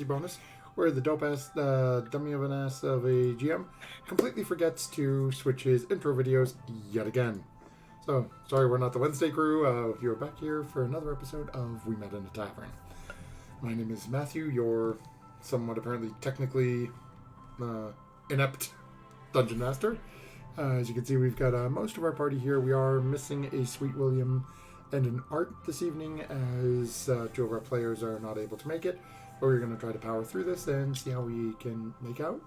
Fantasy bonus, where the dope-ass dummy of an ass of a GM completely forgets to switch his intro videos yet again. So, sorry we're not the Wednesday crew. You're back here for another episode of We Met in a Tavern. My name is Matthew, your somewhat apparently technically inept dungeon master. As you can see, we've got most of our party here. We are missing a Sweet William and an Art this evening, as two of our players are not able to make it. But we're going to try to power through this and see how we can make out.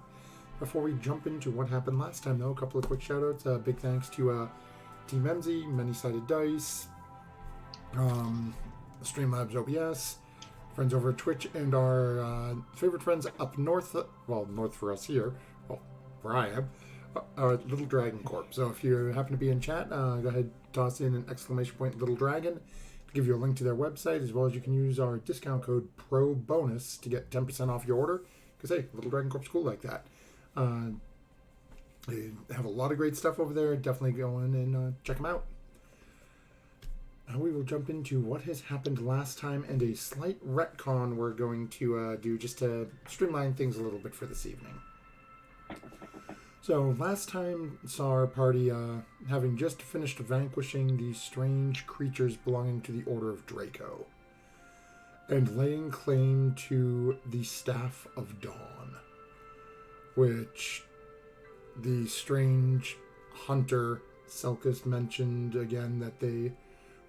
Before we jump into what happened last time, though, a couple of quick shout-outs. Big thanks to Team MZ, Many-Sided Dice, Streamlabs OBS, friends over at Twitch, and our favorite friends up north, well, north for us here, well, where I am, Little Dragon Corp. So if you happen to be in chat, go ahead, toss in an exclamation point Little Dragon to give you a link to their website, as well as you can use our discount code PROBONUS to get 10% off your order, because hey, Little Dragon Corp's cool like that. They have a lot of great stuff over there. Definitely go in and check them out. Now we will jump into what has happened last time and a slight retcon we're going to do just to streamline things a little bit for this evening. So last time saw our party having just finished vanquishing these strange creatures belonging to the Order of Draco and laying claim to the Staff of Dawn, which the strange hunter Selkis mentioned again that they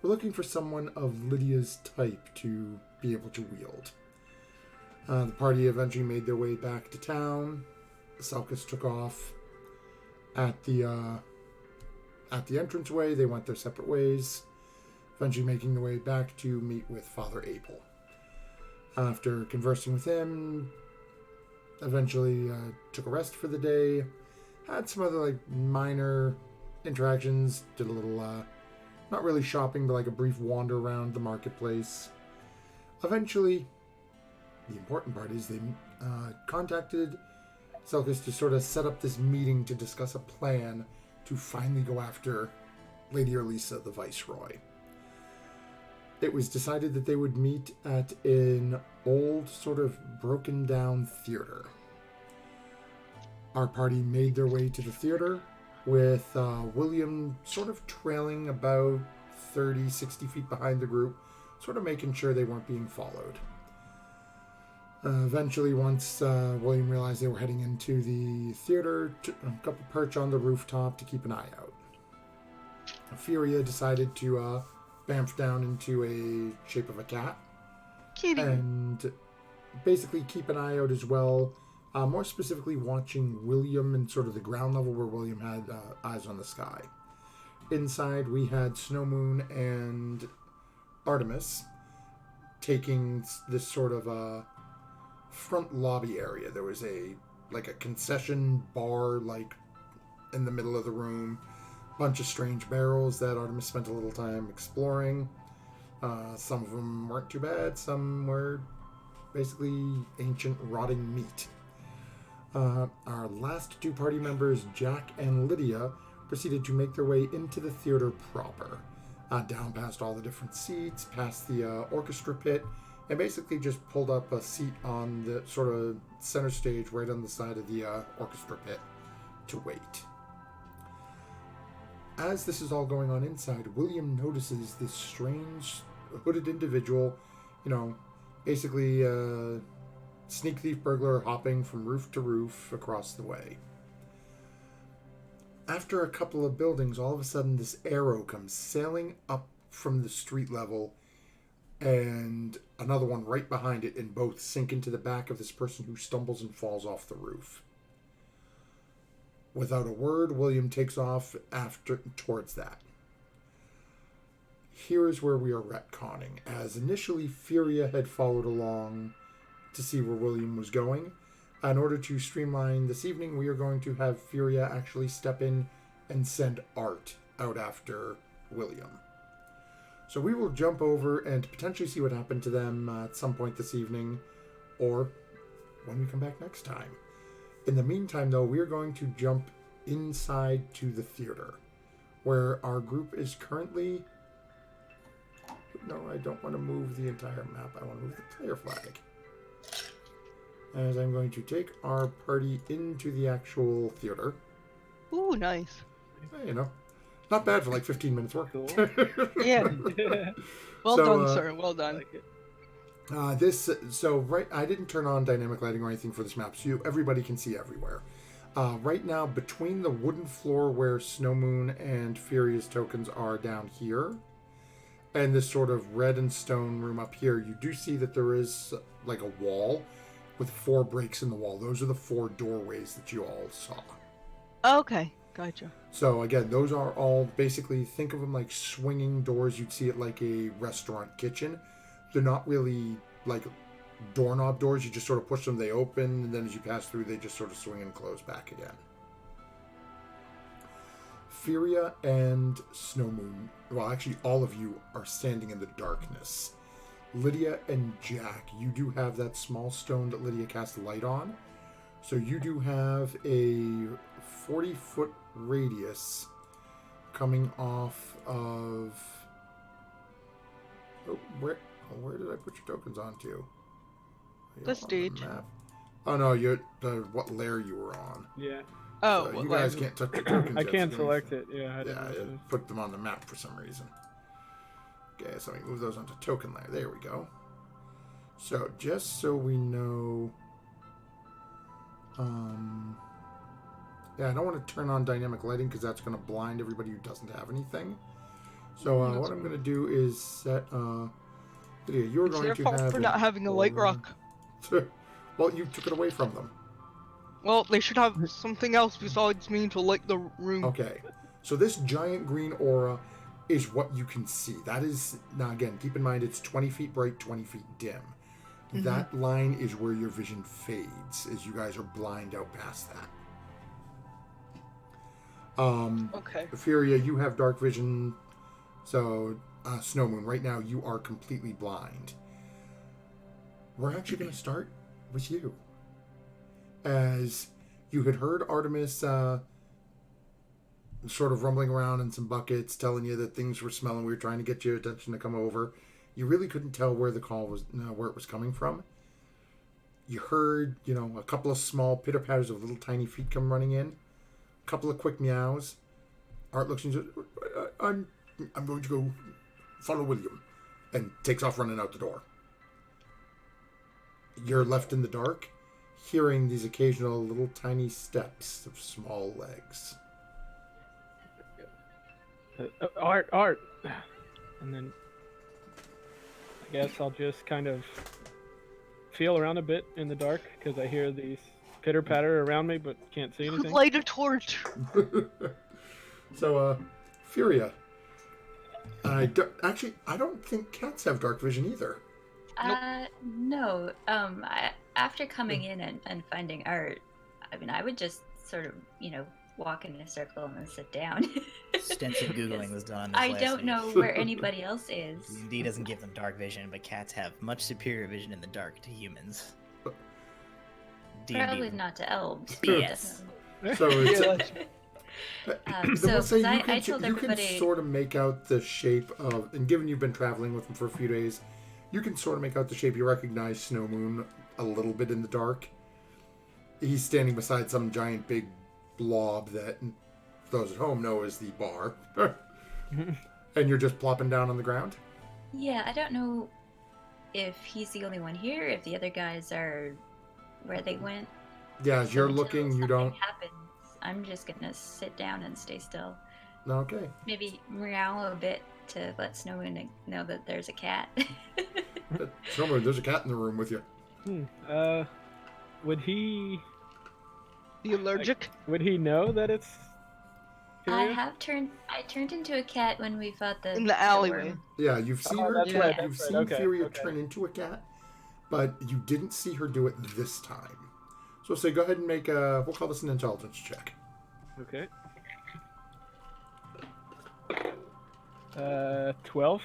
were looking for someone of Lydia's type to be able to wield. The party eventually made their way back to town. Selkis took off at the entranceway. They went their separate ways, eventually making their way back to meet with Father Abel. After conversing with him, eventually took a rest for the day. Had some other minor interactions. Did a little, not really shopping, but a brief wander around the marketplace. Eventually, the important part is they contacted Selkis to sort of set up this meeting to discuss a plan to finally go after Lady Orlisa, the Viceroy. It was decided that they would meet at an old, sort of broken down theater. Our party made their way to the theater, with William sort of trailing about 30, 60 feet behind the group, sort of making sure they weren't being followed. Eventually, once William realized they were heading into the theater, took a couple perch on the rooftop to keep an eye out. Furia decided to bamf down into a shape of a cat. Kitty. And basically keep an eye out as well. More specifically, watching William and sort of the ground level where William had eyes on the sky. Inside, we had Snow Moon and Artemis taking this sort of front lobby area. There was a concession bar in the middle of the room. Bunch of strange barrels that Artemis spent a little time exploring. Some of them weren't too bad. Some were basically ancient rotting meat. Our last two party members, Jack and Lydia, proceeded to make their way into the theater proper, down past all the different seats, past the orchestra pit, and basically just pulled up a seat on the sort of center stage right on the side of the orchestra pit to wait. As this is all going on inside, William notices this strange hooded individual, basically sneak thief burglar hopping from roof to roof across the way. After a couple of buildings, all of a sudden this arrow comes sailing up from the street level, and another one right behind it, and both sink into the back of this person who stumbles and falls off the roof. Without a word, William takes off towards that. Here is where we are retconning, as initially Furia had followed along to see where William was going. In order to streamline this evening, we are going to have Furia actually step in and send Art out after William. So we will jump over and potentially see what happened to them at some point this evening, or when we come back next time. In the meantime, though, we are going to jump inside to the theater, where our group is currently... No, I don't want to move the entire map. I want to move the player flag. as I'm going to take our party into the actual theater. Ooh, nice. You know, not bad for like 15 minutes work. Cool. Yeah. Well So, done, sir. Well done. Like it. I didn't turn on dynamic lighting or anything for this map, so everybody can see everywhere. Right now, between the wooden floor where Snow Moon and Furia's tokens are down here, and this sort of red and stone room up here, you do see that there is like a wall with 4 breaks in the wall. Those are the 4 doorways that you all saw. Okay, gotcha. So again, those are all basically, think of them like swinging doors. You'd see it like a restaurant kitchen. They're not really like doorknob doors. You just sort of push them, they open, and then as you pass through, they just sort of swing and close back again. Furia and Snow Moon, well, actually, all of you are standing in the darkness. Lydia and Jack, you do have that small stone that Lydia cast light on. So you do have a 40-foot radius coming off of... Oh, where did I put your tokens onto? The stage. Oh no, you're what layer you were on. Yeah. Oh, So you guys can't touch the tokens. I yet, can't so select it. Yeah. I Yeah, didn't it put them on the map for some reason. Okay, so let me move those onto token layer. There we go. So just so we know, yeah, I don't want to turn on dynamic lighting because that's going to blind everybody who doesn't have anything. So what I'm going to do is set. Lydia, you're It's going their to fault have for not having a light rock. Well, you took it away from them. Well, they should have something else besides me to light the room. Okay, so this giant green aura is what you can see. That is, now again, keep in mind it's 20 feet bright, 20 feet dim. Mm-hmm. That line is where your vision fades as you guys are blind out past that. Okay. Furia, you have dark vision. So, Snow Moon, right now you are completely blind. We're actually going to start with you. As you had heard Artemis sort of rumbling around in some buckets, telling you that things were smelling. We were trying to get your attention to come over. You really couldn't tell where the call was, where it was coming from. You heard, a couple of small pitter patters of little tiny feet come running in. A couple of quick meows. Art looks and says, I'm going to go follow William, and takes off running out the door. You're left in the dark, hearing these occasional little tiny steps of small legs. Art. And then I guess I'll just kind of feel around a bit in the dark because I hear these pitter patter around me but can't see anything. Light a torch. So, Furia. I don't think cats have dark vision either. No. After coming in and finding Art, I mean, I would just sort of, walk in a circle and then sit down. Extensive Googling was done on this I last don't week. know where anybody else is. D&D doesn't give them dark vision, but cats have much superior vision in the dark to humans. Probably not to elves. Yes. So it's... So I told you can everybody... sort of make out the shape of, and given you've been traveling with him for a few days, you can sort of make out the shape. You recognize Snow Moon a little bit in the dark. He's standing beside some giant big blob that those at home know as the bar. And you're just plopping down on the ground? Yeah, I don't know if he's the only one here, if the other guys are where they went. Yeah, as you're until looking, you something don't... happens, I'm just gonna sit down and stay still. Okay. Maybe meow a bit to let Snow Moon know that there's a cat. Snow Moon, there's a cat in the room with you. Would he... The allergic? Would he know that it's... I turned into a cat when we fought the... In the alleyway. Yeah, you've seen her. That's right, You've that's seen right. Okay, Furia okay. turn into a cat, but you didn't see her do it this time. So say, go ahead and make a... We'll call this an intelligence check. Okay. 12.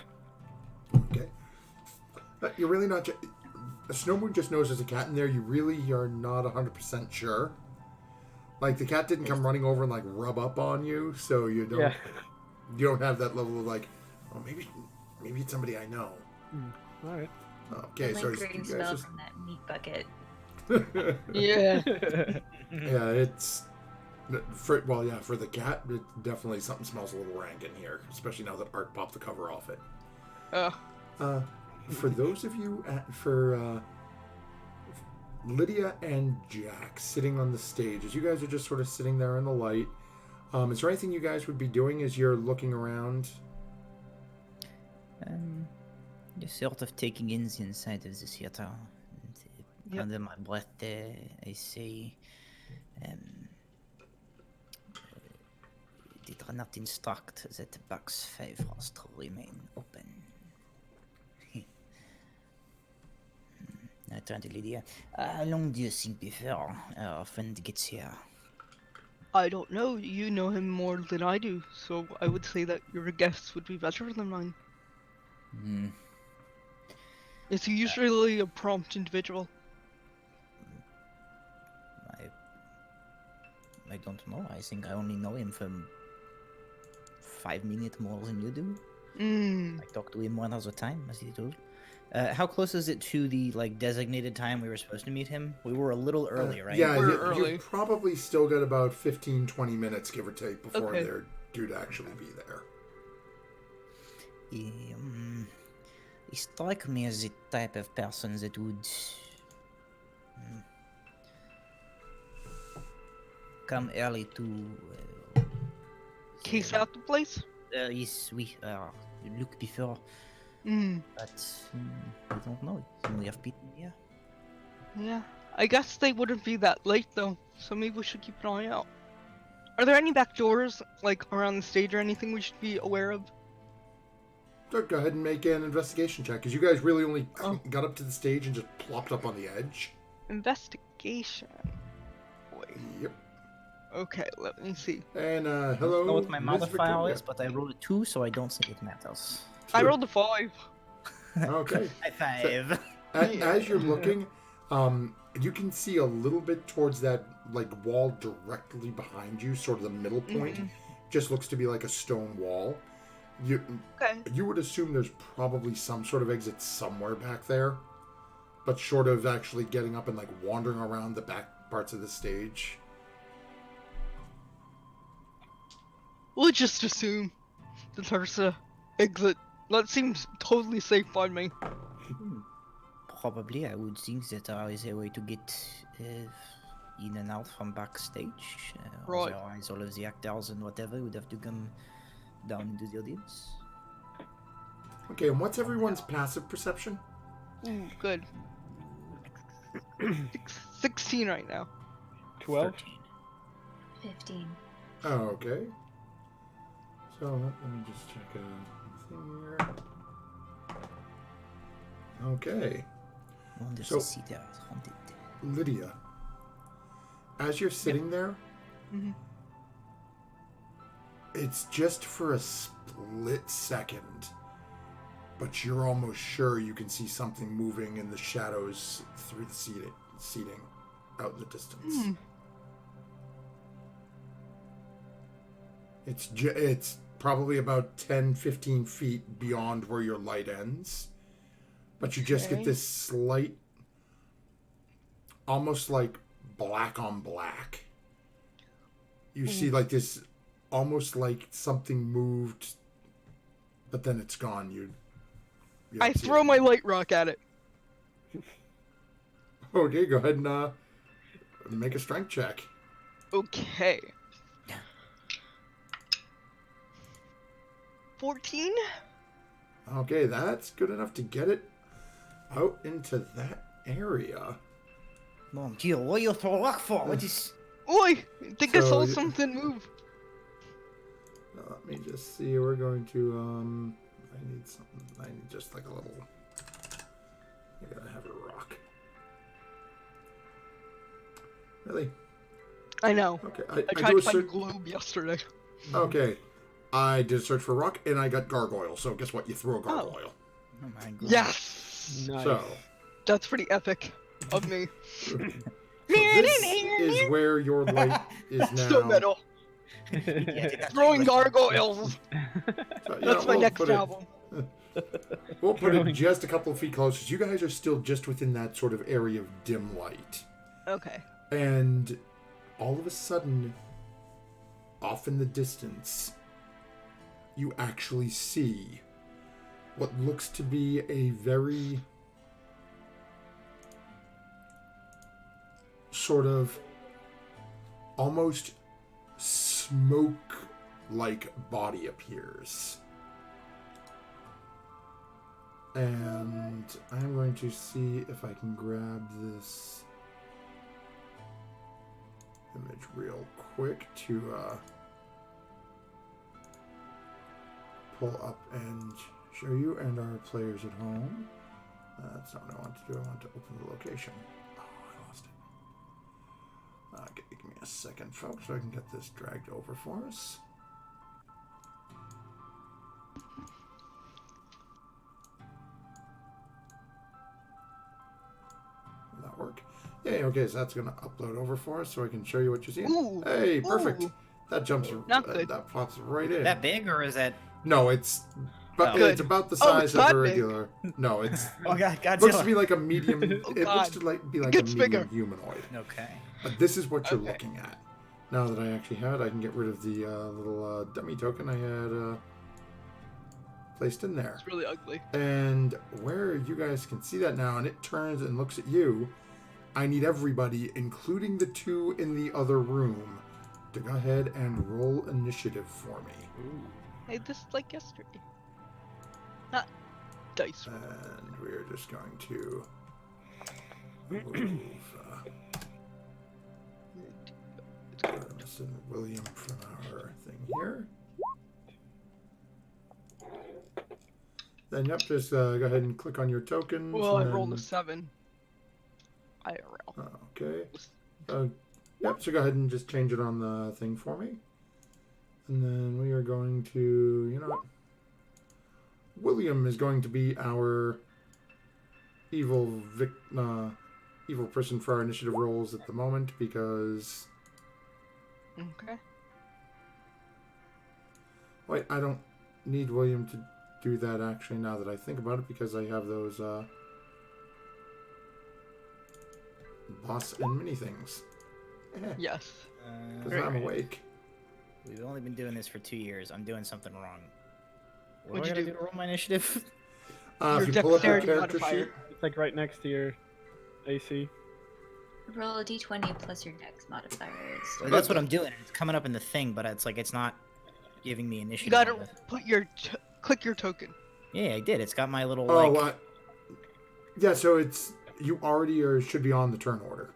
Okay. You're really not... Snow Moon just knows there's a cat in there. You really are not 100% sure. Like, the cat didn't come running over and, like, rub up on you, so you don't... Yeah. You don't have that level of, like, oh, maybe it's somebody I know. All right. Okay, The so lingering you guys smell just... from that meat bucket. Yeah. Yeah, it's for the cat, it definitely something smells a little rank in here, especially now that Art popped the cover off it. For those of you for Lydia and Jack sitting on the stage, as you guys are just sort of sitting there in the light, is there anything you guys would be doing as you're looking around? Just sort of taking in the inside of the theater. And, Yep. under my breath, I say, did I not instruct that box 5 has to remain open? I turn to Lydia. How long do you think before our friend gets here? I don't know. You know him more than I do, so I would say that your guess would be better than mine. Is he usually a prompt individual? I don't know. I think I only know him for 5 minutes more than you do. I talk to him one other time, as he told. How close is it to the designated time we were supposed to meet him? We were a little early, right? Yeah, We're you early. probably still got about 15-20 minutes, give or take, before Okay. they're due to actually be there. He strike me as the type of person that would come early to Case out the place? yes, we look before, but we don't know. We have people here. Yeah. I guess they wouldn't be that late though, so maybe we should keep an eye out. Are there any back doors, around the stage or anything we should be aware of? So go ahead and make an investigation check, because you guys really only Oh. got up to the stage and just plopped up on the edge. Investigation. Wait. Yep. Okay, let me see. And I don't hello, know what my Miss modifier Victoria. is, but I rolled a 2, so I don't think it matters. I Sure. rolled a 5. Okay. High five. As you're looking, you can see a little bit towards that wall directly behind you, sort of the middle point. Just looks to be like a stone wall. Okay. You would assume there's probably some sort of exit somewhere back there, but short of actually getting up and wandering around the back parts of the stage. We'll just assume that there's a exit. That seems totally safe by me. Probably, I would think that there is a way to get in and out from backstage. Right. Otherwise, all of the actors and whatever would have to come down into the audience. Okay, and what's everyone's passive perception? Ooh, good. 16 right now. 12. 13. 15. Oh, okay. So let me just check a thing here. Okay. Wonders So- to see there is haunted. Lydia, as you're sitting there, Mhm. it's just for a split second, but you're almost sure you can see something moving in the shadows through the seating out in the distance. It's probably about 10-15 feet beyond where your light ends, but you just get Okay. this slight, almost like black on black. You see this, almost like something moved, but then it's gone. You I don't see throw it. my light rock at it. Okay, go ahead and make a strength check. Okay. 14? Okay, that's good enough to get it out into that area. Mon Dieu, what are you throwing rock for? What is... Oi! I think I So, saw y- something move. Let me just see. We're going to I need something. I need just a little. I gotta have a rock. Really? I know. Okay. I I tried do to a find search. globe yesterday. Okay. I did a search for rock and I got gargoyle. So guess what? You threw a gargoyle. Oh my god. Yes! Nice. So. That's pretty epic of me. So this is where your light is now. So metal. Yeah, Throwing gargoyles. So, That's my we'll next put it- album. We'll put it Throwing- just a couple of feet closer. You guys are still just within that sort of area of dim light. Okay. And all of a sudden, off in the distance, you actually see what looks to be a very sort of almost smoke-like body appears. And I'm going to see if I can grab this image real quick to pull up and show you and our players at home. That's not what I want to do. I want to open the location. Oh, I lost it. Okay, give me a second, folks, so I can get this dragged over for us. Will that work? Yeah, okay, so that's going to upload over for us so I can show you what you see. Ooh, Hey, perfect. ooh. That jumps, Not good. that pops right in. Is that big or is that? No, it's but Oh. it's about the Oh, size it's of a not big. regular. No, it's Oh God, Godzilla. looks to be like a medium. Oh, It looks God. to be like a Gets medium bigger. humanoid. Okay. But this is what you're Okay. looking at. Now that I actually have it, I can get rid of the little dummy token I had placed in there. It's really ugly. And where you guys can see that now, and it turns and looks at you, I need everybody, including the two in the other room, to go ahead and roll initiative for me. Ooh. Hey, this is like yesterday. Not dice. And we're just going to move Mr. William from our thing here. Then, yep, just go ahead and click on your tokens. Well, I and rolled a then- 7. IRL. Okay. Yep, so go ahead and just change it on the thing for me. And then we are going to, you know what? William is going to be our evil person for our initiative rolls at the moment because... Okay. Wait, I don't need William to do that actually now that I think about it because I have those boss and mini things. Yes. Because I'm awake. We've only been doing this for 2 years. I'm doing something wrong. What What'd do I you gotta do? do to roll my initiative? If Your you pull up your dexterity character modifier. sheet, It's like right next to your AC. Roll a d20 plus your dex modifiers. Well, that's what I'm doing. It's coming up in the thing, but it's like it's not giving me initiative. You gotta on the- put your click your token. Yeah, I did. It's got my little oh, like. what? Yeah, so it's you already or should be on the turn order.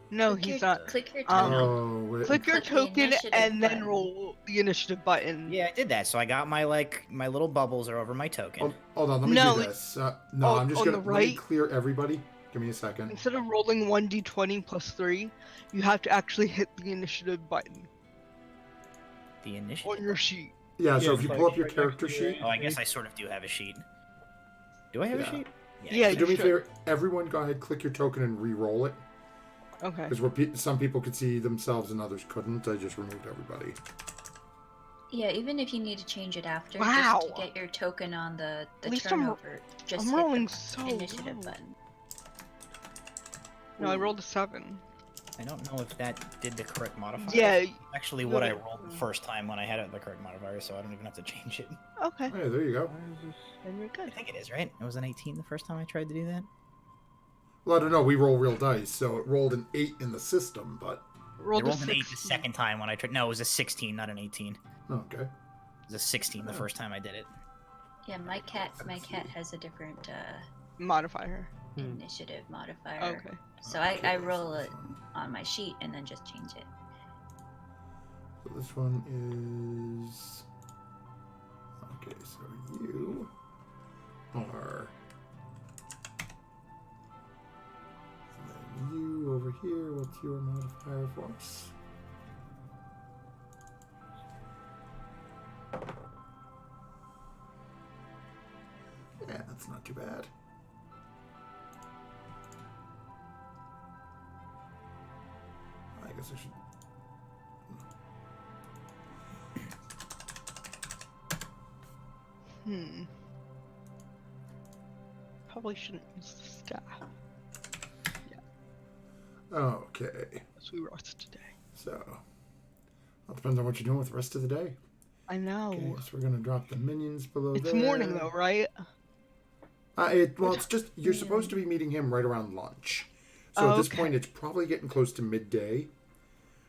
No, Click he's your- not. Click your Um, token. Oh, wait. Click your Click the token initiative and then button. roll the initiative button. Yeah, I did that. So I got my my little bubbles are over my token. Hold on, let me No, do this. No, oh, I'm just on gonna the let me right? clear everybody. Give me a second. Instead of rolling 1d20 plus 3, you have to actually hit the initiative button The initiative. on your sheet. Yeah, so Yeah, if you it's pull like up your right next character to your sheet, Oh, I guess I sort of do have a sheet. Do I have Yeah. a sheet? Yeah, so you do me a should. favor, everyone go ahead, click your token and re-roll it. Okay. Because some people could see themselves and others couldn't. I just removed everybody. Yeah, even if you need to change it after, Wow. just to get your token on the At least I'm turnover, just I'm hit rolling the so initiative low. button. No, I rolled a 7. I don't know if that did the correct modifier. Yeah. Actually, what I No. rolled the first time when I had it the correct modifier, so I don't even have to change it. Okay. Hey, there you go. Then you're I good. think it is, right? It was an 18 the first time I tried to do that. Well, I don't know. We roll real dice, so it rolled an 8 in the system, but I Rolled a rolled an 8 the 16. second time when I tried. No, it was a 16, not an 18. It okay. was a 16 the first time I did it. Yeah, my cat has a different Modifier. initiative modifier. Okay. So Okay, I so roll this it one- on my sheet and then just change it. So this one is. Okay, so you are. And then you over here, what's your modifier for us? Yeah, that's not too bad. I guess I should. Probably shouldn't use the staff. Okay. As we rest today. So, well, depends on what you're doing with the rest of the day. I know. Okay, so we're gonna drop the minions below It's there. morning though, right? It's just you're supposed to be meeting him right around lunch. So at this Okay. point, it's probably getting close to midday.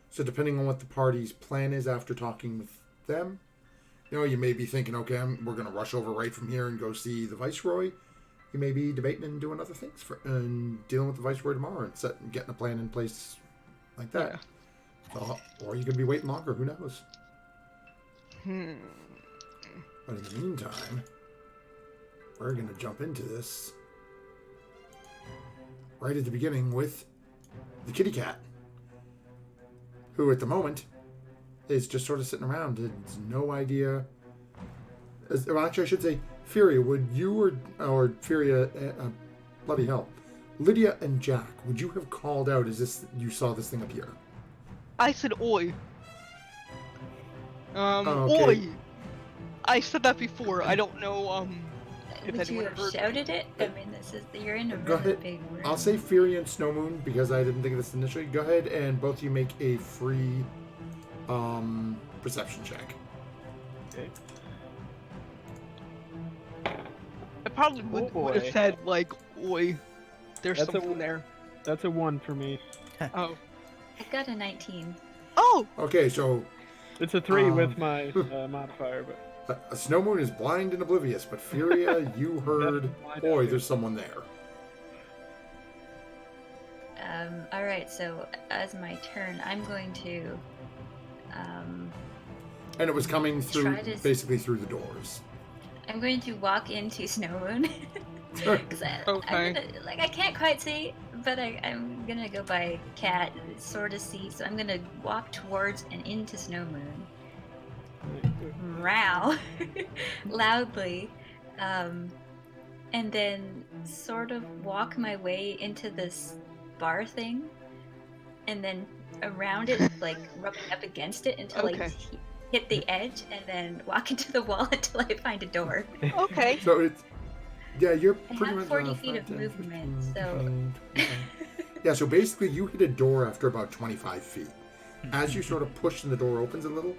So depending on what the party's plan is after talking with them, you may be thinking, okay, we're gonna rush over right from here and go see the Viceroy. You may be debating and doing other things and dealing with the Viceroy tomorrow and getting a plan in place like that. So, or you could be waiting longer. Who knows? But in the meantime, we're going to jump into this right at the beginning with the kitty cat, who at the moment is just sort of sitting around and has no idea. Well, actually, I should say, Furia, would you or Furia, bloody hell, Lydia and Jack, would you have called out as you saw this thing appear? I said oi. Okay. Oi. I said that before. I don't know, if Would you anyone have heard me. shouted it? I mean, you're in a Go really ahead. big room. I'll say Fury and Snowmoon because I didn't think of this initially. Go ahead and both of you make a free perception check. Okay. I probably would have boy. said, like, oi. There's That's a- something there. That's a 1 for me. Oh. I've got a 19. Oh! Okay, so It's a 3 with my modifier, but Snowmoon is blind and oblivious, but Furia, you heard, That's boy, blind. there's someone there. All right. So as my turn, I'm going to. And it was coming through, Try to- basically through the doors. I'm going to walk into Snowmoon because Okay. I can't quite see, but I'm gonna go by cat, sort of see. So I'm gonna walk towards and into Snowmoon, row loudly, and then sort of walk my way into this bar thing, and then around it, like rubbing up against it until Okay. I hit the edge, and then walk into the wall until I find a door. Okay. So it's, yeah, you're I pretty have much 40 around feet 5, of 10, movement, 15, so 20, 25. Yeah, so basically you hit a door after about 25 feet. As you sort of push and the door opens a little,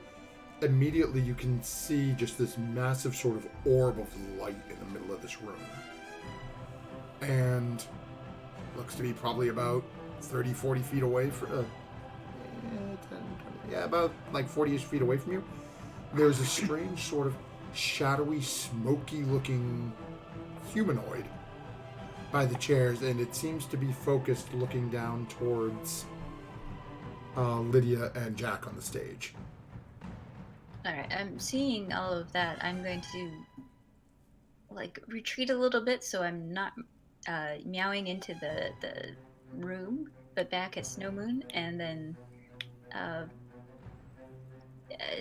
immediately you can see just this massive sort of orb of light in the middle of this room. And looks to be probably about 30, 40 feet away from... 10, 20, yeah, about like 40-ish feet away from you. There's a strange sort of shadowy, smoky-looking humanoid by the chairs, and it seems to be focused looking down towards Lydia and Jack on the stage. Alright, I'm seeing all of that. I'm going to like retreat a little bit so I'm not meowing into the room, but back at Snowmoon, and then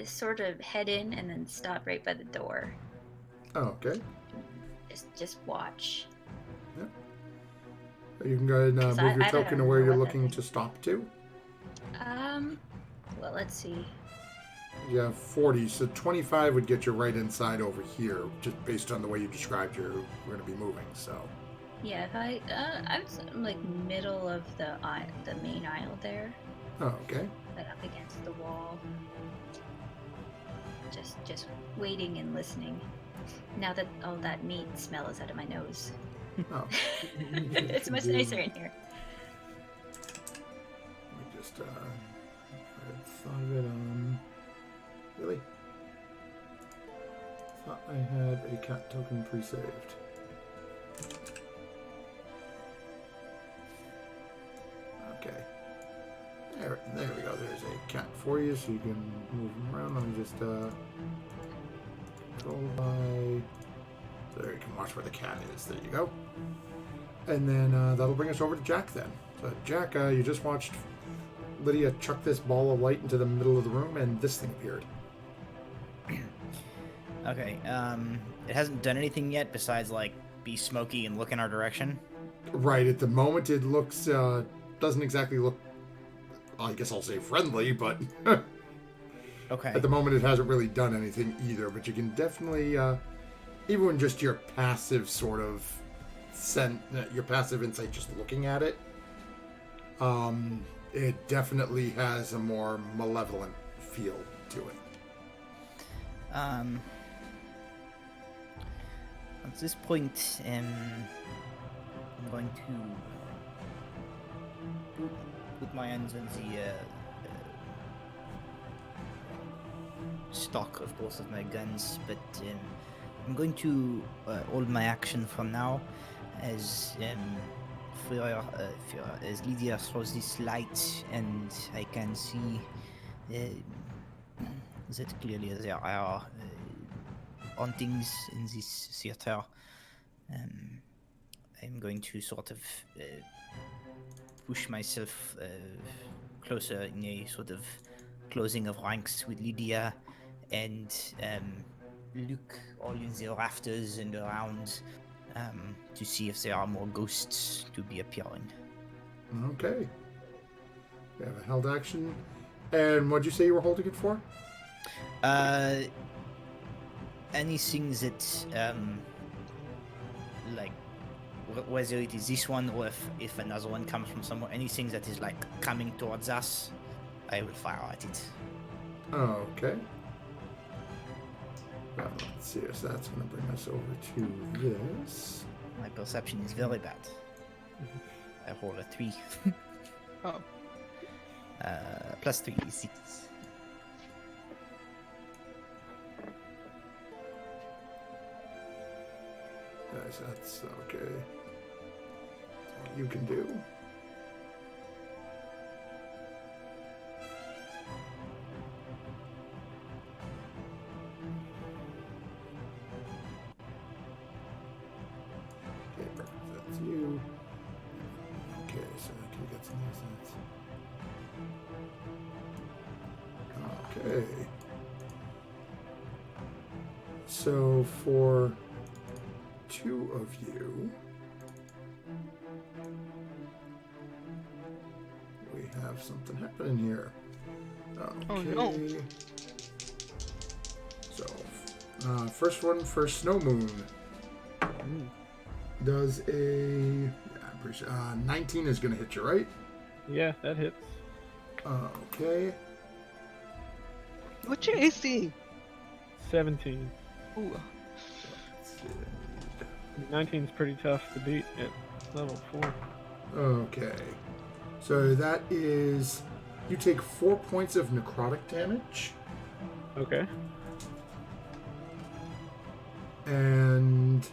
sort of head in and then stop right by the door. Oh, okay. Just watch. You can go ahead and 'Cause move your I don't token to where know you're what that looking thing- to stop to. Well, let's see. You have 40, so 25 would get you right inside over here, just based on the way you described you're going to be moving, so. Yeah, if I'm like middle of the main aisle there, Oh, okay. but up against the wall. Just waiting and listening. Now that all that meat smell is out of my nose. Oh. It's much nicer in here. Let me just, I thought of it, really? Thought I had a cat token pre-saved. Okay. There we go. There's a cat for you, so you can move him around. Let me just, control by... There, you can watch where the cat is. There you go. And then that'll bring us over to Jack then. So Jack, you just watched Lydia chuck this ball of light into the middle of the room, and this thing appeared. Okay, it hasn't done anything yet besides, like, be smoky and look in our direction. Right, at the moment it looks, doesn't exactly look, I guess I'll say friendly, but Okay. at the moment it hasn't really done anything either, but you can definitely, even when just your passive sort of your passive insight just looking at it, It definitely has a more malevolent feel to it. At this point, I'm going to put my hands on the stock of both of my guns, but I'm going to hold my action from now as as Lydia throws this light, and I can see that clearly there are hauntings in this theater. I'm going to sort of push myself closer in a sort of closing of ranks with Lydia, and look all in the rafters and around to see if there are more ghosts to be appearing. Okay. We have a held action. And what'd you say you were holding it for? Anything that, like, whether it is this one or if another one comes from somewhere, anything that is, like, coming towards us, I will fire at it. Okay. Well, let's see. So that's going to bring us over to this. My perception is very bad. I roll a 3. Oh. Plus 3 is 6. Guys, that's okay. That's what you can do. Okay, perfect. That's you. Okay, so I can get some assets. Okay. So for 2 of you, we have something happening here. Okay. Oh, no. So, first one for Snow Moon does a I'm pretty sure, 19 is going to hit you, right? Yeah, that hits. Okay. What's your AC? 17. Ooh. 19 is pretty tough to beat at level 4. Okay. So that is... You take 4 points of necrotic damage. Okay. And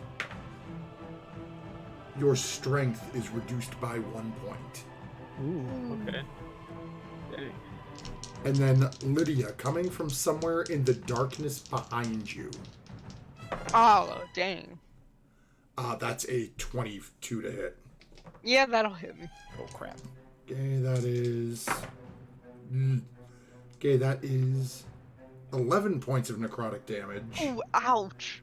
your strength is reduced by 1 point. Ooh, okay. Dang. And then Lydia, coming from somewhere in the darkness behind you. Oh, dang. That's a 22 to hit. Yeah, that'll hit me. Oh crap. Okay, that is... Okay, that is 11 points of necrotic damage. Ooh, ouch.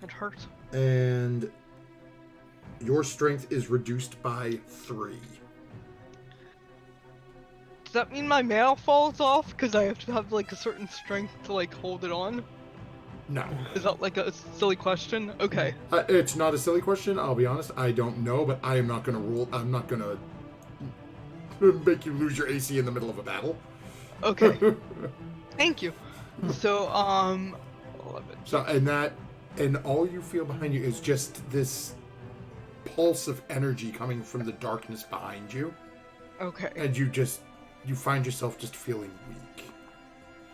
It hurts. And your strength is reduced by 3. Does that mean my mail falls off? Because I have to have, like, a certain strength to, like, hold it on? No. Is that, like, a silly question? Okay. It's not a silly question, I'll be honest. I don't know, but I am not going to rule... I'm not going to make you lose your AC in the middle of a battle. Okay. Thank you. So, 11. So, and all you feel behind you is just this pulse of energy coming from the darkness behind you. Okay. And you find yourself just feeling weak.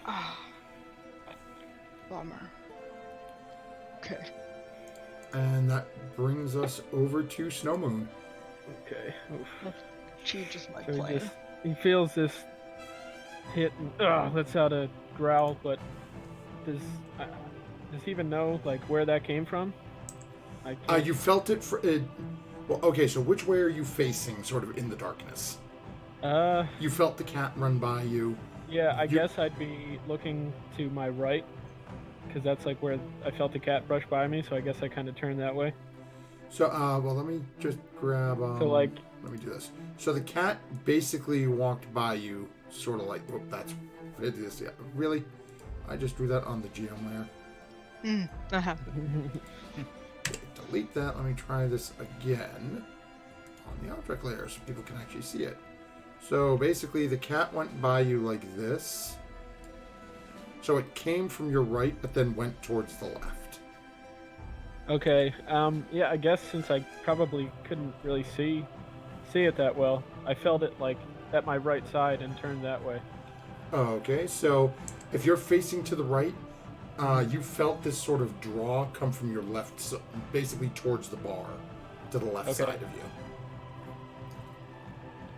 Ah. Bummer. Okay. And that brings us over to Snow Moon. Okay. Oof. Changes my So plan. he feels this hit and lets out a growl, but does he even know like where that came from? You felt it well, okay, so which way are you facing, sort of in the darkness? You felt the cat run by you. Yeah, I guess I'd be looking to my right, because that's like where I felt the cat brush by me, so I guess I kind of turned that way. So, well, let me just grab, So, like... Let me do this. So the cat basically walked by you, sort of like, oh, that's... It is, yeah. Really? I just drew that on the GM layer. That happened. Okay, delete that. Let me try this again. on the object layer so people can actually see it. So basically, the cat went by you like this. So it came from your right, but then went towards the left. Okay. Yeah, I guess since I probably couldn't really see it that well, I felt it like at my right side and turned that way. Okay, so if you're facing to the right, you felt this sort of draw come from your left, basically towards the bar, to the left side of you.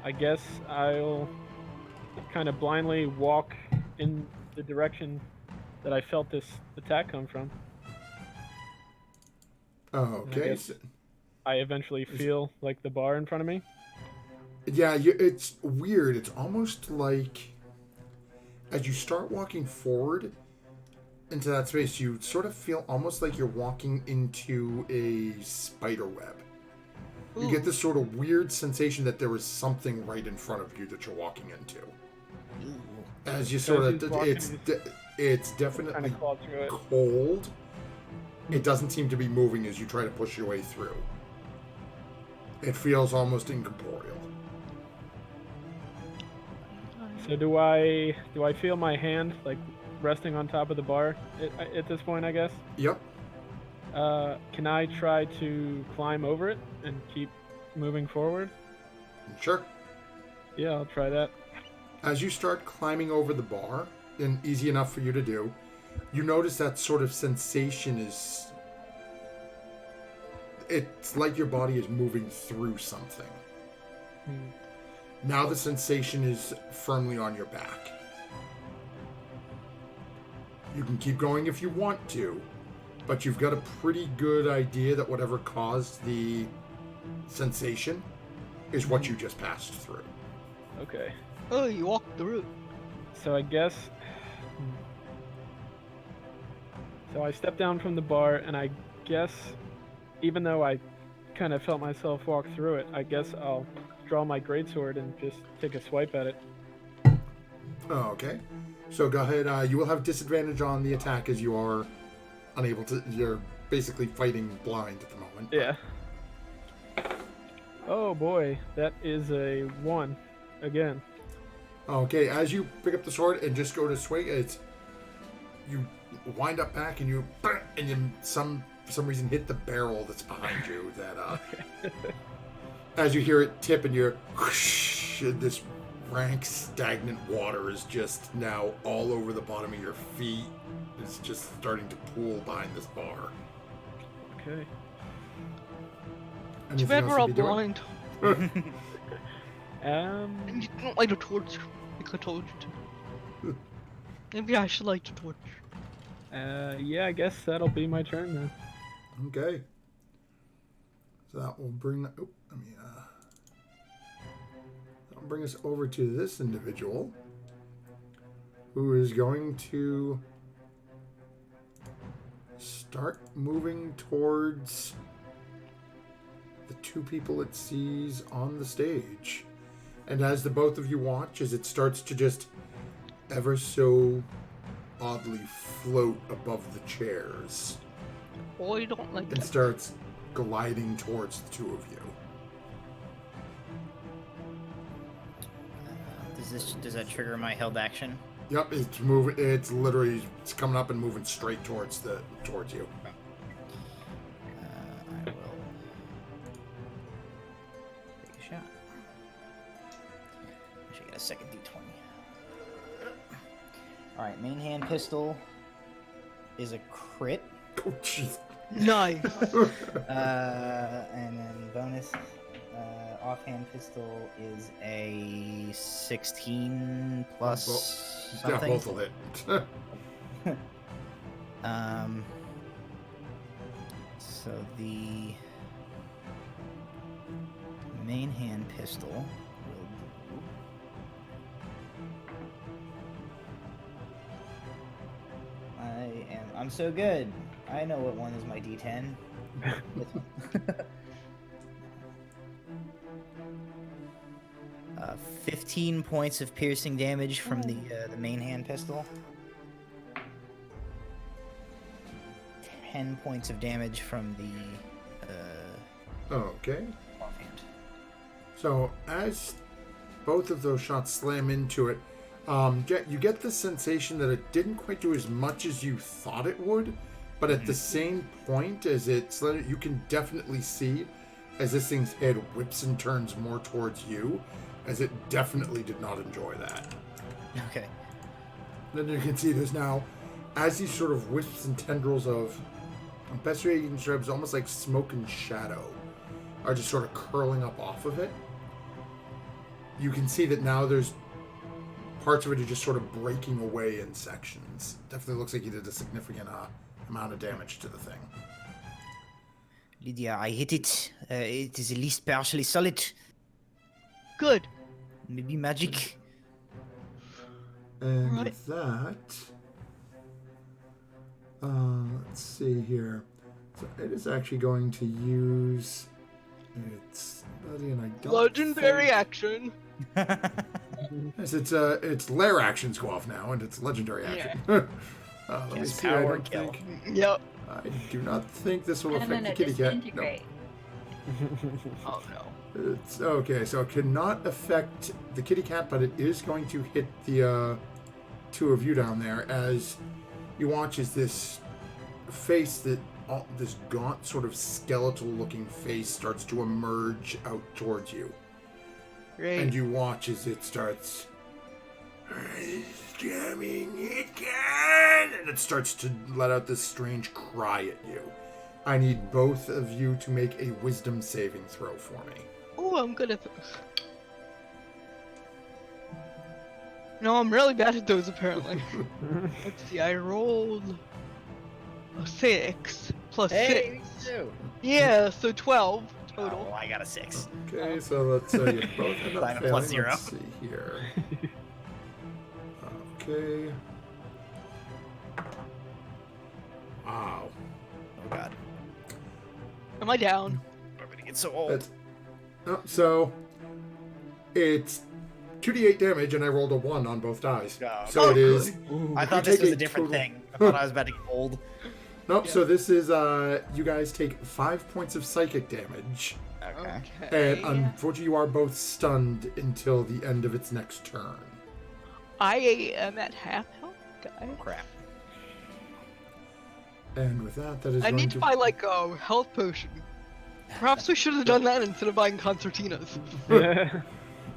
I guess I'll kind of blindly walk in the direction that I felt this attack come from. Okay. I eventually feel like the bar in front of me. Yeah, it's weird. It's almost like as you start walking forward into that space, you sort of feel almost like you're walking into a spider web. You get this sort of weird sensation that there is something right in front of you that you're walking into. As you sort of, it's definitely cold. It doesn't seem to be moving as you try to push your way through. It feels almost incorporeal. So do I feel my hand like resting on top of the bar at this point, I guess? Yep. Can I try to climb over it and keep moving forward? Sure. Yeah, I'll try that. As you start climbing over the bar, and easy enough for you to do, you notice that sort of sensation is... It's like your body is moving through something. Now the sensation is firmly on your back. You can keep going if you want to, but you've got a pretty good idea that whatever caused the sensation is what you just passed through. Okay. Oh, you walked through. So I guess... So I stepped down from the bar, and I guess, even though I kind of felt myself walk through it, I guess I'll draw my greatsword and just take a swipe at it. Okay. So go ahead. You will have disadvantage on the attack as you are unable to... You're basically fighting blind at the moment. Yeah. Oh boy, that is a 1 again. Okay, as you pick up the sword and just go to swing, you wind up back and you some for some reason hit the barrel that's behind you. That as you hear it tip and you're whoosh, this rank stagnant water is just now all over the bottom of your feet. It's just starting to pool behind this bar. Okay. Too bad we're all blind. And you don't light a torch, like I told you to. Maybe I should light a torch. Yeah, I guess that'll be my turn then. Okay. So that will bring... that'll bring us over to this individual, who is going to start moving towards the two people it sees on the stage. And as the both of you watch, as it starts to just ever so oddly float above the chairs. Oh, you don't like and that. Starts gliding towards the two of you. Does that trigger my held action? Yep, it's moving. It's literally coming up and moving straight towards you. I will take a shot. I should get a second d20. All right, main hand pistol is a crit. Oh, jeez. Nice. And then bonus. Offhand pistol is a 16 plus something. Yeah, both will hit. So the main hand pistol will do. I'm so good. I know what one is my D10. 15 points of piercing damage from the main hand pistol. 10 points of damage from the Okay. offhand. So as both of those shots slam into it, you get the sensation that it didn't quite do as much as you thought it would, but at the same point as it's, you can definitely see as this thing's head whips and turns more towards you, as it definitely did not enjoy that. Okay. Then you can see there's now, as these sort of wisps and tendrils of, best way you can describe is almost like smoke and shadow, are just sort of curling up off of it. You can see that now there's parts of it are just sort of breaking away in sections. Definitely looks like you did a significant amount of damage to the thing. Lydia, I hit it. It is at least partially solid. Good. Maybe magic. And Right. with that, let's see here. So it is actually going to use its ability, and I don't Legendary think... action. Yes, its lair actions go off now, and it's legendary action. Let me Cast see. power kill. Yep. I do not think this will No, affect no, the kitty cat. No. disintegrate. Oh no. It's okay, so it cannot affect the kitty cat, but it is going to hit the two of you down there as you watch as this face this gaunt sort of skeletal looking face starts to emerge out towards you. Great. And you watch as it starts jamming it can, and it starts to let out this strange cry at you. I need both of you to make a wisdom saving throw for me. Oh, I'm good at those. No, I'm really bad at those apparently. Let's see, I rolled a 6 plus 6. too. Yeah, so 12 total. Oh, I got a 6. Okay, so let's say you both end up I'm a failing. plus 0. Let's see here. Okay. Wow. Oh god. Am I down? I'm gonna get so old. That's, so it's 2d8 damage, and I rolled a 1 on both dies. Oh, So it is. I you thought this take was a different total- thing. I thought I was about to get old. Nope. So this is you guys take 5 points of psychic damage, Okay. and unfortunately you are both stunned until the end of its next turn. I am at half health, guys. Oh, crap. And with that, that is I going need to buy like a health potion. Perhaps we should have done that instead of buying concertinas.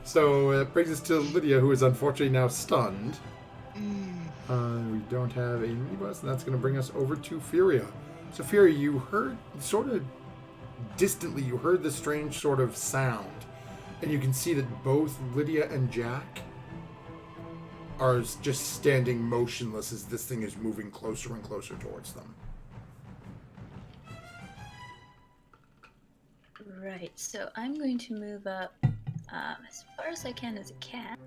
So it brings us to Lydia, who is unfortunately now stunned. Mm. We don't have a minibus, and that's going to bring us over to Furia. So Furia, you heard sort of distantly, you heard the strange sort of sound, and you can see that both Lydia and Jack are just standing motionless as this thing is moving closer and closer towards them. Right, so I'm going to move up as far as I can as a cat.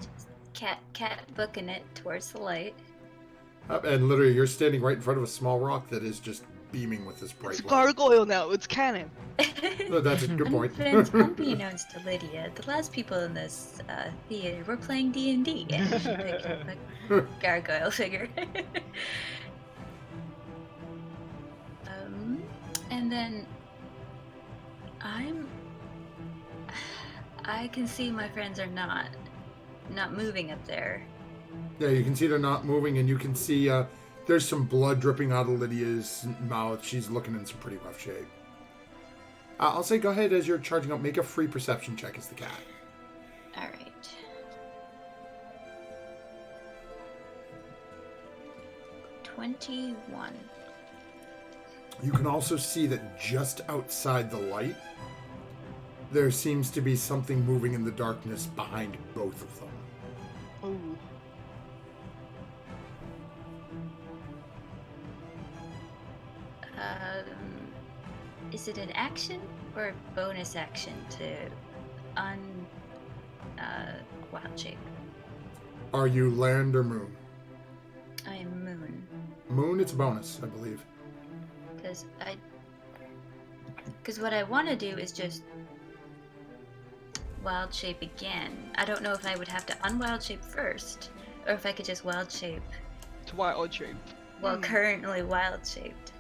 Just cat booking it towards the light. And literally, you're standing right in front of a small rock that is just beaming with this bright It's light. gargoyle now, it's canon. Oh, that's a good point. Unbeknownst to Lydia, the last people in this theater were playing D&D, and she picked up a gargoyle figure. And then I can see my friends are not moving up there. Yeah, you can see they're not moving, and you can see there's some blood dripping out of Lydia's mouth. She's looking in some pretty rough shape. I'll say go ahead as you're charging up. Make a free perception check as the cat. All right. $21. You can also see that just outside the light, there seems to be something moving in the darkness behind both of them. Oh. Is it an action or a bonus action to wild shape? Are you land or moon? I am moon. Moon, it's a bonus, I believe. Because what I want to do is just wild shape again. I don't know if I would have to unwild shape first, or if I could just wild shape To wild shape. Well, currently wild shaped.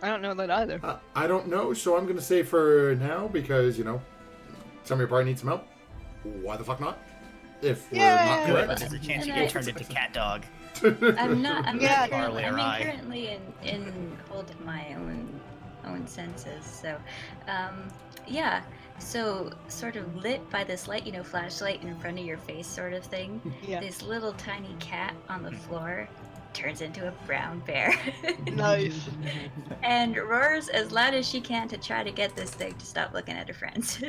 I don't know that either. I don't know, so I'm going to say for now, because, some of your party need some help. Why the fuck not? If we're not Yay! correct. There's a chance you And get turned into cat dog. I'm not Yeah, currently, Parley awry. currently in hold of my own senses. So, yeah. So sort of lit by this light, flashlight in front of your face, sort of thing. Yeah. This little tiny cat on the floor turns into a brown bear Nice. and roars as loud as she can to try to get this thing to stop looking at her friends.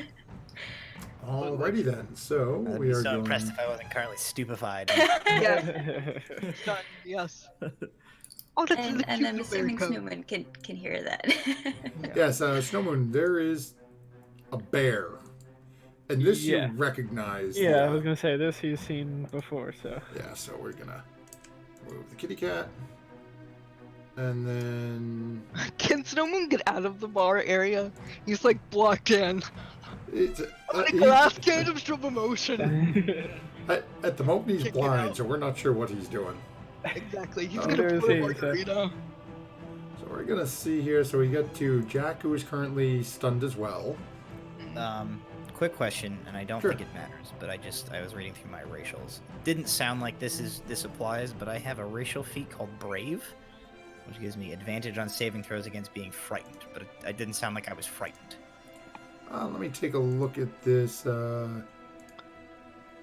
Alrighty then, so I'd we be are so going... impressed if I wasn't currently stupefied. Yes. Done. Yes. Oh, that's and the and cute I'm little bear assuming coat. Snowman can hear that. Yes, Snowmoon, there is a bear. And this Yeah. you recognize. Yeah, I was gonna say this he's seen before, so. Yeah, so we're gonna move the kitty cat. And then... Can Snowmoon get out of the bar area? He's like blocked in. It's, Like last of emotion. at the moment he's Kick it blind, out. so we're not sure what he's doing. Exactly. He's Oh, gonna there's pour a he, margarita. So we're gonna see here. So we get to Jack, who is currently stunned as well. Quick question, and I don't Sure. think it matters, but I was reading through my racials. Didn't sound like this applies, but I have a racial feat called Brave, which gives me advantage on saving throws against being frightened, but it didn't sound like I was frightened. Let me take a look at this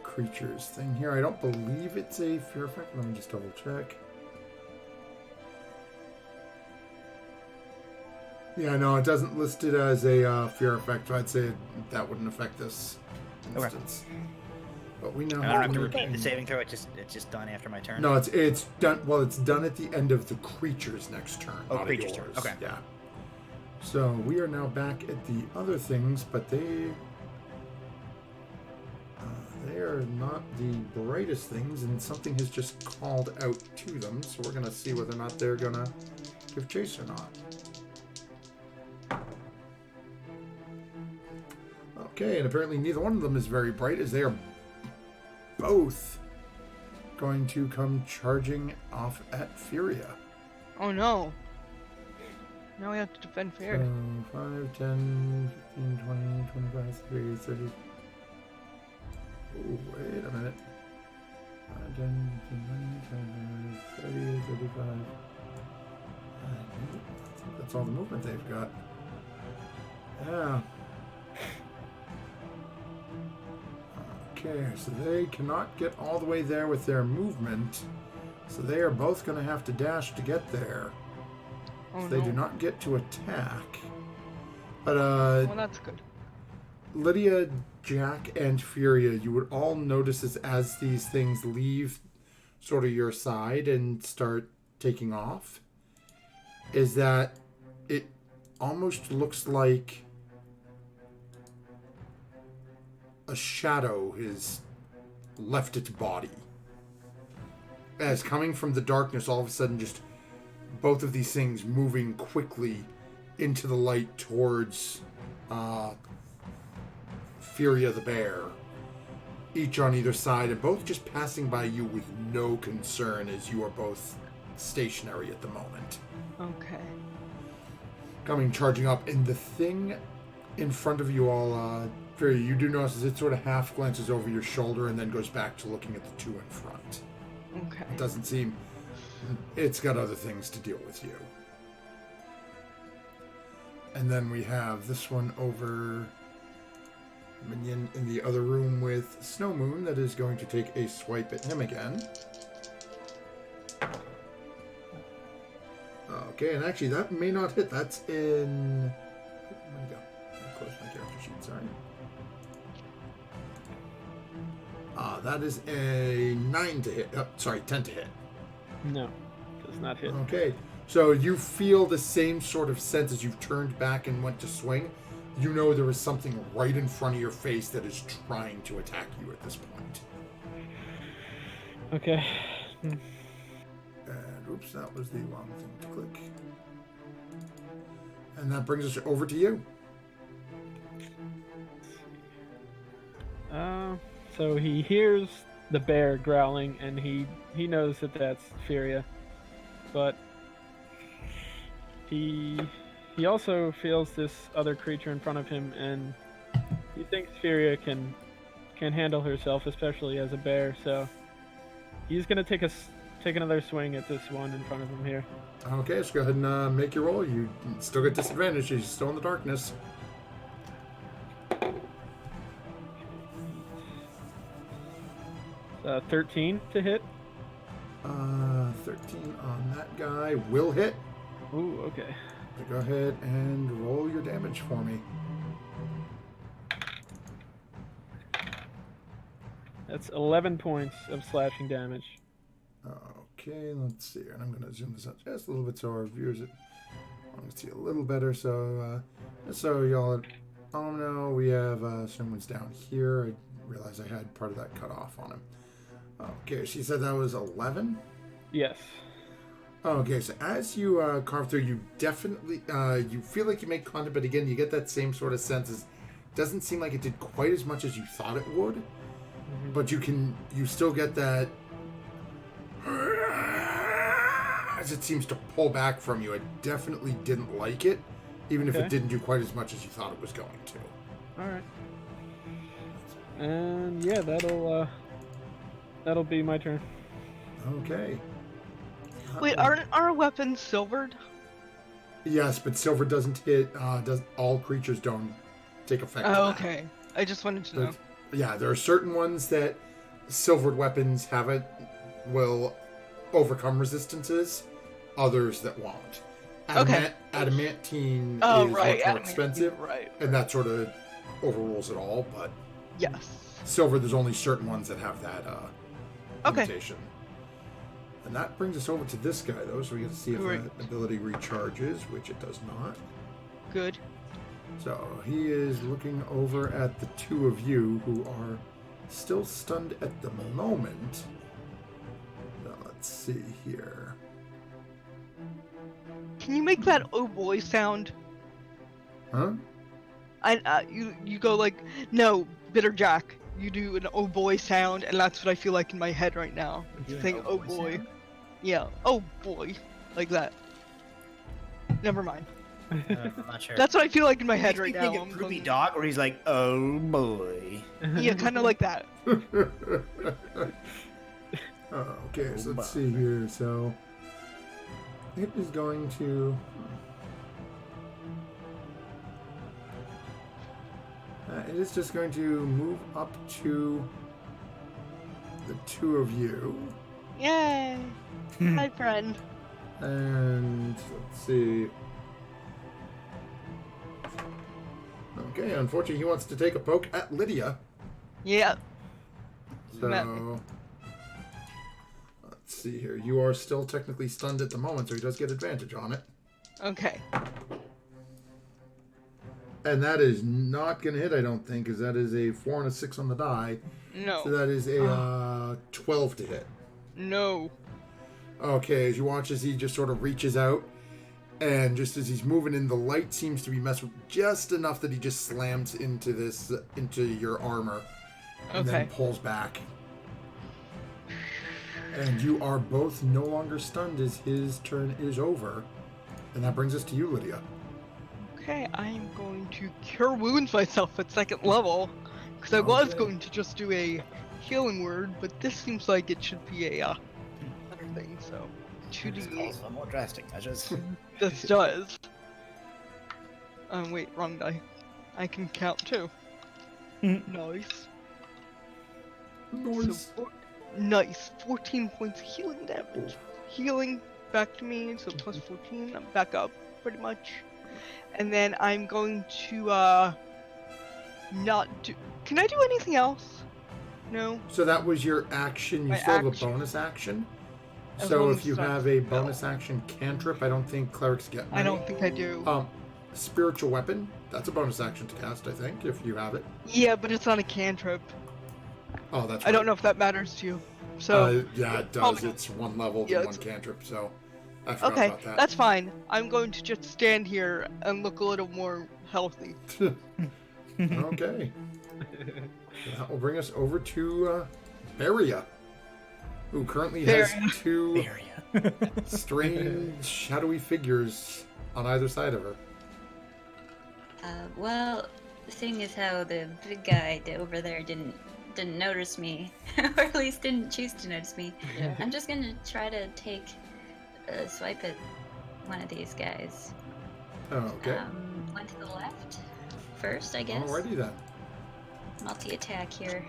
creatures thing here. I don't believe it's a fear effect. Let me just double check. Yeah, no, it doesn't list it as a fear effect. So I'd say that wouldn't affect this instance. But we know I how don't have to to repeat the saving throw. It's just done after my turn. No, it's done. Well, it's done at the end of the creature's next turn. Oh, not at creature's turn. yours. Okay. Yeah. So we are now back at the other things, but they are not the brightest things, and something has just called out to them. So we're gonna see whether or not they're gonna give chase or not. Okay, and apparently neither one of them is very bright, as they are both going to come charging off at Furia. Oh no. Now we have to defend fair. So 5, 10, 15, 20, 25, 30, 30. Oh, wait a minute. 5, 10, 15, 20, 25, 30, 35. I think that's all the movement they've got. Yeah. Okay, so they cannot get all the way there with their movement. So they are both going to have to dash to get there. Oh So no. they do not get to attack. But Well, that's good. Lydia, Jack, and Furia, you would all notice as these things leave sort of your side and start taking off, is that it almost looks like a shadow has left its body. As coming from the darkness, all of a sudden just both of these things moving quickly into the light towards Furia the bear, each on either side, and both just passing by you with no concern, as you are both stationary at the moment. Okay. Coming charging up, and the thing in front of you all, Furia, you do notice it sort of half glances over your shoulder and then goes back to looking at the two in front. Okay. It doesn't seem... It's got other things to deal with you. And then we have this one over minion in the other room with Snowmoon that is going to take a swipe at him again. Okay, and actually that may not hit. That's in... Where'd it go? Let me close my character sheet, sorry. That is a 9 to hit. Oh, sorry, 10 to hit. No, does not hit. Okay, so you feel the same sort of sense as you've turned back and went to swing. You know there is something right in front of your face that is trying to attack you at this point. Okay. And oops, that was the wrong thing to click. And that brings us over to you. So he hears the bear growling, and he knows that that's Furia, but he also feels this other creature in front of him, and he thinks Furia can handle herself, especially as a bear. So he's gonna take another swing at this one in front of him here. Okay, let's go ahead and make your roll. You still get disadvantage. You're still in the darkness. 13 to hit. 13 on that guy will hit. Ooh, okay. So go ahead and roll your damage for me. That's 11 points of slashing damage. Okay, let's see. And I'm going to zoom this out just a little bit so our viewers can see a little better. So, y'all, oh no, we have someone's down here. I realized I had part of that cut off on him. Okay, she said that was 11? Yes. Okay, so as you carve through, you definitely, you feel like you make contact, but again, you get that same sort of sense. It doesn't seem like it did quite as much as you thought it would, but you still get that, as it seems to pull back from you. It definitely didn't like it, even if it didn't do quite as much as you thought it was going to. Alright. And yeah, that'll be my turn. Okay. Wait, aren't our weapons silvered? Yes, but silver doesn't hit, all creatures don't take effect on that. Okay. I just wanted to know. Yeah, there are certain ones that silvered weapons will overcome resistances, others that won't. Adamantine is much more expensive, right. and that sort of overrules it all, but Yes. silver, there's only certain ones that have that limitation. And that brings us over to this guy, though, so we get to see if that ability recharges, which it does not. Good. So he is looking over at the two of you who are still stunned at the moment. So let's see here. Can you make that oh boy sound? Huh? You go like, no, Bitter Jack. You do an oh boy sound, and that's what I feel like in my head right now. Saying oh boy. Sound? Yeah, oh boy. Like that. Never mind. I'm not sure. That's what I feel like in my head Makes right me now. think of I'm Droopy going- Dog, where he's like, oh boy. Yeah, kind of like that. Okay, so let's see here. So it is going to. It is just going to move up to the two of you. Yay! Hi, friend. And let's see. Okay, unfortunately, he wants to take a poke at Lydia. Yeah. So Met let's see here. You are still technically stunned at the moment, so he does get advantage on it. Okay. And that is not going to hit, I don't think, because that is a 4 and a 6 on the die. No. So that is a 12 to hit. No. Okay, as you watch as he just sort of reaches out, and just as he's moving in, the light seems to be messed with just enough that he just slams into your armor, and then pulls back. And you are both no longer stunned as his turn is over. And that brings us to you, Lydia. Okay, I am going to cure wounds myself at 2nd level, because I was going to just do a healing word, but this seems like it should be a better thing. So This 2d8. calls for more drastic measures. This does. Wait, wrong die. I can count too. Nice. Nice. So, nice. 14 points of healing damage. Healing back to me, so plus 14. I'm back up, pretty much. And then I'm going to, not do... Can I do anything else? No? So that was your action. You My still have a action. bonus action. As So long if as you it's not have a spell. bonus action cantrip, I don't think clerics get I many. don't think I do. Spiritual weapon, that's a bonus action to cast, I think, if you have it. Yeah, but it's not a cantrip. Oh, that's right. I don't know if that matters to you. So, yeah, it does. Probably- It's one level to Yeah, one it's- cantrip, so I forgot okay, about that. that's fine. I'm going to just stand here and look a little more healthy. Okay. That will bring us over to Beria. who currently There. has two Area. strange, shadowy figures on either side of her. Well, the thing is how the big guy over there didn't notice me, or at least didn't choose to notice me. Yeah. I'm just gonna try to take a swipe at one of these guys. Okay. One to the left first, I guess. Alrighty then. Multi-attack here.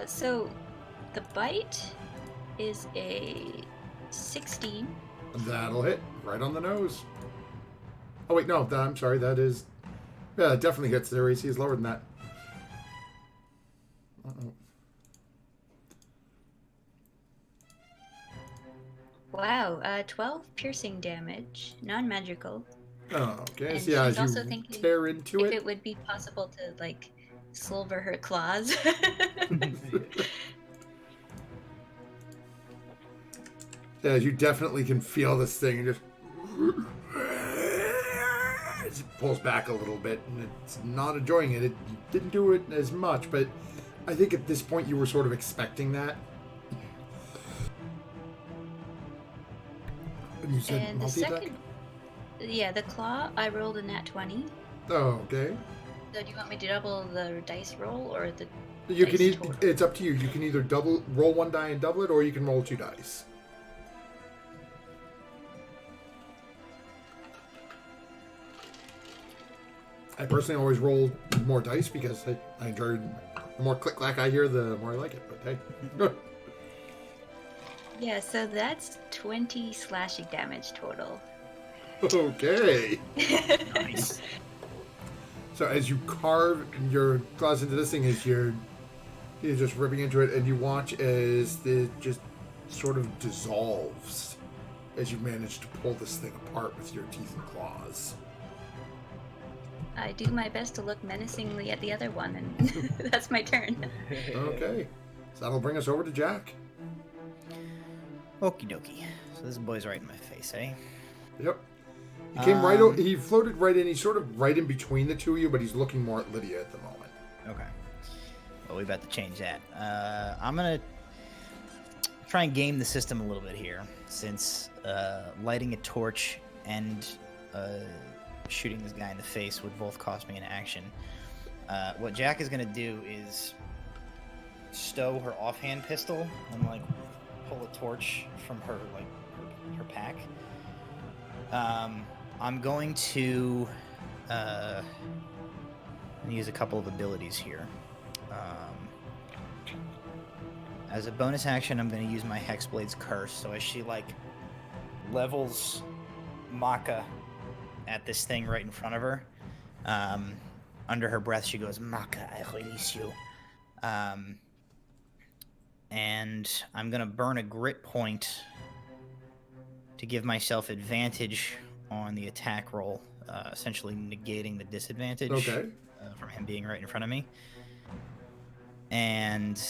So the bite is a 16. That'll hit right on the nose. Oh wait, no, I'm sorry. That is, yeah, that definitely hits. Their AC is lower than that. Uh-oh. Wow, 12 piercing damage, non-magical. Oh, okay. And So yeah, she's as also you thinking tear into if it. it would be possible to, like, silver her claws. Yeah, you definitely can feel this thing and just it pulls back a little bit, and it's not enjoying it. It didn't do it as much, but I think at this point you were sort of expecting that. And you said And the multi-attack? second, yeah, the claw, I rolled a nat 20. Oh, okay. So do you want me to double the dice roll or the You dice can total? it's up to you. You can either roll one die and double it, or you can roll 2 dice. I personally always roll more dice because I enjoy. The more click clack I hear, the more I like it. But hey, Yeah, so that's 20 slashing damage total. okay. Nice. So as you carve your claws into this thing, as you're just ripping into it, and you watch as it just sort of dissolves as you manage to pull this thing apart with your teeth and claws. I do my best to look menacingly at the other one, and that's my turn. Okay, so that'll bring us over to Jack. Okie dokie. So this boy's right in my face, eh? Yep. He came he floated right in. He's sort of right in between the two of you, but he's looking more at Lydia at the moment. Okay. Well, we about to change that. I'm gonna try and game the system a little bit here, since lighting a torch and shooting this guy in the face would both cost me an action. What Jack is gonna do is stow her offhand pistol and like pull a torch from her her pack. I'm going to use a couple of abilities here. As a bonus action, I'm going to use my Hexblade's Curse. So as she like levels Maka at this thing right in front of her, under her breath she goes, "Maka, I release you." And I'm going to burn a grit point to give myself advantage on the attack roll, essentially negating the disadvantage from him being right in front of me. And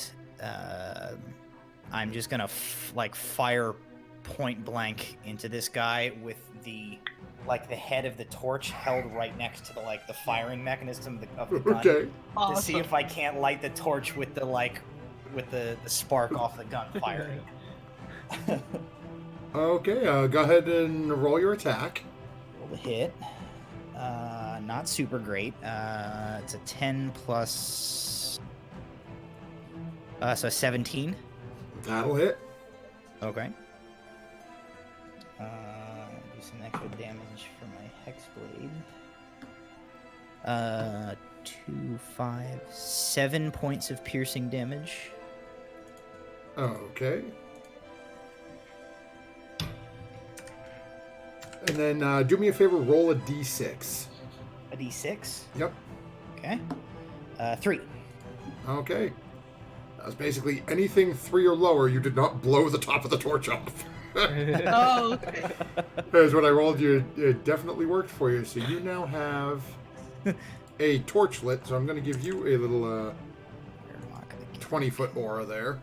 I'm just gonna fire point blank into this guy with the head of the torch held right next to the firing mechanism of the gun, Okay. to see if I can't light the torch with the spark off the gun firing. Okay, go ahead and roll your attack. Roll the hit. Not super great. It's a 10 plus... so 17. That'll hit. Okay. Do some extra damage for my Hexblade. 2, 5, 7 points of piercing damage. Okay. And then do me a favor, roll a d6. A d6? Yep. Okay. 3. Okay. That was basically anything 3 or lower, you did not blow the top of the torch off. Oh, okay. That's what I rolled you. It definitely worked for you. So you now have a torch lit, so I'm going to give you a little 20-foot aura there.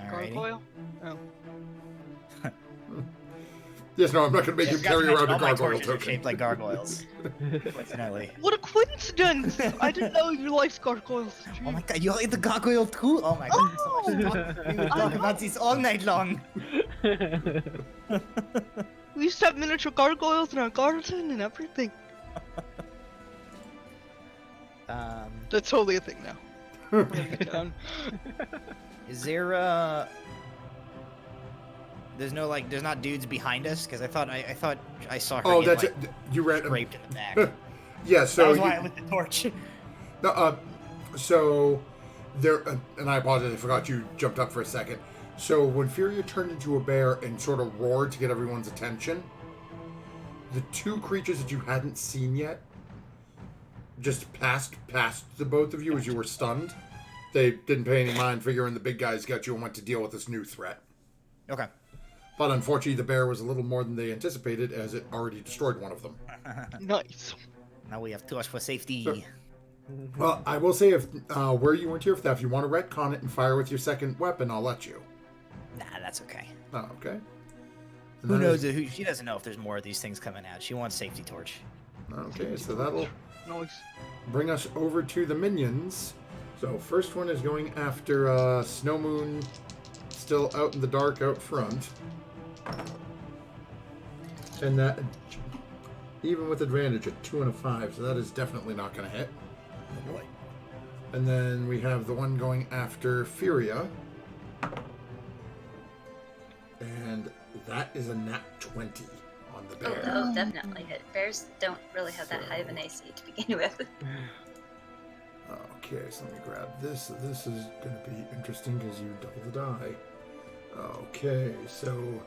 Alrighty. Gargoyle? Oh. Yes, no, I'm not going to make him Forgot to carry mention, around a all my gargoyle torches are token. shaped like gargoyles. Coincidentally. What a coincidence! I didn't know you liked gargoyles. Oh my god, you like the gargoyle too? Oh my god, so much fun. We will talk about this all night long. We used to have miniature gargoyles in our garden and everything. That's totally a thing now. I'm gonna get down. Is there there's no there's not dudes behind us? Because I thought I saw her Oh, get, that's it. You ran. scraped in the back. Yeah, That so was why I lit the torch. so there, and I apologize, I forgot you jumped up for a second. So when Furia turned into a bear and sort of roared to get everyone's attention, the two creatures that you hadn't seen yet just passed the both of you as you were stunned. They didn't pay any mind, figuring the big guys got you and went to deal with this new threat. Okay. But unfortunately, the bear was a little more than they anticipated, as it already destroyed one of them. Nice. Now we have torch for safety. Sure. Well, I will say, if where you went here, if you want to retcon it and fire with your second weapon, I'll let you. Nah, that's okay. Oh, okay. And Who that knows? is- She doesn't know if there's more of these things coming out. She wants safety torch. Okay, so that'll Nice. bring us over to the minions. So first one is going after Snow Moon, still out in the dark out front. And that, even with advantage at 2 and a 5, so that is definitely not going to hit. Oh boy. And then we have the one going after Furia. And that is a nat 20 on the Oh, bear. that'll definitely hit. Bears don't really have that high of an AC to begin with. Okay, so let me grab this. This is going to be interesting because you double the die. Okay, so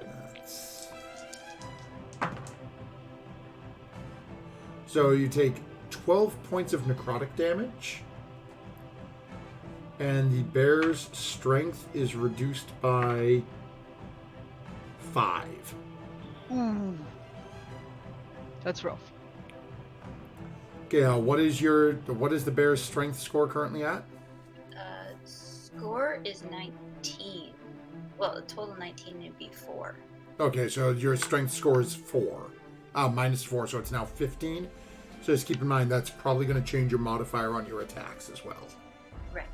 that's... So you take 12 points of necrotic damage, and the bear's strength is reduced by 5. Ooh. That's rough. Okay, what is the bear's strength score currently at? Score is 19. Well, a total 19 would be 4. Okay, so your strength score is 4. Minus 4, so it's now 15. So just keep in mind that's probably going to change your modifier on your attacks as well. Right.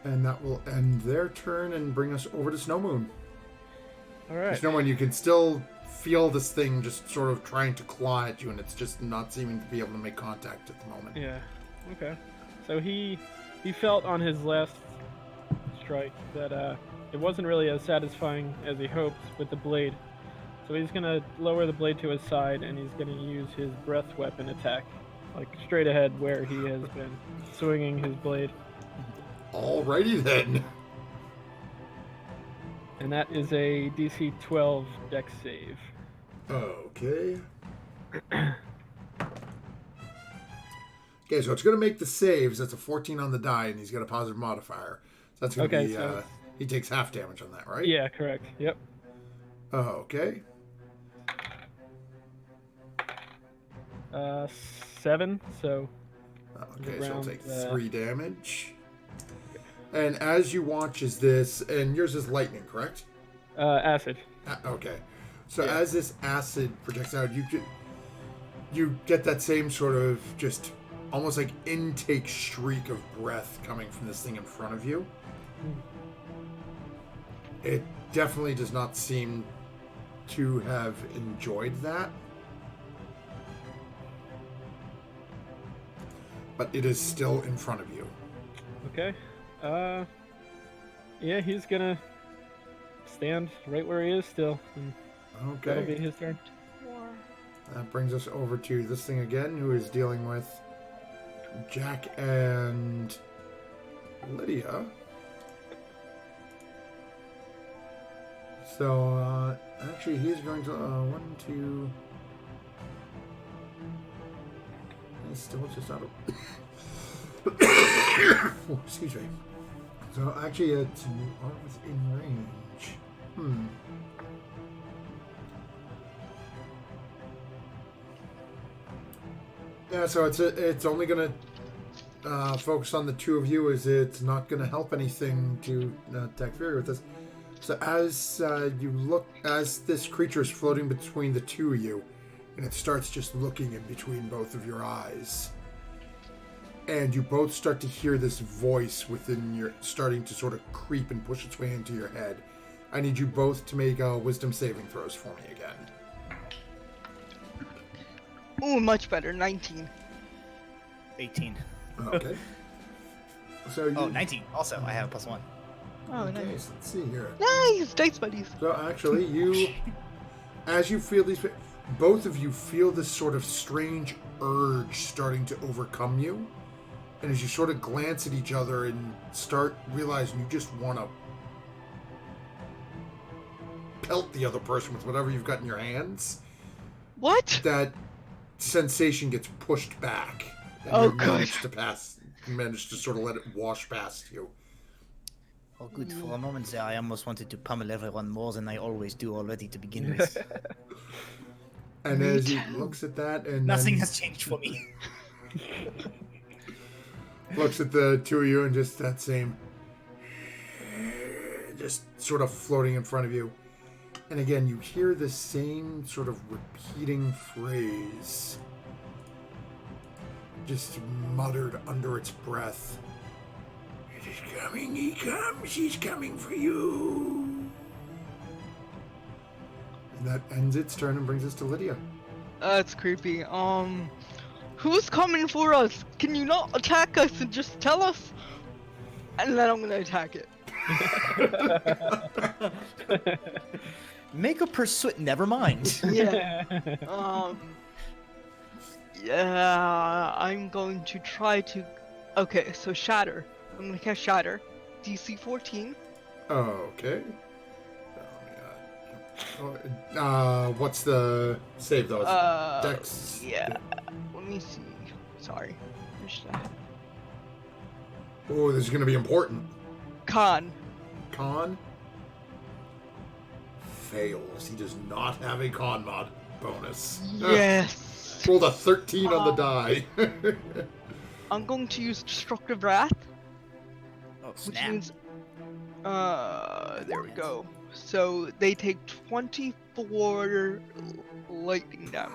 And that will end their turn and bring us over to Snow Moon. All right. Snow Moon, you can still feel this thing just sort of trying to claw at you, and it's just not seeming to be able to make contact at the moment. Yeah. Okay. So he felt on his last strike that it wasn't really as satisfying as he hoped with the blade. So he's gonna lower the blade to his side, and he's gonna use his breath weapon attack, like straight ahead where he has been swinging his blade. Alrighty then. And that is a DC 12 Dex save. Okay. Okay, so it's going to make the saves. That's a 14 on the die, and he's got a positive modifier. So that's going to be... so- he takes half damage on that, right? Yeah, correct. Yep. Okay. 7. So Okay, so he'll Around, take 3 damage. And as you watch as this... And yours is lightning, correct? acid. Okay. So Yeah. as this acid projects out, you get that same sort of just almost like intake shriek of breath coming from this thing in front of you. It definitely does not seem to have enjoyed that. But it is still in front of you. Okay. Yeah, he's gonna stand right where he is still. And that'll be Okay. his turn. That brings us over to this thing again, who is dealing with Jack and Lydia. So, actually, he's going to, 1, 2... He's still just out of... Oh, excuse me. So, actually, it's within range. Yeah, so it's only gonna focus on the two of you, as it's not going to help anything to attack Fury with this. So as you look, as this creature is floating between the two of you, and it starts just looking in between both of your eyes, and you both start to hear this voice within your, starting to sort of creep and push its way into your head. I need you both to make wisdom saving throws for me again. Ooh, much better. 19. 18. Okay. So you, 19. Also, I have a +1. Oh, okay, nice. so let's see here. Nice! Dice buddies. So actually, you, as you feel these, both of you feel this sort of strange urge starting to overcome you. And as you sort of glance at each other and start realizing you just want to pelt the other person with whatever you've got in your hands, What? that sensation gets pushed back. And Oh, you good. manage to sort of let it wash past you. Oh, good. For a moment there, I almost wanted to pummel everyone more than I always do already to begin with. And Me as he too. looks at that and Nothing then has changed for me. looks at the two of you and just that same, just sort of floating in front of you. And again, you hear the same sort of repeating phrase, just muttered under its breath. It is coming, he comes, he's coming for you. And that ends its turn and brings us to Lydia. That's creepy. Who's coming for us? Can you not attack us and just tell us? And then I'm gonna attack it. Make a pursuit. Never mind. Yeah. Yeah, I'm going to try to. Okay, so Shatter. I'm gonna cast Shatter. DC 14. Okay. What's the save though? Dex. Yeah. Let me see. Sorry. Where's that? Oh, this is going to be important. Con. Con fails. He does not have a con mod bonus. Yes. Rolled a 13 on the die. I'm going to use Destructive Wrath, Oh, which snap. means. There we go. So they take 24 lightning damage.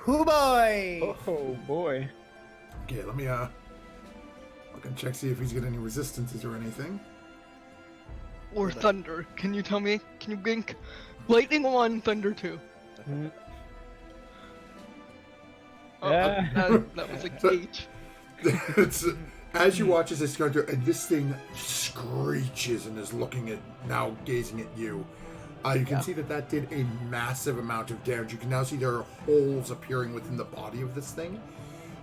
Oh boy! Oh boy. Okay, let me look and check, see if he's got any resistances or anything. Or thunder. Can you tell me? Can you blink? Lightning 1, thunder 2. Mm. Oh, Yeah. that was like So- 8. It's, as you watch as this going through, and this thing screeches and is looking at, now gazing at you. You can see that did a massive amount of damage. You can now see there are holes appearing within the body of this thing.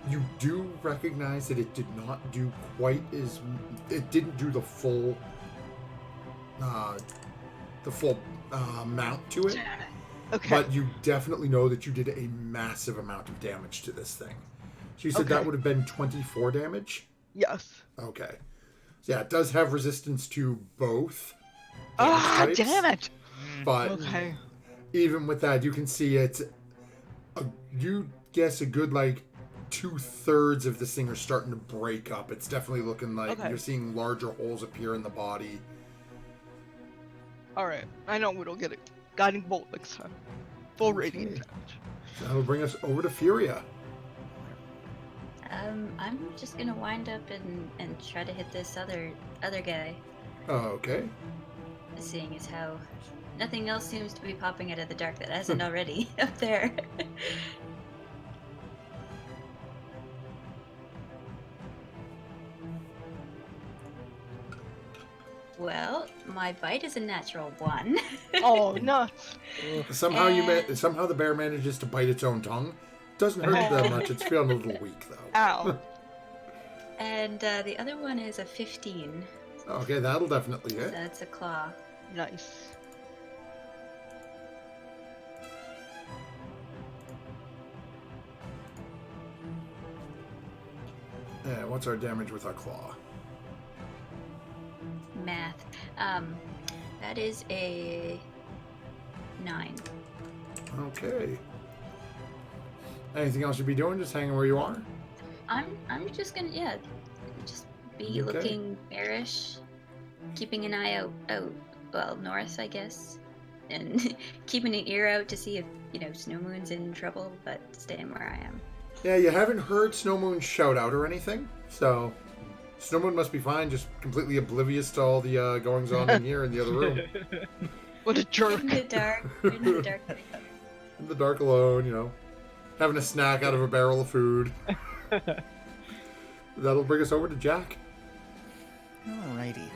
You do recognize that it did not do quite as, it didn't do the full mount to it. Okay. But you definitely know that you did a massive amount of damage to this thing. So you said that Okay. would have been 24 damage? Yes. Okay. So yeah, it does have resistance to both Ah, types, damn it! but Okay. even with that, you can see it's, you guess a good, like, 2/3 of this thing are starting to break up. It's definitely looking like Okay. you're seeing larger holes appear in the body. Alright. I know we'll get it. Guiding Bolt next time. Full radiant Okay. damage. So that'll bring us over to Furia. I'm just gonna wind up and try to hit this other guy, Okay. seeing as how nothing else seems to be popping out of the dark that hasn't already up there. Well, my bite is a natural 1. Oh, nuts. Somehow somehow the bear manages to bite its own tongue. Doesn't hurt that much. It's feeling a little weak though. Ow. And the other one is a 15. Okay, that'll definitely So hit. that's a claw. Nice. Yeah, what's our damage with our claw? Math. That is a 9. Okay. Anything else you'd be doing? Just hanging where you are? I'm just gonna be Okay. looking bearish, keeping an eye out, well, north, I guess, and keeping an ear out to see if, Snow Moon's in trouble, but staying where I am. Yeah, you haven't heard Snow Moon shout out or anything, so Snow Moon must be fine, just completely oblivious to all the goings on in here in the other room. What a jerk. In the dark, in the dark. In the dark alone, having a snack out of a barrel of food. That'll bring us over to Jack. Alrighty.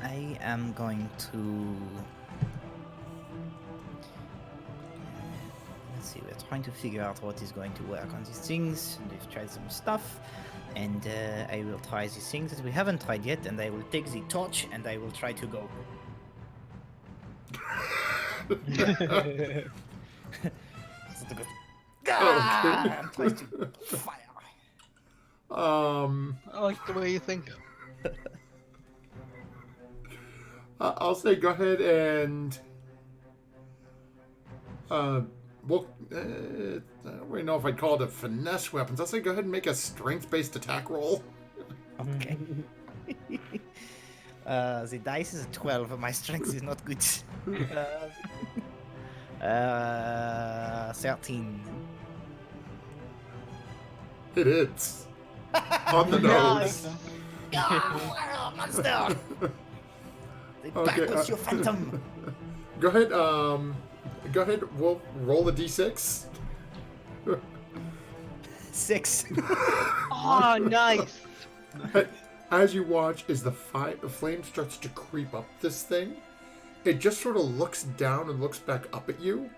I am going to... Let's see, we're trying to figure out what is going to work on these things. And we've tried some stuff. And I will try these things that we haven't tried yet. And I will take the torch and I will try to go. And try to fire. I like the way you think. I'll say go ahead and I don't really know if I'd call it a finesse weapons. I'll say go ahead and make a strength-based attack roll. Okay. The dice is a 12, but my strength is not good. 13. It hits. On the nose. Monster! Okay, Back your phantom! Go ahead, we'll roll a d6. 6. Oh, nice. As you watch, as the flame starts to creep up this thing, it just sort of looks down and looks back up at you.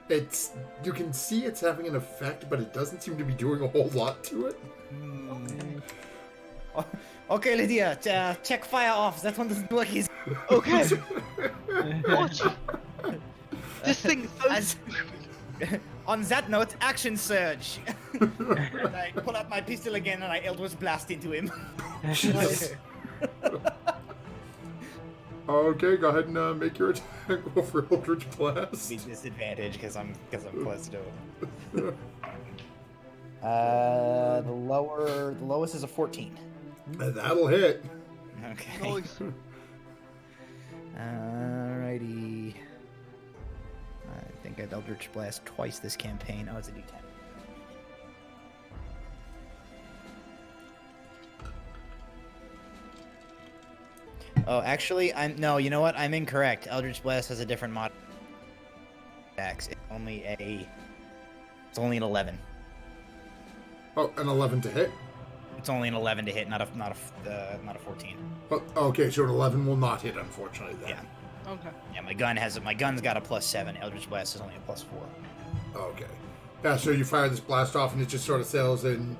You can see it's having an effect, but it doesn't seem to be doing a whole lot to it. Okay, Lydia, check fire off. That one doesn't work easy. Okay. Watch. This thing is so... On that note, action surge. And I pull out my pistol again and I Eldritch blast into him. Okay, go ahead and make your attack roll for Eldritch Blast. Be disadvantage because I'm close to him. The lowest is a 14. That'll hit. Okay. Nice. Alrighty. I think I'd Eldritch Blast twice this campaign. Oh, it's a D10. Oh, actually, you know what? I'm incorrect. Eldritch Blast has a different mod. It's only an 11. Oh, an 11 to hit? It's only an 11 to hit, not a 14. Oh, okay, so an 11 will not hit, unfortunately, then. Yeah. Okay. Yeah, my gun's got a +7. Eldritch Blast is only a +4. Okay. Yeah, so you fire this blast off, and it just sort of sails in.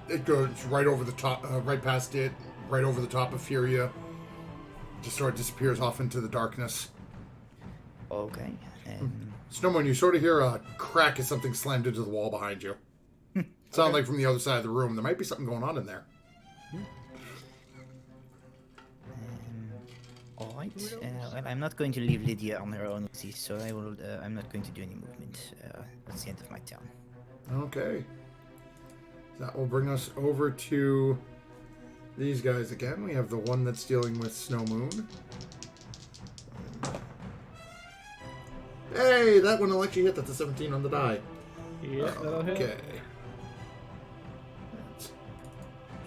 It goes right over the top, right past it, right over the top of Furia. Just sort of disappears off into the darkness. Okay. Snowman, you sort of hear a crack as something slammed into the wall behind you. Sound like from the other side of the room. There might be something going on in there. All right. Well, I'm not going to leave Lydia on her own with this, so I will. I'm not going to do any movement. That's the end of my turn. Okay. That will bring us over to these guys again. We have the one that's dealing with Snow Moon. Hey, that one will actually hit. That's a 17 on the die. Yeah, that'll hit. Okay.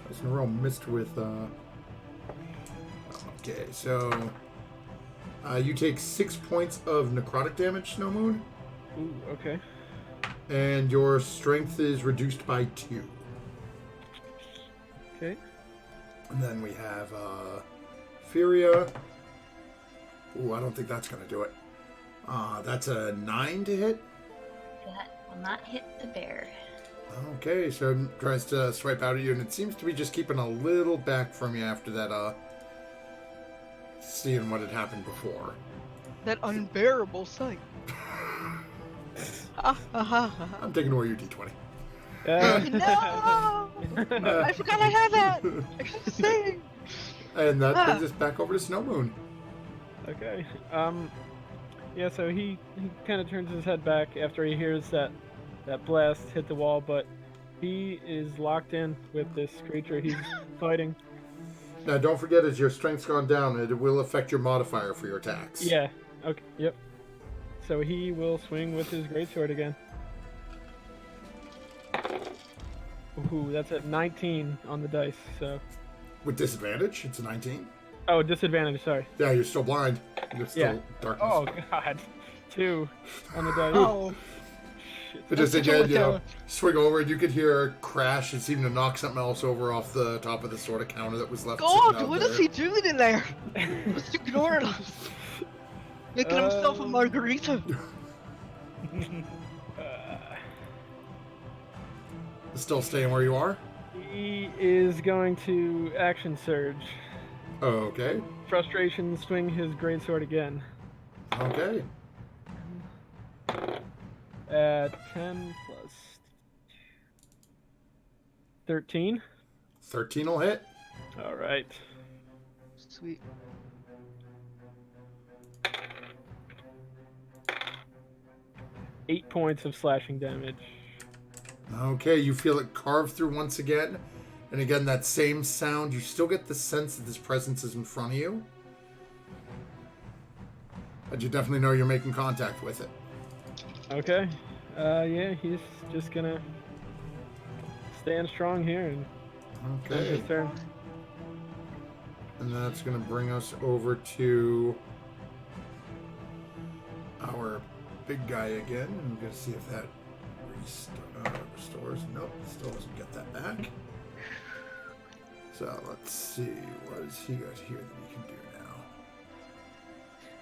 That's a real missed with. Okay, so you take 6 points of necrotic damage, Snow Moon, Ooh, okay. and your strength is reduced by 2. Okay. And then we have Furia. Ooh, I don't think that's going to do it. That's a 9 to hit. That will not hit the bear. Okay, so it tries to swipe out at you, and it seems to be just keeping a little back from you after that, seeing what had happened before. That unbearable sight. I'm taking away your d20. No! I forgot I had that! I got to say. And that brings us back over to Snow Moon. Okay. Yeah, so he kind of turns his head back after he hears that that blast hit the wall, but he is locked in with this creature he's fighting. Now, don't forget, as your strength's gone down, it will affect your modifier for your attacks. Yeah. Okay. Yep. So he will swing with his greatsword again. Ooh, that's at 19 on the dice. So. With disadvantage, it's a 19. Oh, disadvantage. Sorry. Yeah, you're still blind. You're still darkness. Oh God. 2 on the dice. Oh, But just That's again, what you know, the- swing over and you could hear a crash and seem to knock something else over off the top of the sort of counter that was left sitting God, out what there. is he doing in there? Just ignoring us. Making himself a margarita. Still staying where you are? He is going to action surge. Okay. Frustration, swing his greatsword again. Okay. 10 plus 13. 13 will hit. All right. Sweet. Eight points of slashing damage. Okay, you feel it carve through once again. And again, that same sound. You still get the sense that this presence is in front of you. But you definitely know you're making contact with it. Okay. Yeah, he's just gonna stand strong here and take Okay. his turn. And that's going to bring us over to our big guy again. And we're going to see if that restores. Nope, still doesn't get that back. So let's see. What has he got here that he can do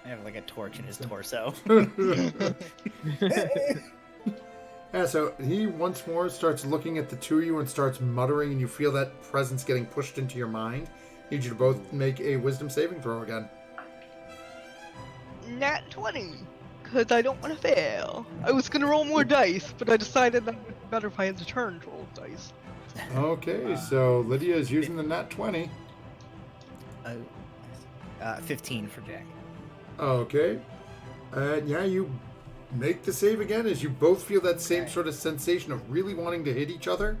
I have like a torch in his torso. now? Yeah, so he once more starts looking at the two of you and starts muttering, and you feel that presence getting pushed into your mind. Need you to both make a wisdom saving throw again. Nat 20. Because I don't want to fail. I was going to roll more dice, but I decided that would be better if I had to turn to roll dice. Okay, so Lydia is using the nat 20. 15 for Jack. Okay. Yeah, you make the save again as you both feel that same Okay. sort of sensation of really wanting to hit each other.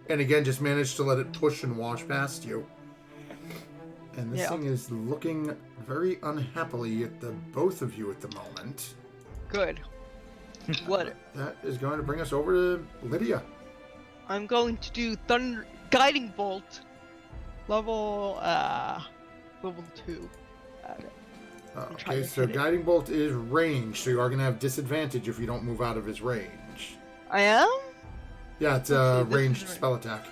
And again, just manage to let it push and wash past you. And this Yeah. thing is looking very unhappily at the both of you at the moment. Good. What? That is going to bring us over to Lydia. I'm going to do Thunder Guiding Bolt, level 2. At it. trying Okay, to so hit it. Guiding Bolt is range, so you are going to have disadvantage if you don't move out of his range. I am? Yeah, it's Let's a see, this ranged is right. spell attack.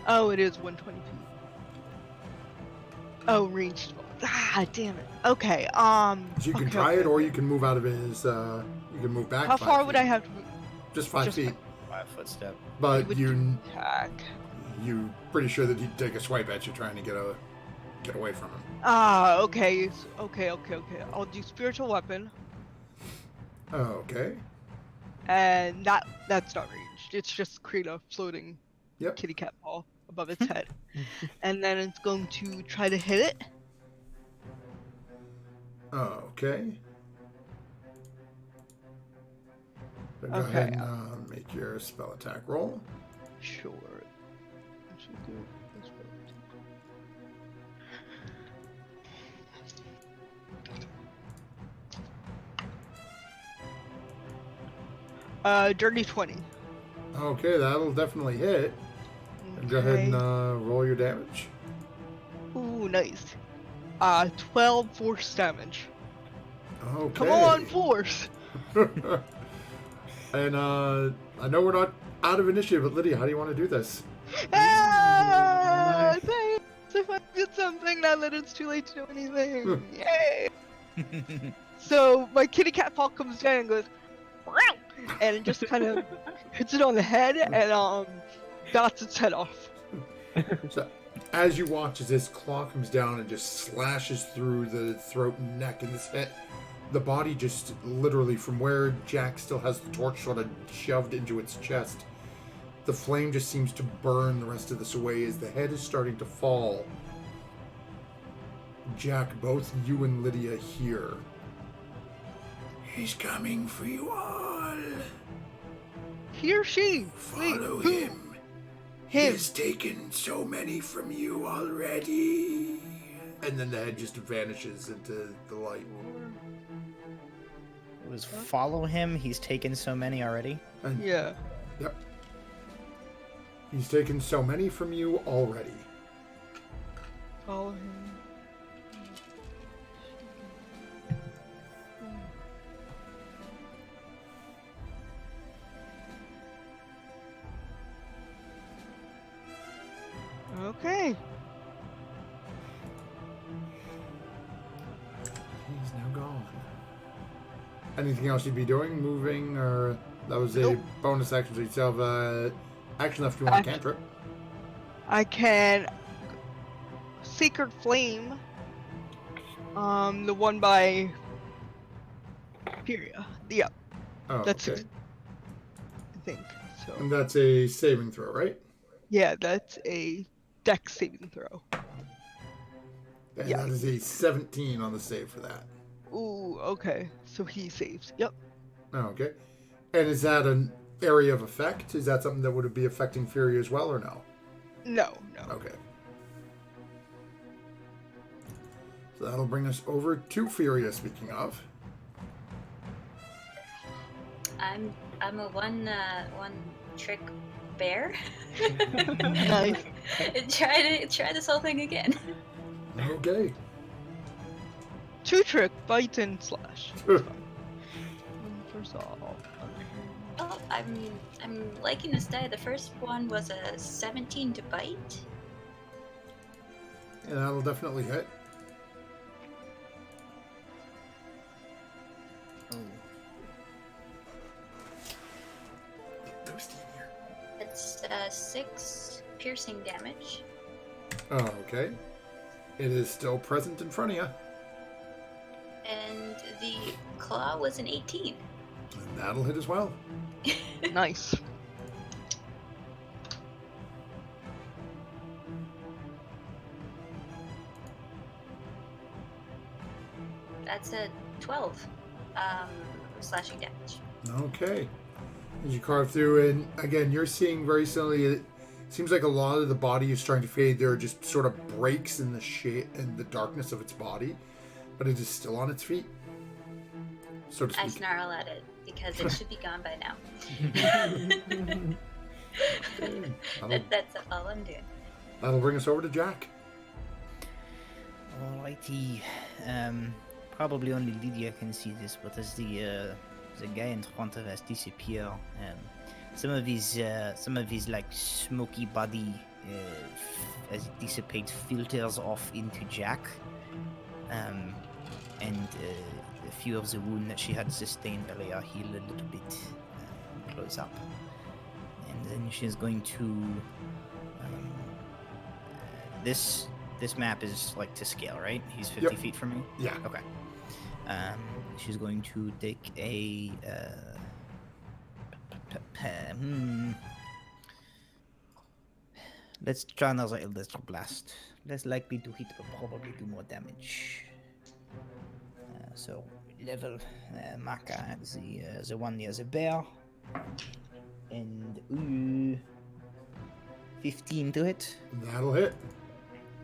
Oh, it is 120 feet. Oh, ranged. Ah, damn it. Okay. So you can okay, try okay, it, or okay. you can move out of his. You can move back. How 5 far would feet. I have to move? Just 5 just feet. 5 foot step. But Would you attack. pretty sure that he'd take a swipe at you, trying to get away from him. Ah, okay. Okay. I'll do spiritual weapon, Okay. and that's not ranged. It's just create a floating Yep. kitty cat ball above its head, and then it's going to try to hit it. Okay. So go Okay. ahead and make your spell attack roll. Sure. I should do this way. Dirty 20. Okay, that'll definitely hit. And go ahead and Okay. roll your damage. Ooh, nice. 12 force damage. Okay. Come on, force! And I know we're not out of initiative, but Lydia, how do you want to do this? Ah, Nice. thanks! If I did something now that it's too late to do anything. Yay! So my kitty cat paw comes down and goes, "Meow," and it just kind of hits it on the head and bats its head off. So, as you watch as this claw comes down and just slashes through the throat and neck and this head, the body just literally from where Jack still has the torch sort of shoved into its chest, the flame just seems to burn the rest of this away as the head is starting to fall. Jack, both you and Lydia hear. He's coming for you all. He or she? Follow Who? him. He Him. has taken so many from you already. And then the head just vanishes into the light. It was follow him. He's taken so many already. And, Yeah. Yep. He's taken so many from you already. Follow him. Okay. He's now gone. Anything else you'd be doing? Moving, or that was a Nope. bonus action, so you still have action left if you want a Action. cantrip. I can Sacred Flame. The one by Pyria. Yep, Oh, that's okay. it. I think so. And that's a saving throw, right? Yeah, that's a dex saving throw. And Yeah. that is a 17 on the save for that. Ooh, okay. So he saves. Yep. Oh, okay. And is that an area of effect? Is that something that would be affecting Fury as well, or no? No. Okay. So that'll bring us over to Furia, speaking of. I'm a one trick bear. Nice. Try this whole thing again. Okay. 2 trick, bite, and slash. That's fine. First off. Oh, I'm liking this die. The first one was a 17 to bite. Yeah, that'll definitely hit. Oh. It's 6 piercing damage. Oh, okay. It is still present in front of you. And the claw was an 18. And that'll hit as well. Nice. That's a 12 slashing damage. Okay. As you carve through, and again, you're seeing very similarly. It seems like a lot of the body is starting to fade. There are just sort of breaks in the shape and the darkness of its body, but it is still on its feet, so to I speak. snarl at it because it should be gone by now. That'll, That's all I'm doing. that'll bring us over to Jack. Alrighty. Probably only Lydia can see this, but as the guy in front of us disappear, some of his like smoky body as it dissipates filters off into Jack, and a few of the wounds that she had sustained earlier heal a little bit, close up, and then she's going to this map is like to scale, right? He's 50 Yep. feet from me. Yeah. Okay. She's going to take a let's try another Eldritch Blast. Less likely to hit, but probably do more damage. So level marker at the one near the bear, and 15 to hit. That'll hit.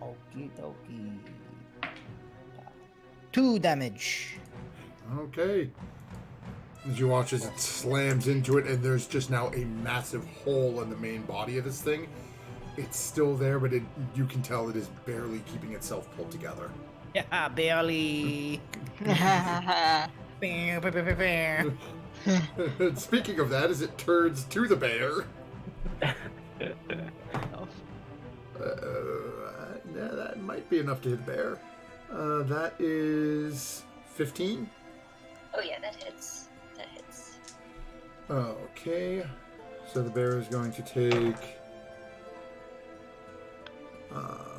Okie dokie. 2 damage. Okay. As you watch as it slams into it, and there's just now a massive hole in the main body of this thing. It's still there, but you can tell it is barely keeping itself pulled together. Yeah, barely. Speaking of that, as it turns to the bear. Yeah, that might be enough to hit the bear. That is 15. Oh yeah, that hits. That hits. Okay. So the bear is going to take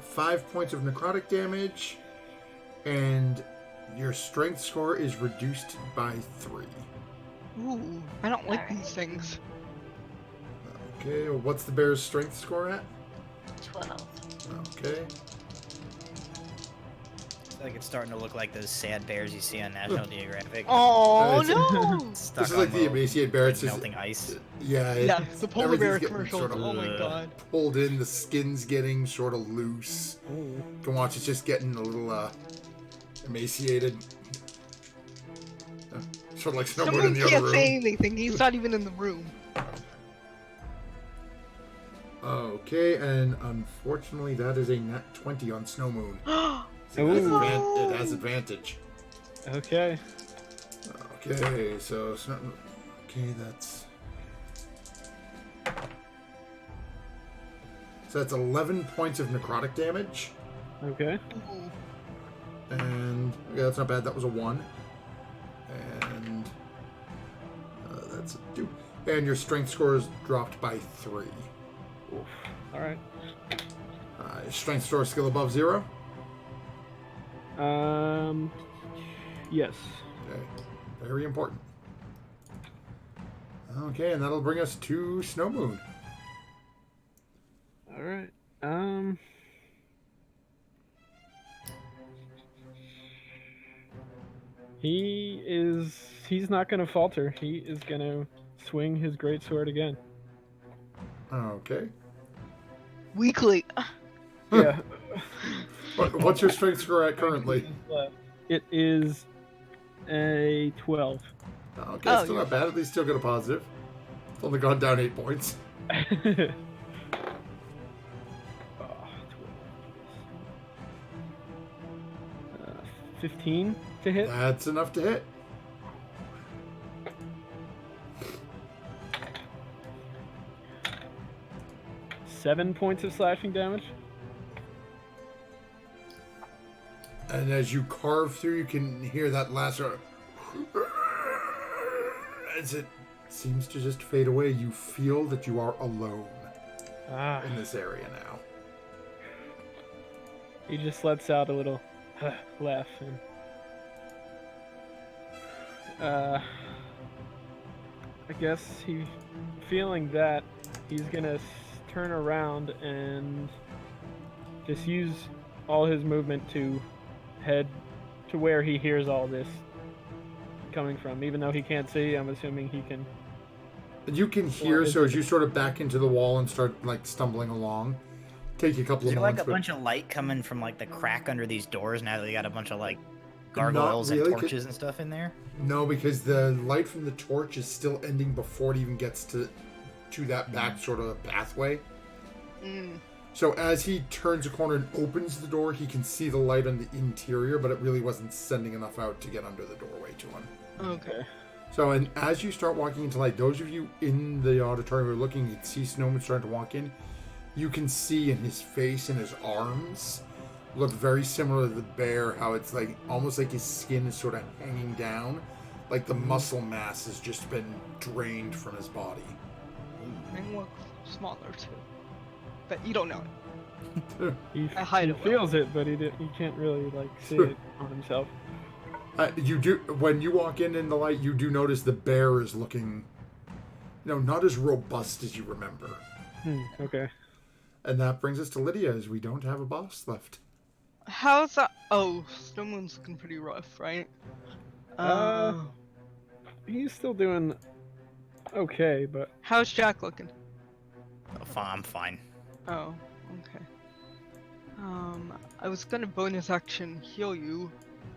5 points of necrotic damage, and your strength score is reduced by 3. Ooh, I don't like Alright. these things. Okay, well, what's the bear's strength score at? 12. Okay. Like it's starting to look like those sad bears you see on National Geographic. Oh it's- no! Stuck This is on like the little, emaciate bear. like It's just, melting ice. Yeah, Yeah, the polar bear everything's getting commercial. sort of Oh my god. pulled in. The skin's getting sort of loose. Oh. You can watch it's just getting a little emaciated. Sort of like Snowmoon in Someone the other can't room. say anything. He's not even in the room. Okay, and unfortunately, that is a nat 20 on Snowmoon. Ooh. It has advantage. Okay. Okay, so that's 11 points of necrotic damage, Okay. Ooh. and yeah, that's not bad. That was a 1, and that's a 2. And your strength score is dropped by 3. Oof. All right. Your strength score skill above 0. Yes. Okay, very important. Okay, and that'll bring us to Snowmoon. All right. He's not gonna falter. He is gonna swing his greatsword again. Okay. Weekly. Yeah. What's your strength score at currently? It is a 12. Okay, Oh, still you're not bad. At least still got a positive. It's only gone down 8 points. 15 to hit. That's enough to hit. Seven points of slashing damage. And as you carve through, you can hear that last as it seems to just fade away. You feel that you are alone in this area now. He just lets out a little laugh and I guess feeling that, he's gonna turn around and just use all his movement to head to where he hears all this coming from. Even though he can't see, I'm assuming he can. You can hear, so as you sort of back into the wall and start like stumbling along, take a couple Is of there like moments. a bunch of light coming from like the crack under these doors now that they got a bunch of like gargoyles really, and torches and stuff in there? No, because the light from the torch is still ending before it even gets to that back sort of pathway. Mm. So as he turns a corner and opens the door, he can see the light on the interior, but it really wasn't sending enough out to get under the doorway to him. Okay. So, and as you start walking into light, those of you in the auditorium who are looking, you can see Snowman starting to walk in. You can see in his face and his arms look very similar to the bear, how it's like almost like his skin is sort of hanging down, like the muscle mass has just been drained from his body. And look smaller too. But you don't know it. He I hide it well. feels it, but he can't really like see it on himself. You do, when you walk in the light, you do notice the bear is looking, not as robust as you remember. Okay. And that brings us to Lydia, as we don't have a boss left. How's that? Oh, Snowmoon's looking pretty rough, right? He's still doing okay, but How's Jack looking? I'm fine. Oh, okay. I was gonna bonus action heal you,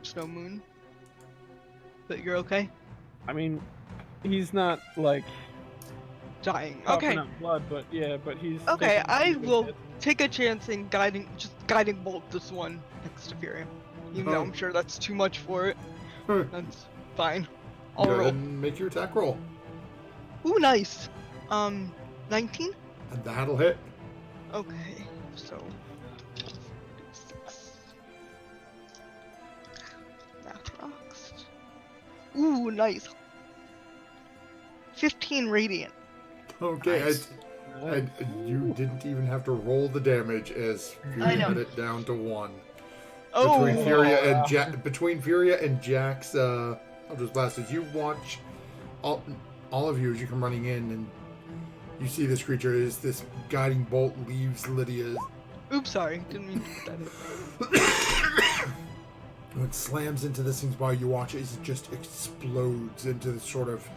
Snowmoon. But you're okay? I mean, he's not like Dying. coughing Okay. up blood, but he's Okay, taking I some good will hits. take a chance in guiding bolt this one next to Fury. Even though I'm sure that's too much for it. That's fine. I'll Go roll. ahead and make your attack roll. Ooh, nice. 19? And that'll hit. Okay, so 6. That rocks. Ooh, nice. 15 radiant. Okay, Nice. and you didn't even have to roll the damage as I Fury know. cut it down to 1. Oh, Between Furia and Jack's Eldritch Blast, as you watch all of you as you come running in and you see this creature as this guiding bolt leaves Lydia's. oops, sorry. Didn't mean to put that in. When it slams into this thing's body, you watch it as it just explodes into this sort of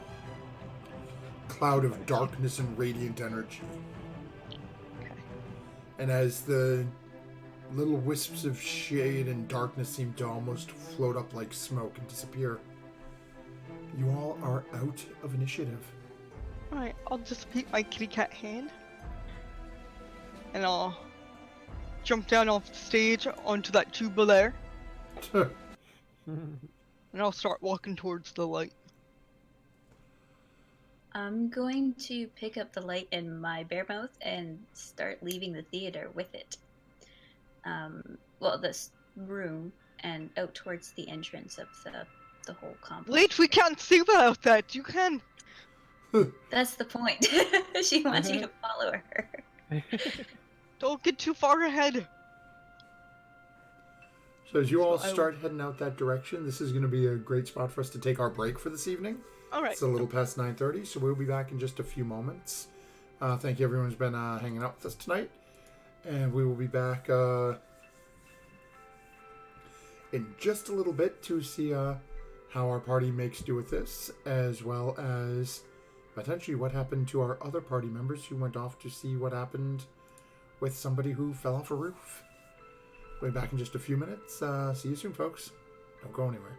cloud of darkness and radiant energy. Okay. And as the little wisps of shade and darkness seem to almost float up like smoke and disappear, you all are out of initiative. Alright, I'll just beat my kitty cat hand. And I'll jump down off the stage onto that tuba there. And I'll start walking towards the light. I'm going to pick up the light in my bare mouth and start leaving the theater with it. Well, this room and out towards the entrance of the whole complex. Wait, we can't see without that. You can. That's the point. She wants you to follow her. Don't get too far ahead. So as you all So I- start heading out that direction, this is going to be a great spot for us to take our break for this evening. Alright. It's a little past 9:30, so we'll be back in just a few moments. Thank you everyone who's been hanging out with us tonight. And we will be back in just a little bit to see how our party makes do with this, as well as potentially what happened to our other party members who went off to see what happened with somebody who fell off a roof. We'll be back in just a few minutes. See you soon, folks. Don't go anywhere.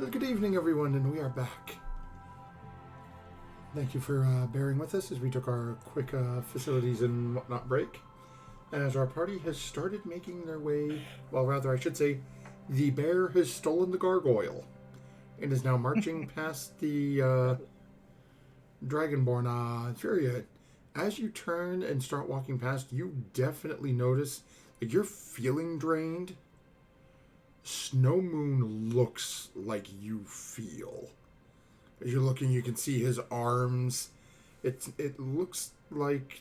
Well, good evening, everyone, and we are back. Thank you for bearing with us as we took our quick facilities and whatnot break. And as our party has started making their way, well, rather, I should say, the bear has stolen the gargoyle and is now marching past the Dragonborn. Furia, as you turn and start walking past, you definitely notice that you're feeling drained. Snow Moon looks like you feel. As you're looking, you can see his arms. It looks like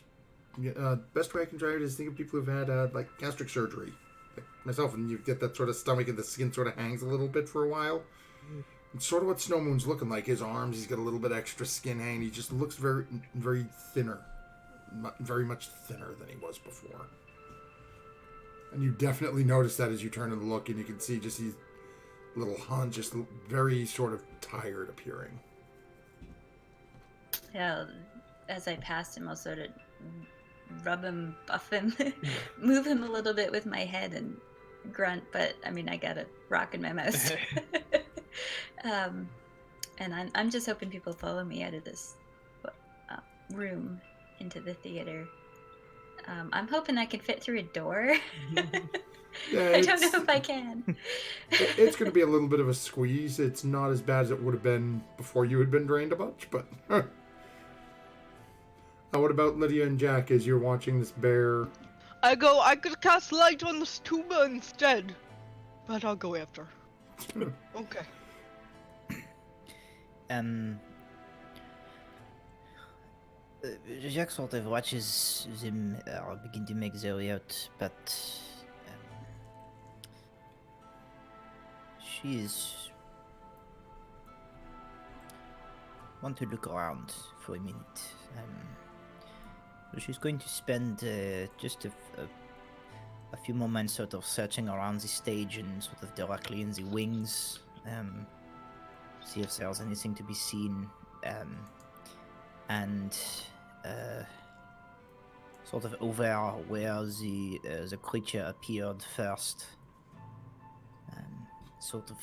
best way I can try it is think of people who've had like gastric surgery, like myself, and you get that sort of stomach and the skin sort of hangs a little bit for a while. It's sort of what Snow Moon's looking like. His arms, he's got a little bit extra skin hanging. He just looks very, very thinner, very much thinner than he was before. And you definitely notice that as you turn and look, and you can see just these little hunch, just very sort of tired appearing. Yeah, as I passed him, I'll sort of rub him, buff him, move him a little bit with my head and grunt, but I mean, I got a rock in my mouth. And I'm just hoping people follow me out of this room into the theater. I'm hoping I can fit through a door. Yeah, I don't know if I can. It's going to be a little bit of a squeeze. It's not as bad as it would have been before you had been drained a bunch, but... what about Lydia and Jack as you're watching this bear? I could cast light on this tuba instead. But I'll go after. Okay. Jack sort of watches them begin to make their way out, but she's want to look around for a minute. So she's going to spend just a few moments sort of searching around the stage and sort of directly in the wings, see if there's anything to be seen, and sort of over where the creature appeared first, sort of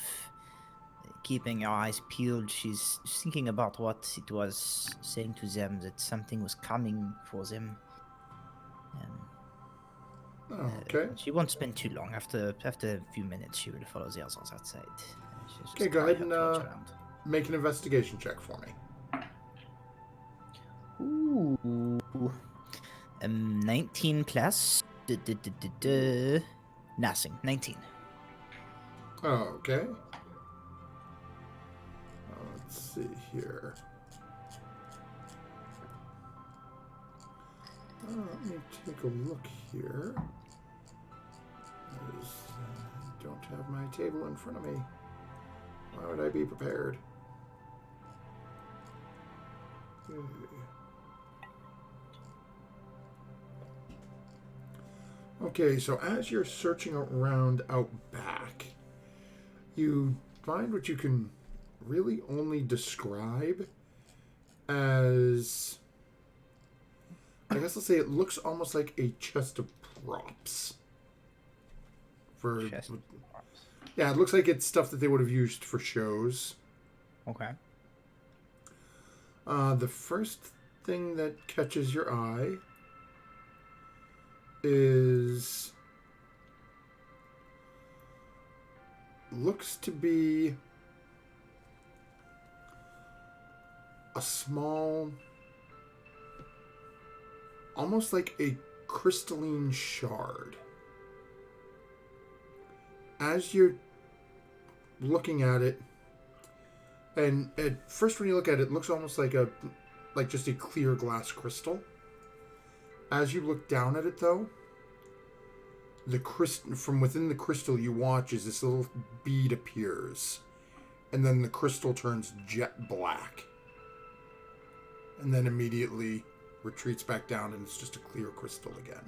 keeping her eyes peeled. She's thinking about what it was saying to them, that something was coming for them. Okay. She won't spend too long. After a few minutes, she will follow the others outside. Okay, go ahead and make an investigation check for me. Ooh. 19 plus. Nothing. 19. Okay. Let's see here. Let me take a look here. I don't have my table in front of me. Why would I be prepared? Okay, so as you're searching around out back, you find what you can really only describe as, I guess I'll say it looks almost like a chest of props. Yeah, it looks like it's stuff that they would have used for shows. Okay. The first thing that catches your eye is looks to be a small, almost like a crystalline shard. As you're looking at it, and at first when you look at it, it looks almost like just a clear glass crystal. As you look down at it, though, from within the crystal you watch as this little bead appears, and then the crystal turns jet black, and then immediately retreats back down, and it's just a clear crystal again.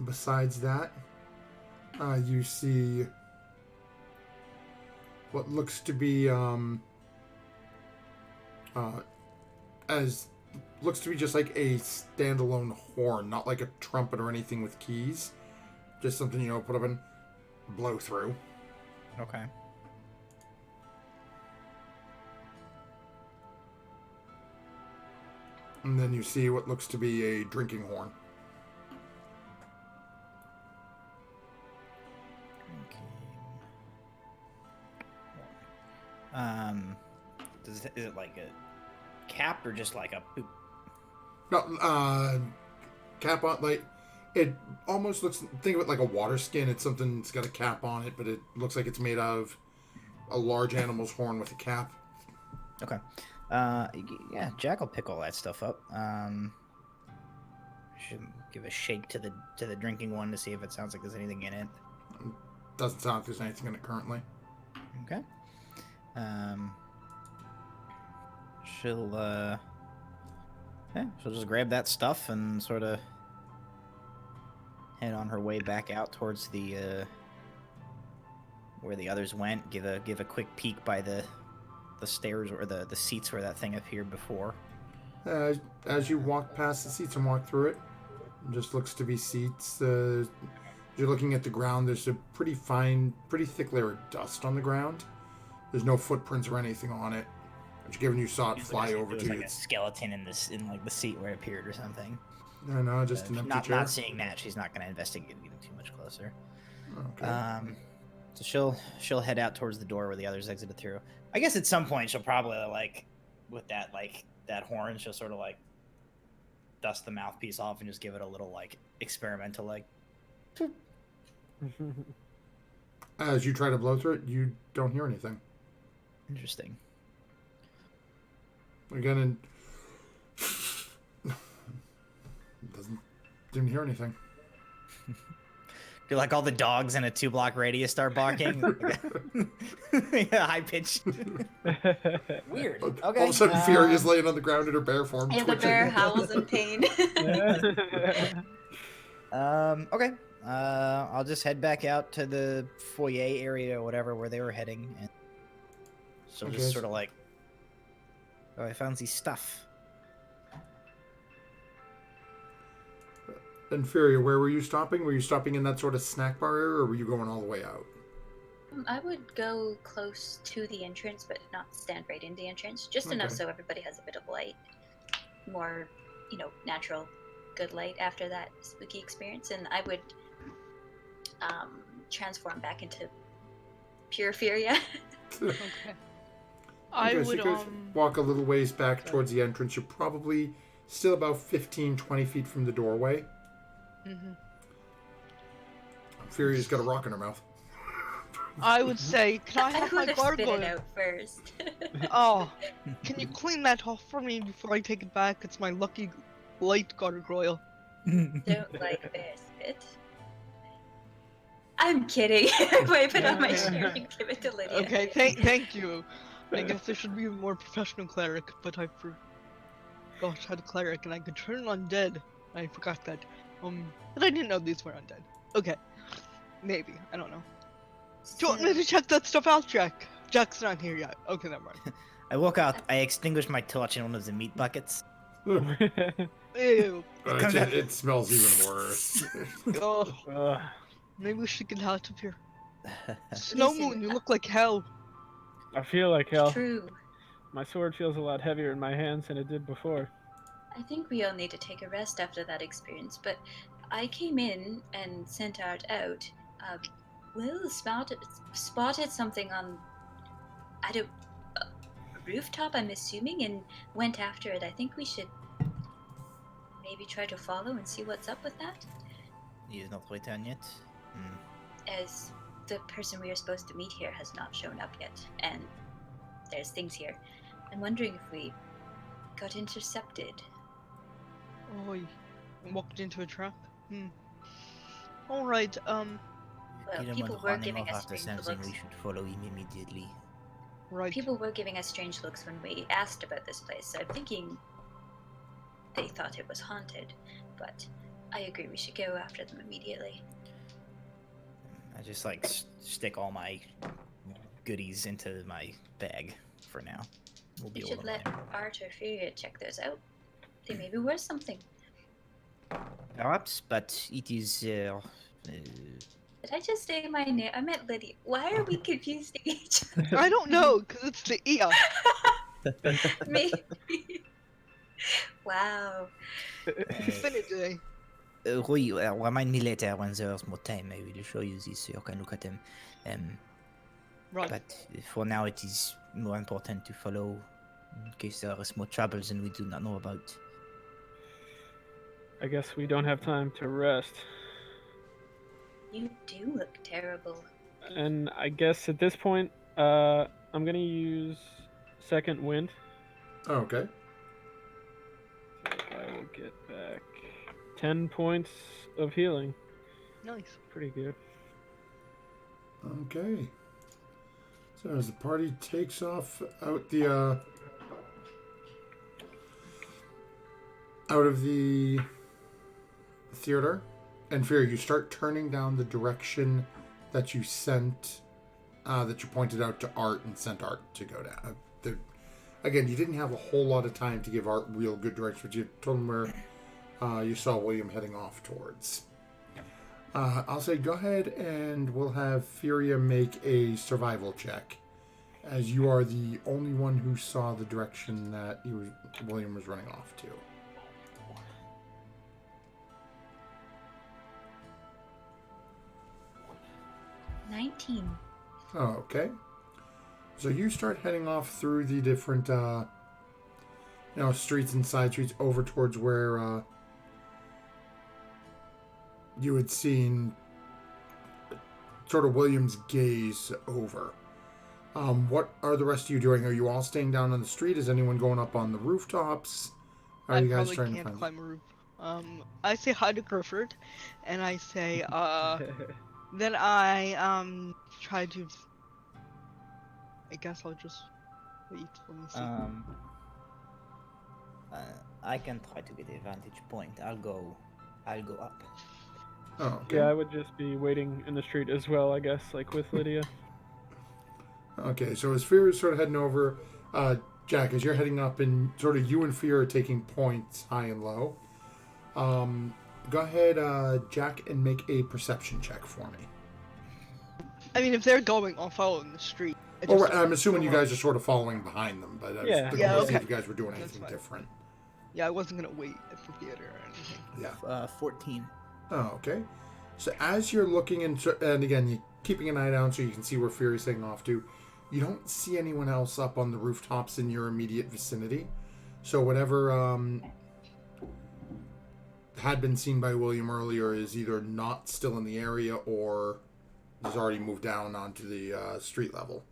Besides that, you see what looks to be as looks to be just like a standalone horn, not like a trumpet or anything with keys. Just something, put up and blow through. Okay. And then you see what looks to be a drinking horn. Is it like a cap or just like a boop? No, cap on, like, it almost looks, think of it like a water skin. It's something that's got a cap on it, but it looks like it's made out of a large animal's horn with a cap. Okay. Yeah, Jack will pick all that stuff up. Should give a shake to the drinking one to see if it sounds like there's anything in it. Doesn't sound like there's anything in it currently. Okay. She'll just grab that stuff and sort of head on her way back out towards the where the others went. Give a quick peek by the stairs or the seats where that thing appeared before. As you walk past the seats and walk through it, it just looks to be seats. You're looking at the ground. There's a pretty thick layer of dust on the ground. There's no footprints or anything on it. Given you saw it fly over to you. Like a skeleton in like the seat where it appeared or something. No, just an empty chair. Not seeing that, she's not going to investigate getting too much closer. Okay. So she'll head out towards the door where the others exited through. I guess at some point she'll probably with that horn, she'll sort of dust the mouthpiece off and just give it a little experimental As you try to blow through it, you don't hear anything. Interesting. Again, didn't hear anything. Do like all the dogs in a 2-block radius start barking? Yeah, high pitched. Weird. Okay. All of a sudden, Fury is laying on the ground in her bear form. And the bear howls in pain. Okay. I'll just head back out to the foyer area or whatever where they were heading, and so Okay. just sort of oh, I found this stuff. And Fury, where were you stopping? Were you stopping in that sort of snack bar area, or were you going all the way out? I would go close to the entrance, but not stand right in the entrance. Just enough Okay. so everybody has a bit of light. More, natural, good light after that spooky experience. And I would transform back into pure Furia. Okay. I Okay, so would you guys walk a little ways back towards the entrance. You're probably still about 15, 20 feet from the doorway. Mhm. Fury's got a rock in her mouth. I would say, can I I have my would have spit it gargoyle? out first. Oh, can you clean that off for me before I take it back? It's my lucky light gargoyle. Don't like bear spit. I'm kidding. Wipe it on my shirt and give it to Lydia. Okay, thank you. I guess there should be a more professional cleric, but I forgot how to cleric, and I could turn undead. I forgot that. But I didn't know these were undead. Okay, maybe I don't know. Do you want me to check that stuff out, Jack? Jack's not here yet. Okay, never mind. I woke out. I extinguished my torch in one of the meat buckets. Ew. It smells even worse. Oh, maybe we should get out of here. Snow Moon, you look like hell. I feel like hell. True. My sword feels a lot heavier in my hands than it did before. I think we all need to take a rest after that experience, but I came in and sent Art out. Will spotted something on a rooftop, I'm assuming, and went after it. I think we should maybe try to follow and see what's up with that. He is not returned yet. As the person we are supposed to meet here has not shown up yet, and there's things here. I'm wondering if we got intercepted. Oh, you walked into a trap. All right. Well, people were giving us strange looks. We should follow him immediately. Right. People were giving us strange looks when we asked about this place, so I'm thinking they thought it was haunted, but I agree we should go after them immediately. I just stick all my goodies into my bag for now. We'll We deal should with let them Art or Furia check those out. They may be worth something. Perhaps, but it is. Did I just say my name? I meant Lydia. Why are we confusing each other? I don't know, because it's the ear. Maybe. Wow. Infinity. Rui, remind me later when there's more time. I will show you this so you can look at them. Right. But for now, it is more important to follow in case there are more troubles and we do not know about. I guess we don't have time to rest. You do look terrible. And I guess at this point, I'm gonna use second wind. Oh, okay. So I will get back 10 points of healing. Nice. Pretty good. Okay. So as the party takes off out of the theater, and Fear, you start turning down the direction that you sent, that you pointed out to Art and sent Art to go down. Again, you didn't have a whole lot of time to give Art real good direction, but you told him where you saw William heading off towards. I'll say go ahead and we'll have Furia make a survival check, as you are the only one who saw the direction that William was running off to. 19. Oh, okay. So you start heading off through the different, streets and side streets over towards where you had seen sort of William's gaze over. What are the rest of you doing? Are you all staying down on the street? Is anyone going up on the rooftops? How are I you guys probably trying to can't find climb a roof. I say hi to Grifford, and I say, then I, try to... I guess I'll just wait. Let me see. I can try to get a vantage point. I'll go up. Oh, okay. Yeah, I would just be waiting in the street as well, I guess, like with Lydia. Okay, so as Fear is sort of heading over, Jack, as you're heading up and sort of you and Fear are taking points high and low, go ahead, Jack, and make a perception check for me. I mean, if they're going, I'll follow in the street. I'm assuming you guys are sort of following behind them, but I was Yeah. looking Yeah, to see okay. if you guys were doing That's anything fine. different. Yeah, I wasn't gonna wait at the theater or anything. Yeah. 14. Oh, okay. So as you're looking, and again, you're keeping an eye down so you can see where Fury's heading off to, you don't see anyone else up on the rooftops in your immediate vicinity. So whatever had been seen by William earlier is either not still in the area or has already moved down onto the street level.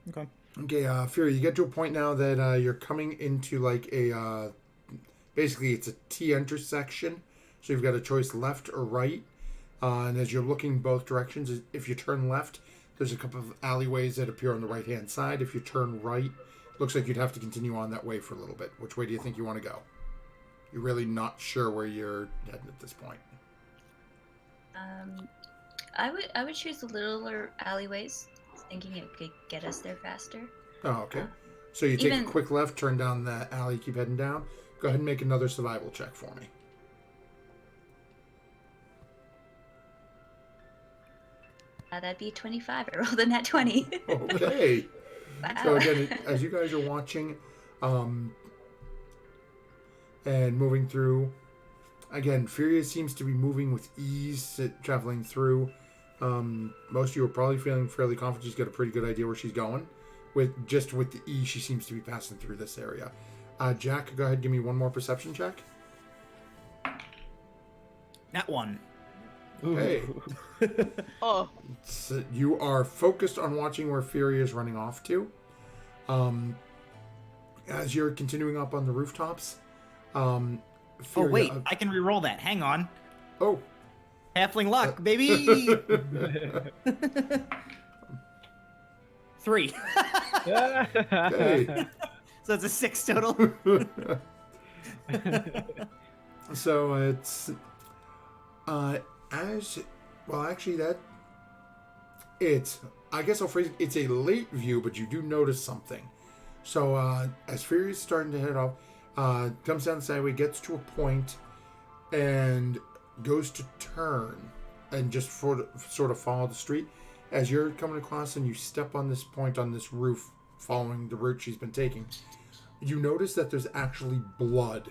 Okay. Okay, Fury, you get to a point now that you're coming into like a... basically, it's a T intersection. So you've got a choice left or right. And as you're looking both directions, if you turn left, there's a couple of alleyways that appear on the right-hand side. If you turn right, looks like you'd have to continue on that way for a little bit. Which way do you think you want to go? You're really not sure where you're heading at this point. I would choose the littler alleyways, thinking it could get us there faster. Oh, okay. So you take a quick left, turn down the alley, keep heading down. Go ahead and make another survival check for me. That'd be 25. I rolled a nat 20. Okay. Wow. So again, as you guys are watching, and moving through, again, Furious seems to be moving with ease, traveling through. Most of you are probably feeling fairly confident she's got a pretty good idea where she's going. With the ease she seems to be passing through this area. Jack, go ahead and give me one more perception check. That one. Okay. Oh, So you are focused on watching where Fury is running off to. As you're continuing up on the rooftops. Fury, Oh wait, I can re-roll that. Hang on. Oh. Halfling luck, baby. 3. Hey. So that's a 6 total. So it's I guess I'll phrase it, it's a late view, but you do notice something. So as Fury's starting to head off, Comes down the sideway, gets to a point, and goes to turn and just sort of follow the street. As you're coming across and you step on this point on this roof, following the route she's been taking, you notice that there's actually blood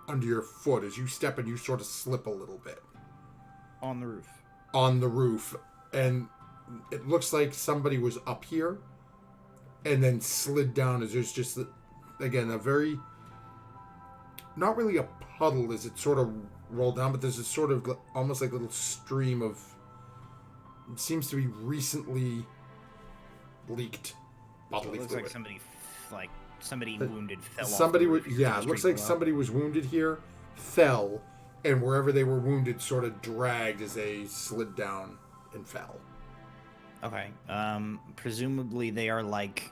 under your foot as you step and you sort of slip a little bit. On the roof. On the roof. And it looks like somebody was up here and then slid down as there's just, again, a very... Not really a puddle as it sort of rolled down, but there's a sort of almost like a little stream of... It seems to be recently leaked bodily It looks fluid. like somebody wounded fell Somebody off was, the roof. yeah, it looks like somebody was wounded here, fell, and wherever they were wounded sort of dragged as they slid down and fell. Okay. Presumably they are like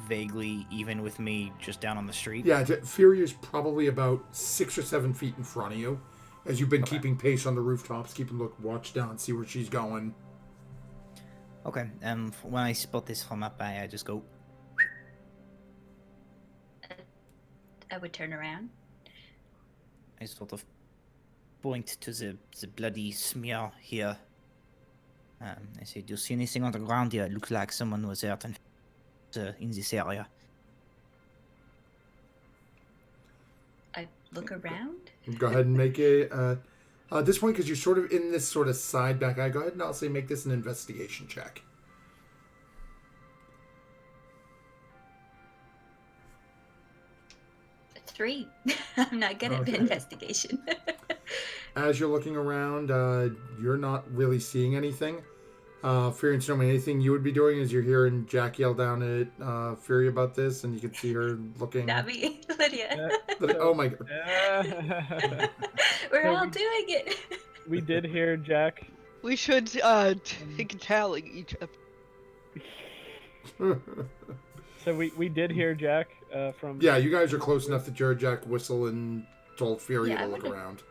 vaguely even with me just down on the street. Yeah, Fury is probably about 6 or 7 feet in front of you, as you've been Okay. keeping pace on the rooftops, watch down, see where she's going. Okay. When I spot this from up high, I just go. I would turn around. I sort of point to the bloody smear here. I say, do you see anything on the ground here? It looks like someone was hurt in this area. I look around. Go ahead and make a... at this point, because you're sort of in this sort of side back eye, go ahead and I'll say make this an investigation check. 3. I'm not good at Okay. investigation. As you're looking around, you're not really seeing anything. Fury and Snowman, anything you would be doing as you're hearing Jack yell down at Fury about this, and you can see her looking... Not me, Lydia. Oh my god. We're So all we- doing it. We did hear Jack. We should take a tally each episode. So we did hear Jack from. Yeah, you guys are close enough that you heard Jack whistle and told Fury Yeah, to I look would've- around.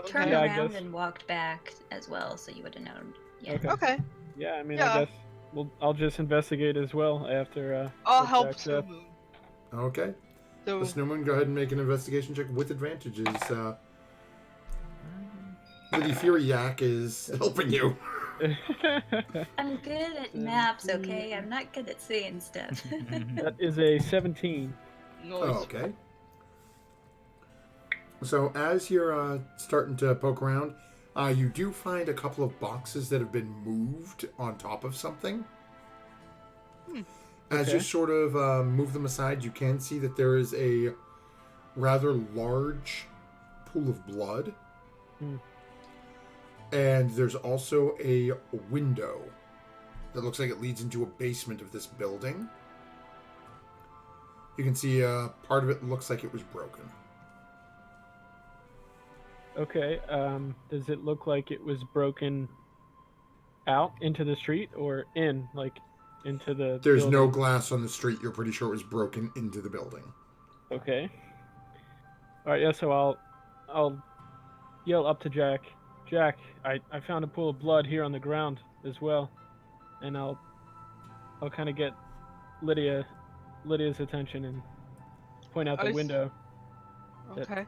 Turn Yeah, I around guess. and walked back as well, so you would have known. Yeah. Okay. Okay, Yeah, I mean, Yeah. I guess I'll just investigate as well after. I'll what help Jack said. Snowmoon. Okay. So, The Snowman, go ahead and make an investigation check with advantages. Lady Fury Yak is helping you. I'm good at maps, okay? I'm not good at seeing stuff. That is a 17. nice. Oh, okay. So as you're starting to poke around, you do find a couple of boxes that have been moved on top of something. As you Okay. sort of move them aside, you can see that there is a rather large pool of blood. Hmm. And there's also a window that looks like it leads into a basement of this building. You can see part of it looks like it was broken. Okay. Does it look like it was broken out into the street or in, like, into the? There's no building? glass on the street. You're pretty sure it was broken into the building. Okay. All right. Yeah. So I'll yell up to Jack. Jack, I found a pool of blood here on the ground as well, and I'll kind of get Lydia's attention and point out the I s- window. Okay.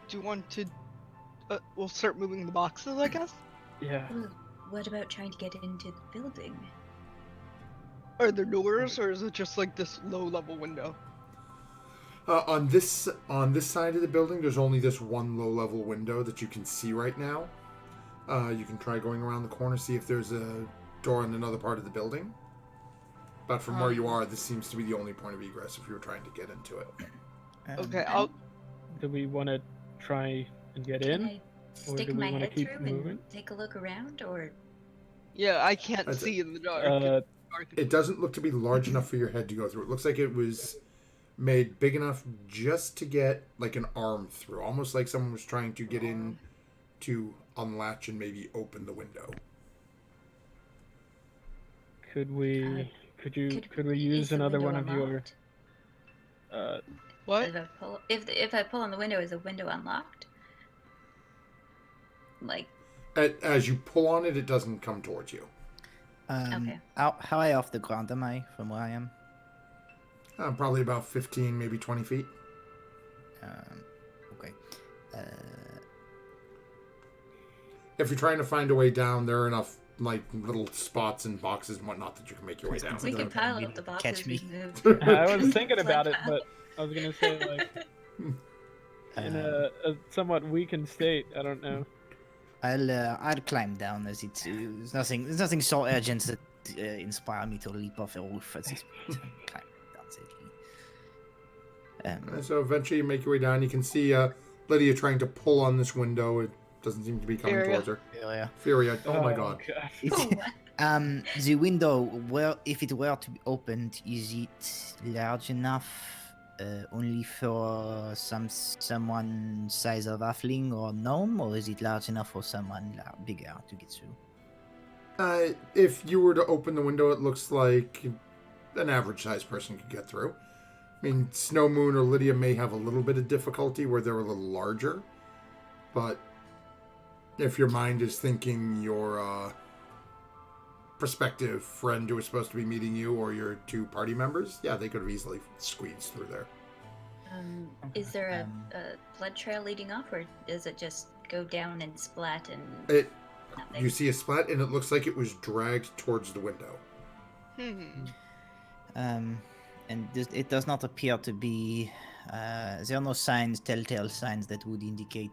Do you want to? We'll start moving the boxes, I guess. Yeah. Well, what about trying to get into the building? Are there doors, or is it just like this low-level window? On this side of the building, there's only this one low-level window that you can see right now. You can try going around the corner, see if there's a door in another part of the building. But from where you are, this seems to be the only point of egress if you were trying to get into it. Okay, I'll. Do we want to try and get Can in? I stick do we my wanna head keep through moving? and take a look around, or Yeah, I can't That's see in the dark. Uh, It doesn't look to be large enough for your head to go through. It looks like it was made big enough just to get like an arm through, almost like someone was trying to get in to unlatch and maybe open the window. could we? Could we use is the another window one of your? unlocked? What? If I pull on the window, is the window unlocked? Like, As you pull on it, it doesn't come towards you. Okay. How high off the ground am I from where I am? Probably about 15, maybe 20 feet. Okay. If you're trying to find a way down, there are enough like little spots and boxes and whatnot that you can make your way down. We They're can not gonna pile be up the able to boxes catch me. we've moved. I was thinking Sled about it, pile. but I was gonna say like in a somewhat weakened state. I don't know. I'll climb down as there's nothing so urgent that inspire me to leap off a roof at this point. Climb down safely. And so eventually you make your way down. You can see Lydia trying to pull on this window. It doesn't seem to be coming Furia. towards her. Yeah. Furia. Oh my god. Oh, what? The window, well, if it were to be opened, is it large enough only for someone size of halfling or gnome, or is it large enough for someone bigger to get through? If you were to open the window, it looks like an average sized person could get through. I mean, Snow Moon or Lydia may have a little bit of difficulty where they're a little larger, but if your mind is thinking your prospective friend who is supposed to be meeting you or your two party members, yeah, they could have easily squeezed through there. Is there a blood trail leading off, or does it just go down and splat and nothing? You see a splat, and it looks like it was dragged towards the window. And it does not appear to be. There are no telltale signs that would indicate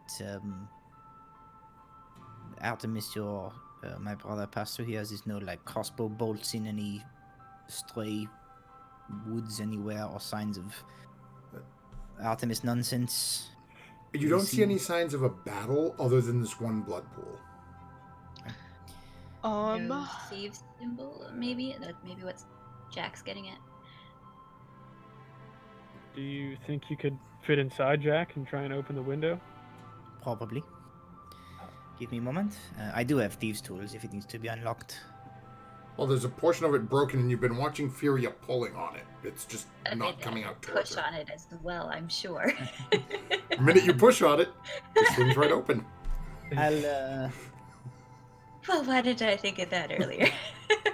Artemis or my brother passed through here. There's no like crossbow bolts in any stray woods anywhere or signs of Artemis nonsense. You don't see any signs of a battle other than this one blood pool. No thieves symbol, maybe? That's maybe what Jack's getting at. Do you think you could fit inside, Jack, and try and open the window? Probably. Give me a moment. I do have thieves' tools if it needs to be unlocked. Well, there's a portion of it broken, and you've been watching Furia pulling on it. It's just not coming out towards Push her. on it as well, I'm sure. The minute you push on it, it swings right open. I'll Well, why didn't I think of that earlier?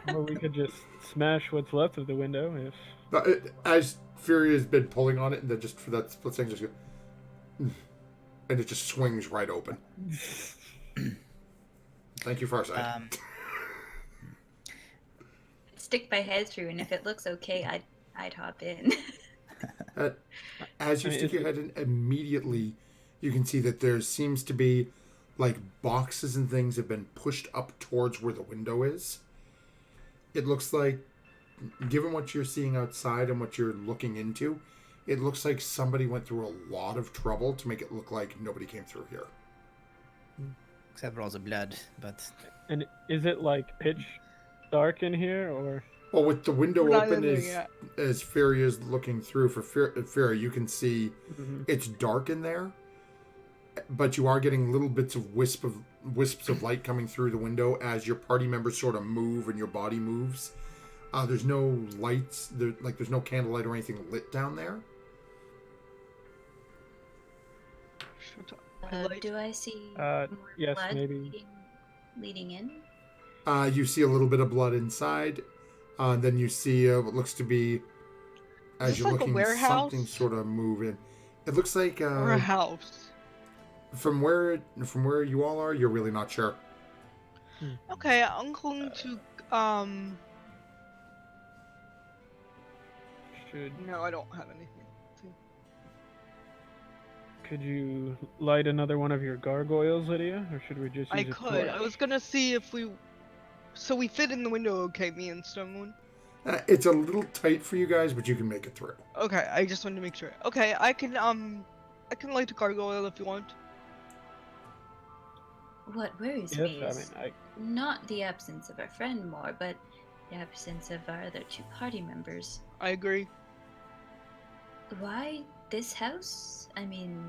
Or we could just smash what's left of the window if... As Furia's been pulling on it, and then just for that split second, just go, and it just swings right open. Thank you, Farsight. Stick my head through, and if it looks okay, I'd hop in. As you stick your head in, immediately you can see that there seems to be like boxes and things have been pushed up towards where the window is. It looks like, given what you're seeing outside and what you're looking into, it looks like somebody went through a lot of trouble to make it look like nobody came through here. except for all the blood, but And is it like pitch dark in here, or... Well, with the window We're not open, in there yet. as Furia's looking through for Furia, you can see it's dark in there, but you are getting little bits of wisps of light coming through the window as your party members sort of move and your body moves. There's no lights, there's no candlelight or anything lit down there. Do I see Uh, more yes, blood maybe. leading in? You see a little bit of blood inside. Then you see what looks to be, as this you're like a looking, warehouse? something sort of move in. It looks like Or a house. from where you all are, you're really not sure. Okay, I'm going to Should... No, I don't have anything. Could you light another one of your gargoyles, Lydia? Or should we just use I a could. torch? I was gonna see if we. So we fit in the window, okay? Me and Stonemoon. It's a little tight for you guys, but you can make it through. Okay, I just wanted to make sure. Okay, I can light a gargoyle if you want. What worries Yes, me I is mean, not the absence of our friend more, but the absence of our other two party members. I agree. Why this house? I mean,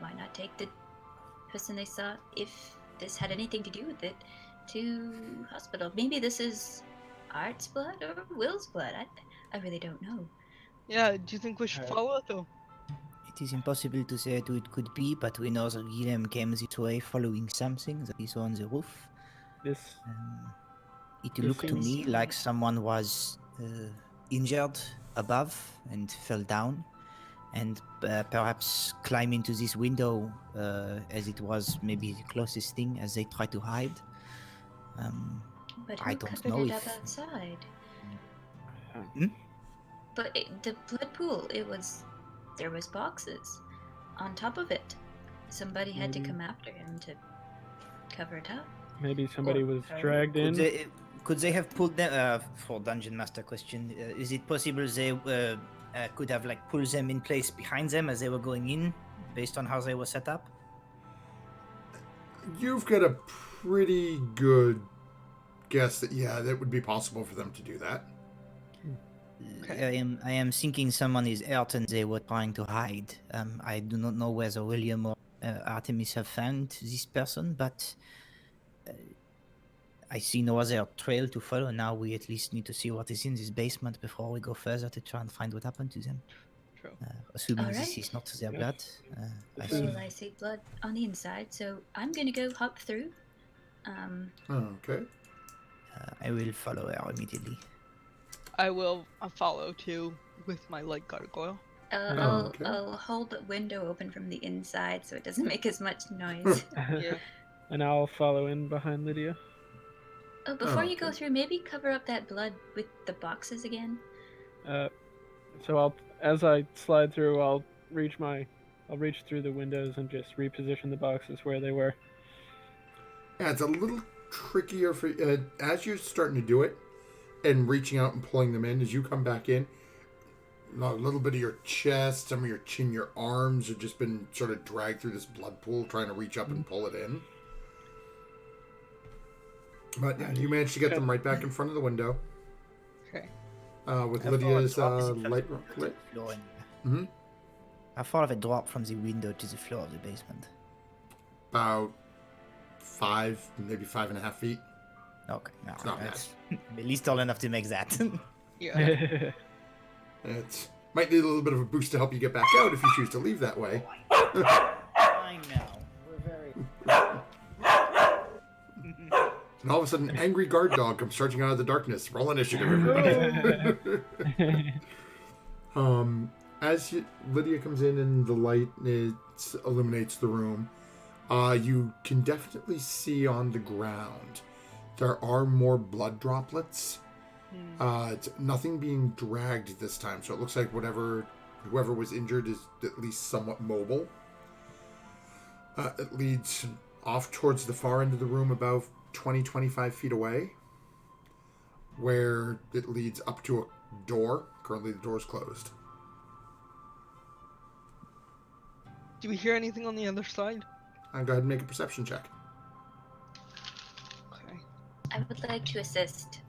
why not take the person they saw, if this had anything to do with it, to hospital? Maybe this is Art's blood or Will's blood. I really don't know. Yeah, do you think we should follow it though? it is impossible to say who it could be, but we know that Guillem came this way following something that he saw on the roof. this... It This looked to seems- me like someone was injured above and fell down, and perhaps climb into this window as it was maybe the closest thing as they try to hide. But I who don't covered know it if up outside? Hmm? But the blood pool, there was boxes on top of it. Somebody had to Maybe. come after him to cover it up. Maybe somebody Or was her. dragged in. Could they have pulled them for Dungeon Master question? Is it possible they could have like pulled them in place behind them as they were going in, based on how they were set up? You've got a pretty good guess that that would be possible for them to do that. Okay. I am thinking someone is hurt and they were trying to hide. I do not know whether William or Artemis have found this person, but I see no other trail to follow. Now we at least need to see what is in this basement before we go further to try and find what happened to them. True. Assuming this Alright. is not their Yes. blood. I This see. Well, I see blood on the inside, so I'm gonna go hop through. Okay. I will follow her immediately. I will follow too with my light gargoyle. Okay. I'll hold the window open from the inside so it doesn't make as much noise. Yeah. And I'll follow in behind Lydia. Oh, before you go Okay. through, maybe cover up that blood with the boxes again. So as I slide through, I'll reach through the windows and just reposition the boxes where they were. Yeah, it's a little trickier for as you're starting to do it and reaching out and pulling them in. As you come back in, a little bit of your chest, some of your chin, your arms have just been sort of dragged through this blood pool, trying to reach up and pull it in. But yeah, you managed to get them right back in front of the window. Okay. With How far Lydia's a drop is it from light. the window to the floor in Mm-hmm. How far of a drop from the window to the floor of the basement? About 5, maybe 5.5 feet. Okay, no, not that's at least tall enough to make that. Yeah. It might need a little bit of a boost to help you get back out if you choose to leave that way. I know. We're very. And all of a sudden, an angry guard dog comes charging out of the darkness. Roll initiative, everybody. Lydia comes in and the light illuminates the room, you can definitely see on the ground there are more blood droplets. It's nothing being dragged this time, so it looks like whoever was injured is at least somewhat mobile. It leads off towards the far end of the room, about 20-25 feet away, where it leads up to a door. Currently the door is closed. Do we hear anything on the other side? Go ahead and make a perception check. Okay. I would like to assist.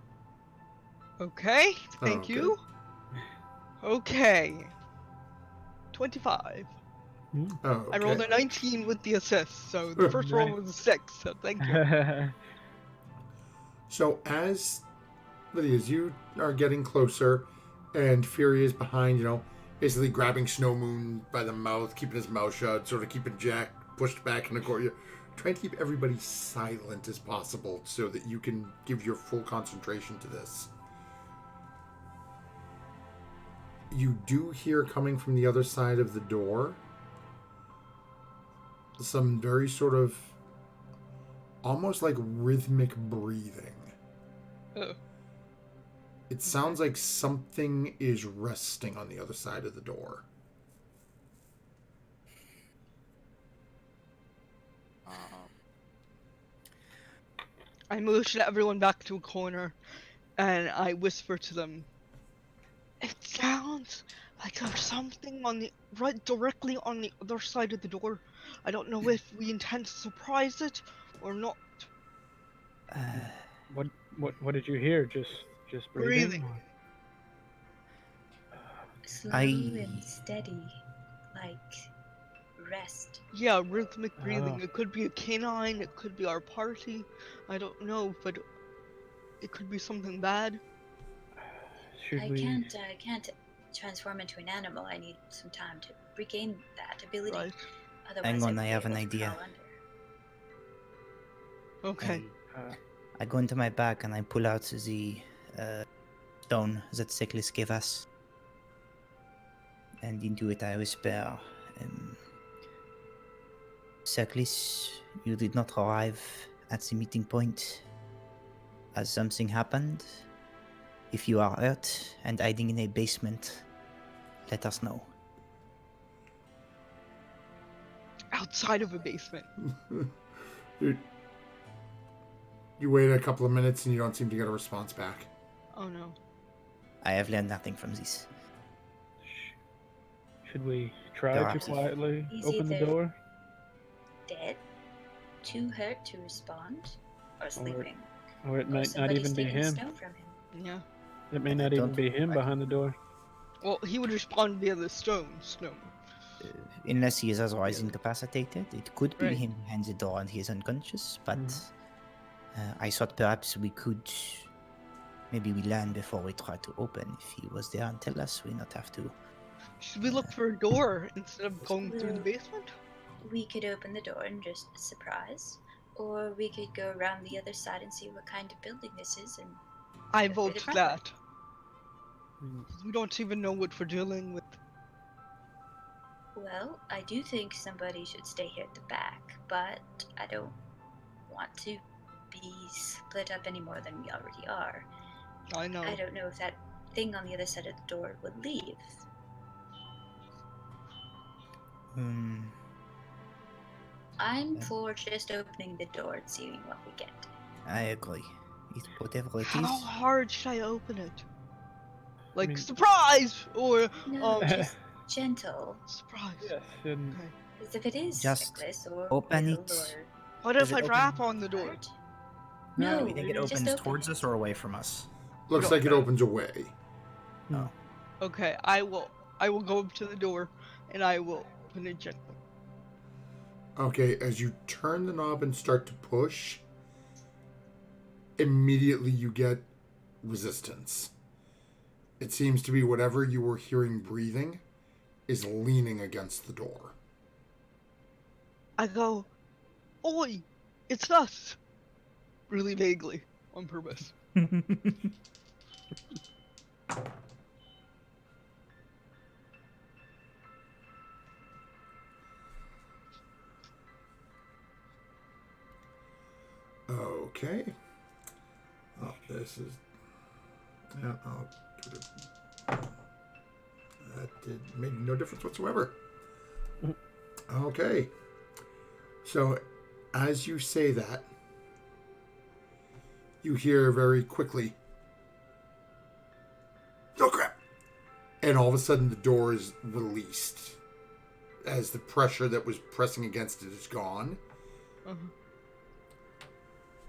Okay. Thank Okay. you. Okay. 25. Oh, I rolled a 19 with the assist, so the first roll Nice. was a 6, so thank you. So as Lydia, as you are getting closer, and Fury is behind, basically grabbing Snow Moon by the mouth, keeping his mouth shut, sort of keeping Jack pushed back in a corner, trying to keep everybody silent as possible so that you can give your full concentration to this. You do hear coming from the other side of the door some very sort of almost like rhythmic breathing. Oh. It sounds like something is resting on the other side of the door. I motion everyone back to a corner, and I whisper to them, "It sounds like there's something directly on the other side of the door. I don't know if we intend to surprise it or not." What did you hear? Just breathing? Breathing. Slow I- and steady, like rest. Yeah, rhythmic breathing. Oh. It could be a canine, it could be our party. I don't know, but it could be something bad. Should I we? can't transform into an animal. I need some time to regain that ability. Right. Otherwise, Hang on, would I be have an able to idea. crawl under. Okay. Uh, I go into my bag and I pull out the stone that Seklis gave us. And into it I whisper, Seklis, you did not arrive at the meeting point. Has something happened? If you are hurt and hiding in a basement, let us know. Outside of a basement. You wait a couple of minutes and you don't seem to get a response back. Oh no. I have learned nothing from this. Should we try Perhaps to if- quietly He's open the either- door? Dead, too hurt to respond, or sleeping. Or it Or might not somebody's even be taking the him. snow from him. Yeah. It may I not even don't be him like- behind the door. Well, he would respond via the snow. Unless he is otherwise incapacitated, it could be Right. him behind the door and he is unconscious, but I thought perhaps we could. Maybe we land before we try to open. If he was there and tell us, we not have to. Should we look for a door instead of going through the Well- basement? We could open the door and just surprise, or we could go around the other side and see what kind of building this is. And I Go through vote the front that. Mm. We don't even know what we're dealing with. well, I do think somebody should stay here at the back, but I don't want to be split up any more than we already are. I know. I don't know if that thing on the other side of the door would leave. I'm Yeah. for just opening the door and seeing what we get. I agree. Whatever it How is. hard should I open it? Like mean- surprise or No, Um, just gentle. surprise. Yes, and Okay. Because if it is Just necklace or open will it. or What Does if it I open- rap on the door? heart, No, no, Do you think it just opens open towards it. us or away from us? Looks don't like it know. opens away. Okay, I will go up to the door and I will open it gently. Okay, as you turn the knob and start to push, immediately you get resistance. It seems to be whatever you were hearing breathing is leaning against the door. I go, "Oi, it's us!" Really vaguely, on purpose. Okay. Oh, this is. Yeah, I'll give it. That made no difference whatsoever. Okay. So, as you say that, you hear very quickly, "Oh crap!" And all of a sudden, the door is released as the pressure that was pressing against it is gone. Uh-huh.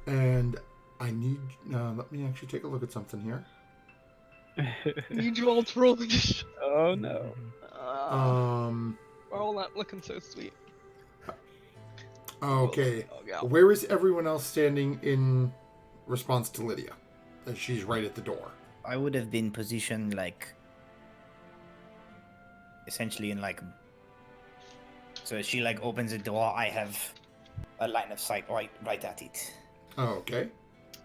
And I need. Let me actually take a look at something here. Need you all to roll this. oh no. We're all not looking so sweet. Okay. Oh, yeah. Where is everyone else standing in response to Lydia? As she's right at the door. I would have been positioned essentially in so as she opens the door, I have a line of sight right at it. Okay.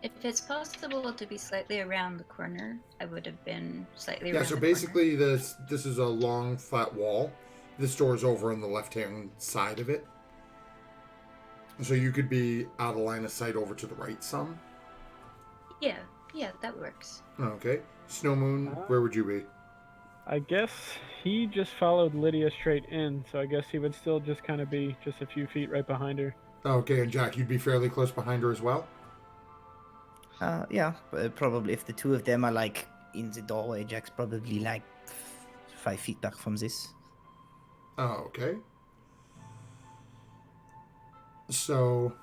If it's possible to be slightly around the corner, I would have been slightly Yeah, around so the basically this is a long flat wall. This door is over on the left-hand side of it. So you could be out of line of sight over to the right some. corner. Yeah, that works. Okay. Snow Moon, where would you be? I guess he just followed Lydia straight in, so I guess he would still just kind of be just a few feet right behind her. Okay, and Jack, you'd be fairly close behind her as well? Yeah, probably if the two of them are in the doorway, Jack's probably 5 feet back from this. Oh, okay. So,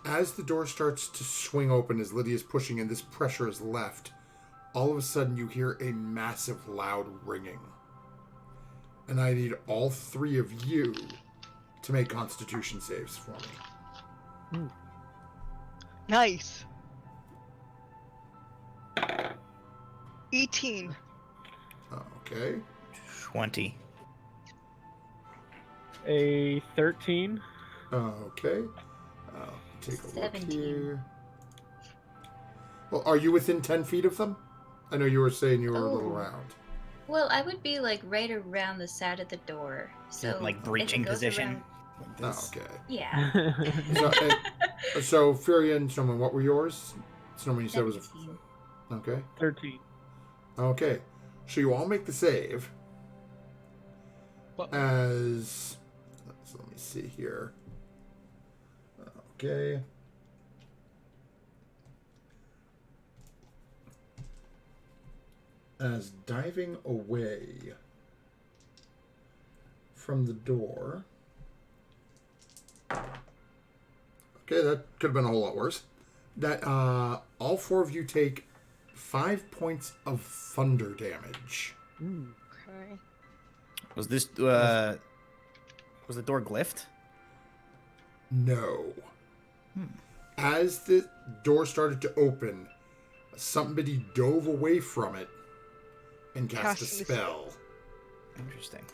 as the door starts to swing open, as Lydia's pushing and this pressure is left, all of a sudden you hear a massive loud ringing. And I need all three of you to make Constitution saves for me. Nice. 18. Okay. 20. A 13. Okay. I'll take a look 17. here. Well, are you within 10 feet of them? I know you were saying you were a little Oh. round. Well, I would be like right around the side of the door. So like if it breaching goes position. around- Like Oh, this. okay. Yeah. So Furia and Snowman, what were yours? Snowman, you said it was 17. okay. 13. Okay, so you all make the save. But As so let me see here. Okay. As diving away from the door. Okay, that could have been a whole lot worse. That all 4 of you take 5 points of thunder damage. okay. Was this was the door glyphed? No. As the door started to open, somebody dove away from it and cast a Casting a spell. Interesting.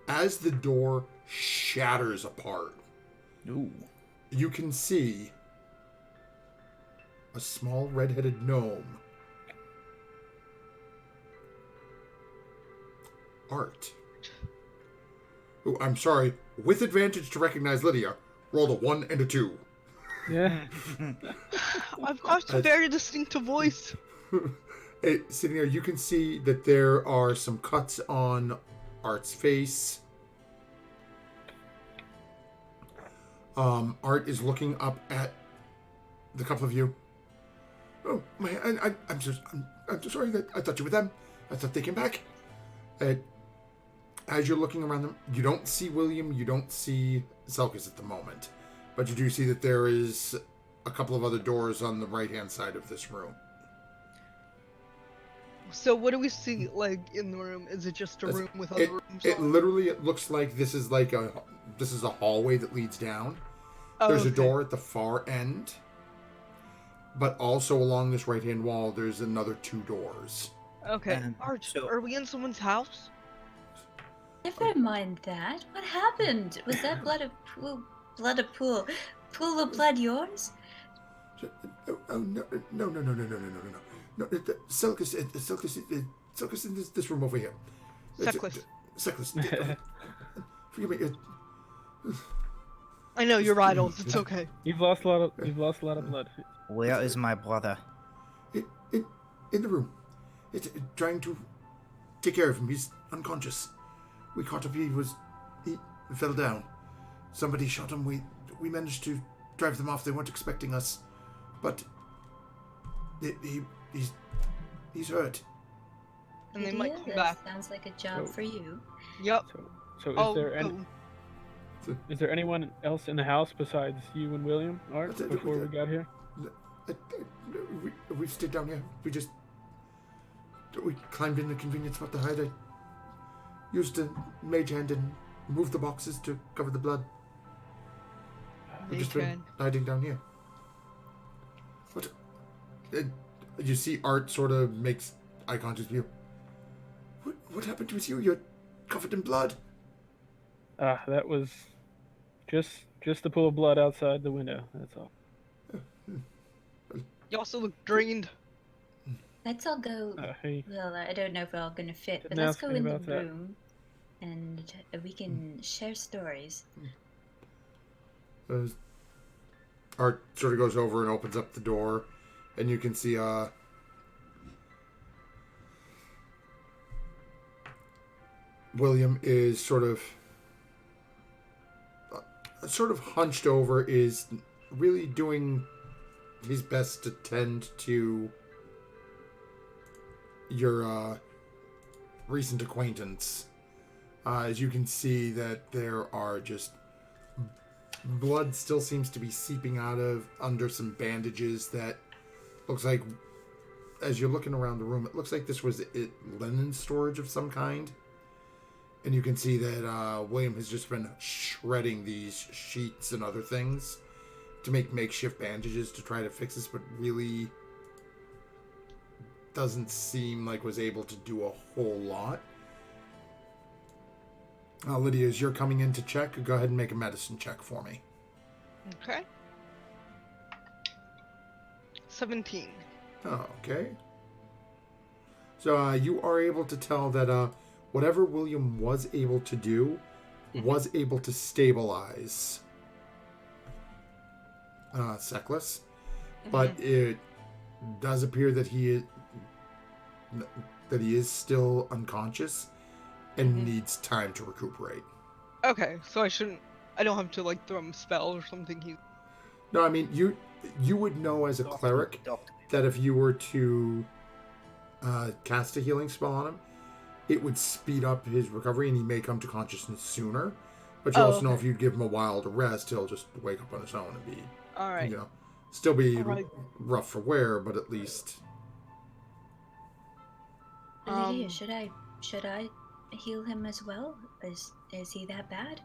As the door shatters apart, Ooh. you can see a small red-headed gnome. Art. Oh, I'm sorry. With advantage to recognize Lydia, rolled a 1 and a 2. Yeah. I've got a very distinctive voice. Sitting there, you can see that there are some cuts on Art's face. Art is looking up at the couple of you. Oh, I'm so sorry. That I thought you were them. I thought they came back. As you're looking around them, you don't see William. You don't see Selkis at the moment, but you do see that there is a couple of other doors on the right-hand side of this room. So what do we see like in the room? Is it just a room with other rooms? It on? literally it looks like this is a hallway that leads down. Oh, There's a okay. door at the far end, but also along this right-hand wall, there's another 2 doors. Okay. Arch, so- are we in someone's house? Never mind that. What happened? Was that blood of pool of blood yours? Oh no! Selkis in this room over here. Seckless. Seckless. Forgive me. I know you're idols. It's okay. You've lost a lot of blood. Where is my brother? In the room. It's trying to take care of him. He's unconscious. We caught him. He fell down. Somebody shot him. We managed to drive them off. They weren't expecting us, but he's hurt. And they might Lydia, come that back. sounds like a job So- for you. Yep. So Oh, is there anyone else in the house besides you and William, Art, before we got here? We stayed down here. We climbed in a convenient spot to hide. I used a mage hand and moved the boxes to cover the blood. We've just been hiding down here. What? You see Art sort of makes eye contact with you. What happened with you? You're covered in blood. That was just the pool of blood outside the window. That's all. You also look drained. Let's all go. Hey, Well, I don't know if we're all gonna fit, but Didn't let's ask go me in the about that. room, and we can share stories. Art sort of goes over and opens up the door, and you can see William is sort of hunched over, is really doing his best to tend to your recent acquaintance. As you can see that there are just blood still seems to be seeping out of under some bandages that looks like, as you're looking around the room, it looks like this was linen storage of some kind. And you can see that William has just been shredding these sheets and other things to make makeshift bandages to try to fix this, but really doesn't seem like was able to do a whole lot. Lydia, as you're coming in to check, go ahead and make a medicine check for me. Okay. 17. Okay. So you are able to tell that whatever William was able to do was able to stabilize Seckless, but it does appear that he is still unconscious and needs time to recuperate. Okay, so I don't have to like throw him a spell or something. No, I mean you would know as a cleric that if you were to cast a healing spell on him, it would speed up his recovery and he may come to consciousness sooner. But you also know if you give him a while to rest, he'll just wake up on his own and be, All right. Still be All right. rough for wear, but at least. Lydia, should I heal him as well? Is he that bad?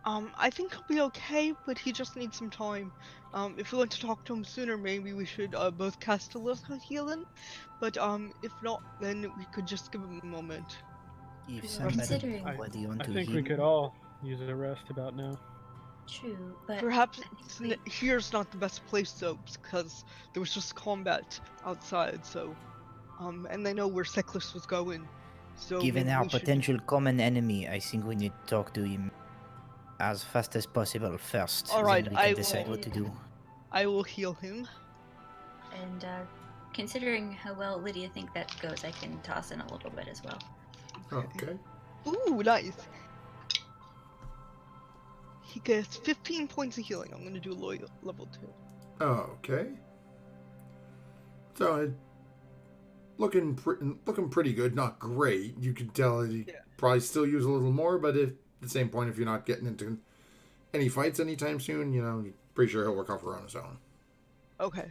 I think he'll be okay, but he just needs some time. If we want to talk to him sooner, maybe we should both cast a little healing. But if not, then we could just give him a moment. If Considering- somebody want I to think heal, we could all use a rest about now. True, but Perhaps I think here's not the best place though, because there was just combat outside. So, and they know where Seckless was going. So given maybe our we should- potential common enemy, I think we need to talk to him as fast as possible first. All right, then we can I decide will- what to do. I will heal him. And considering how well Lydia think that goes, I can toss in a little bit as well. Okay. Ooh, nice. He gets 15 points of healing. I'm gonna do loyal level 2. Okay. So, looking pretty good. Not great. You can tell he probably still use a little more, but at the same point, if you're not getting into any fights anytime soon, pretty sure he'll recover on his own. Okay.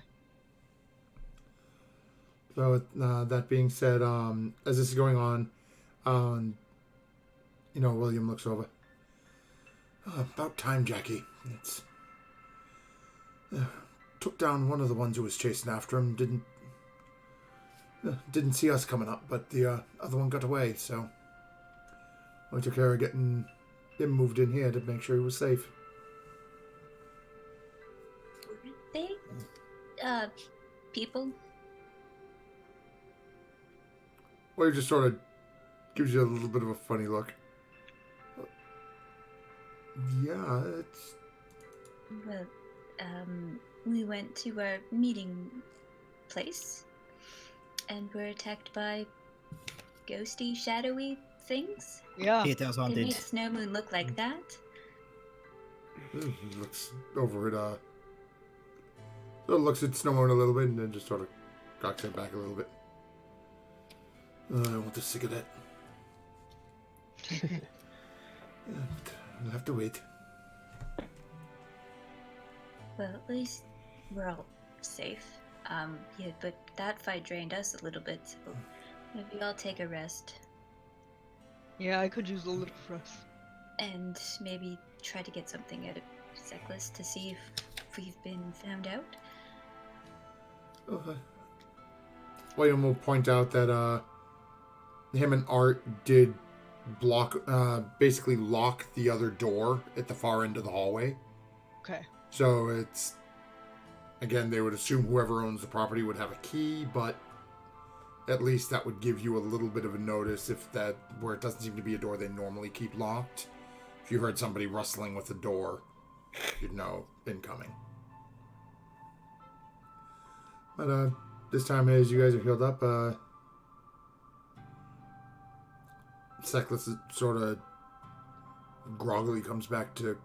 So, that being said, as this is going on, William looks over. Oh, about time, Jackie. It's took down one of the ones who was chasing after him. Didn't see us coming up, but the other one got away. So I took care of getting him moved in here to make sure he was safe. They, people. Well, he just sort of gives you a little bit of a funny look. Yeah, it's... Well, we went to our meeting place and were attacked by ghosty, shadowy things. Yeah. It has They haunted. made Snow Moon look like that. He looks over at looks at Snowmoon a little bit and then just sort of cocks it back a little bit. I want a cigarette. I'll have to wait. Well, at least we're all safe. Yeah, but that fight drained us a little bit, so maybe I'll take a rest Yeah, I could use a little rest. and maybe try to get something out of Seckless to see if we've been found out. Okay. William will point out that him and Art did basically lock the other door at the far end of the hallway. Okay. So it's, again, they would assume whoever owns the property would have a key, but at least that would give you a little bit of a notice where it doesn't seem to be a door they normally keep locked. If you heard somebody rustling with the door, you'd know incoming. But this time, as you guys are healed up, Seckless sort of groggily comes back to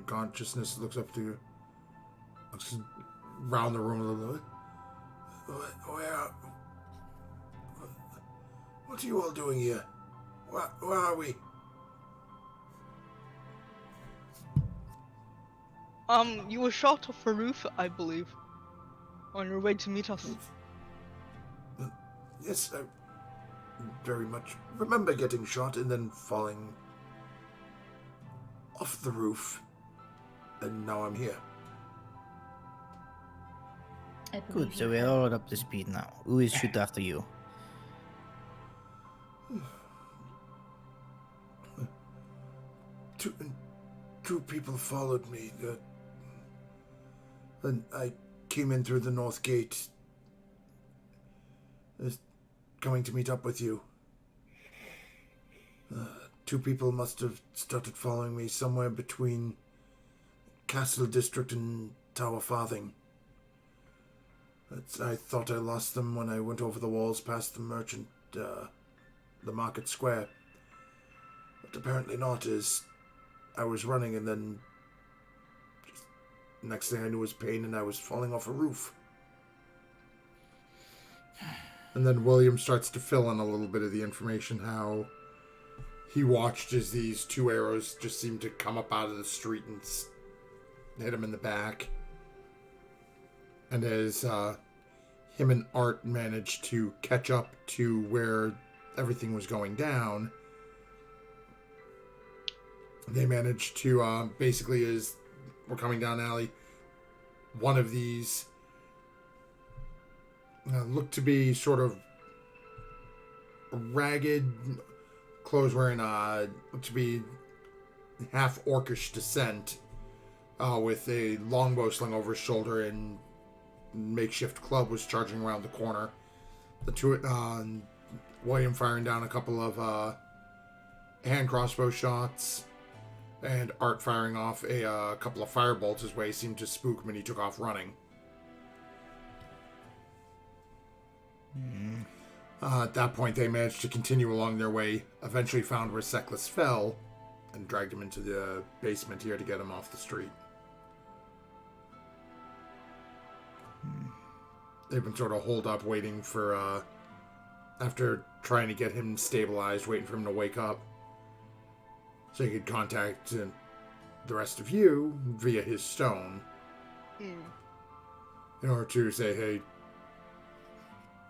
consciousness, looks up to you, looks around the room a little bit. What are you all doing here? Where are we? You were shot off a roof, I believe, on your way to meet us. Yes, I very much remember getting shot and then falling off the roof, and now I'm here. I believe Good, so you we're have- all up to speed now. Who is shoot after you? Two people followed me, and I came in through the north gate. coming to meet up with you. Two people must have started following me somewhere between Castle District and Tower Farthing. I thought I lost them when I went over the walls past the merchant, the market square. But apparently not, as I was running and then next thing I knew was pain and I was falling off a roof. And then William starts to fill in a little bit of the information, how he watched as these two arrows just seemed to come up out of the street and hit him in the back. And as him and Art managed to catch up to where everything was going down, they managed to, basically as we're coming down an alley, one of these looked to be sort of ragged, clothes-wearing, looked to be half orcish descent, with a longbow slung over his shoulder and makeshift club, was charging around the corner. The two, William firing down a couple of hand crossbow shots, and Art firing off a couple of firebolts his way seemed to spook him, and he took off running. At that point, they managed to continue along their way, eventually found where Seckless fell, and dragged him into the basement here to get him off the street. They've been sort of holed up waiting for, after trying to get him stabilized, waiting for him to wake up, so he could contact the rest of you via his stone, in order to say, hey,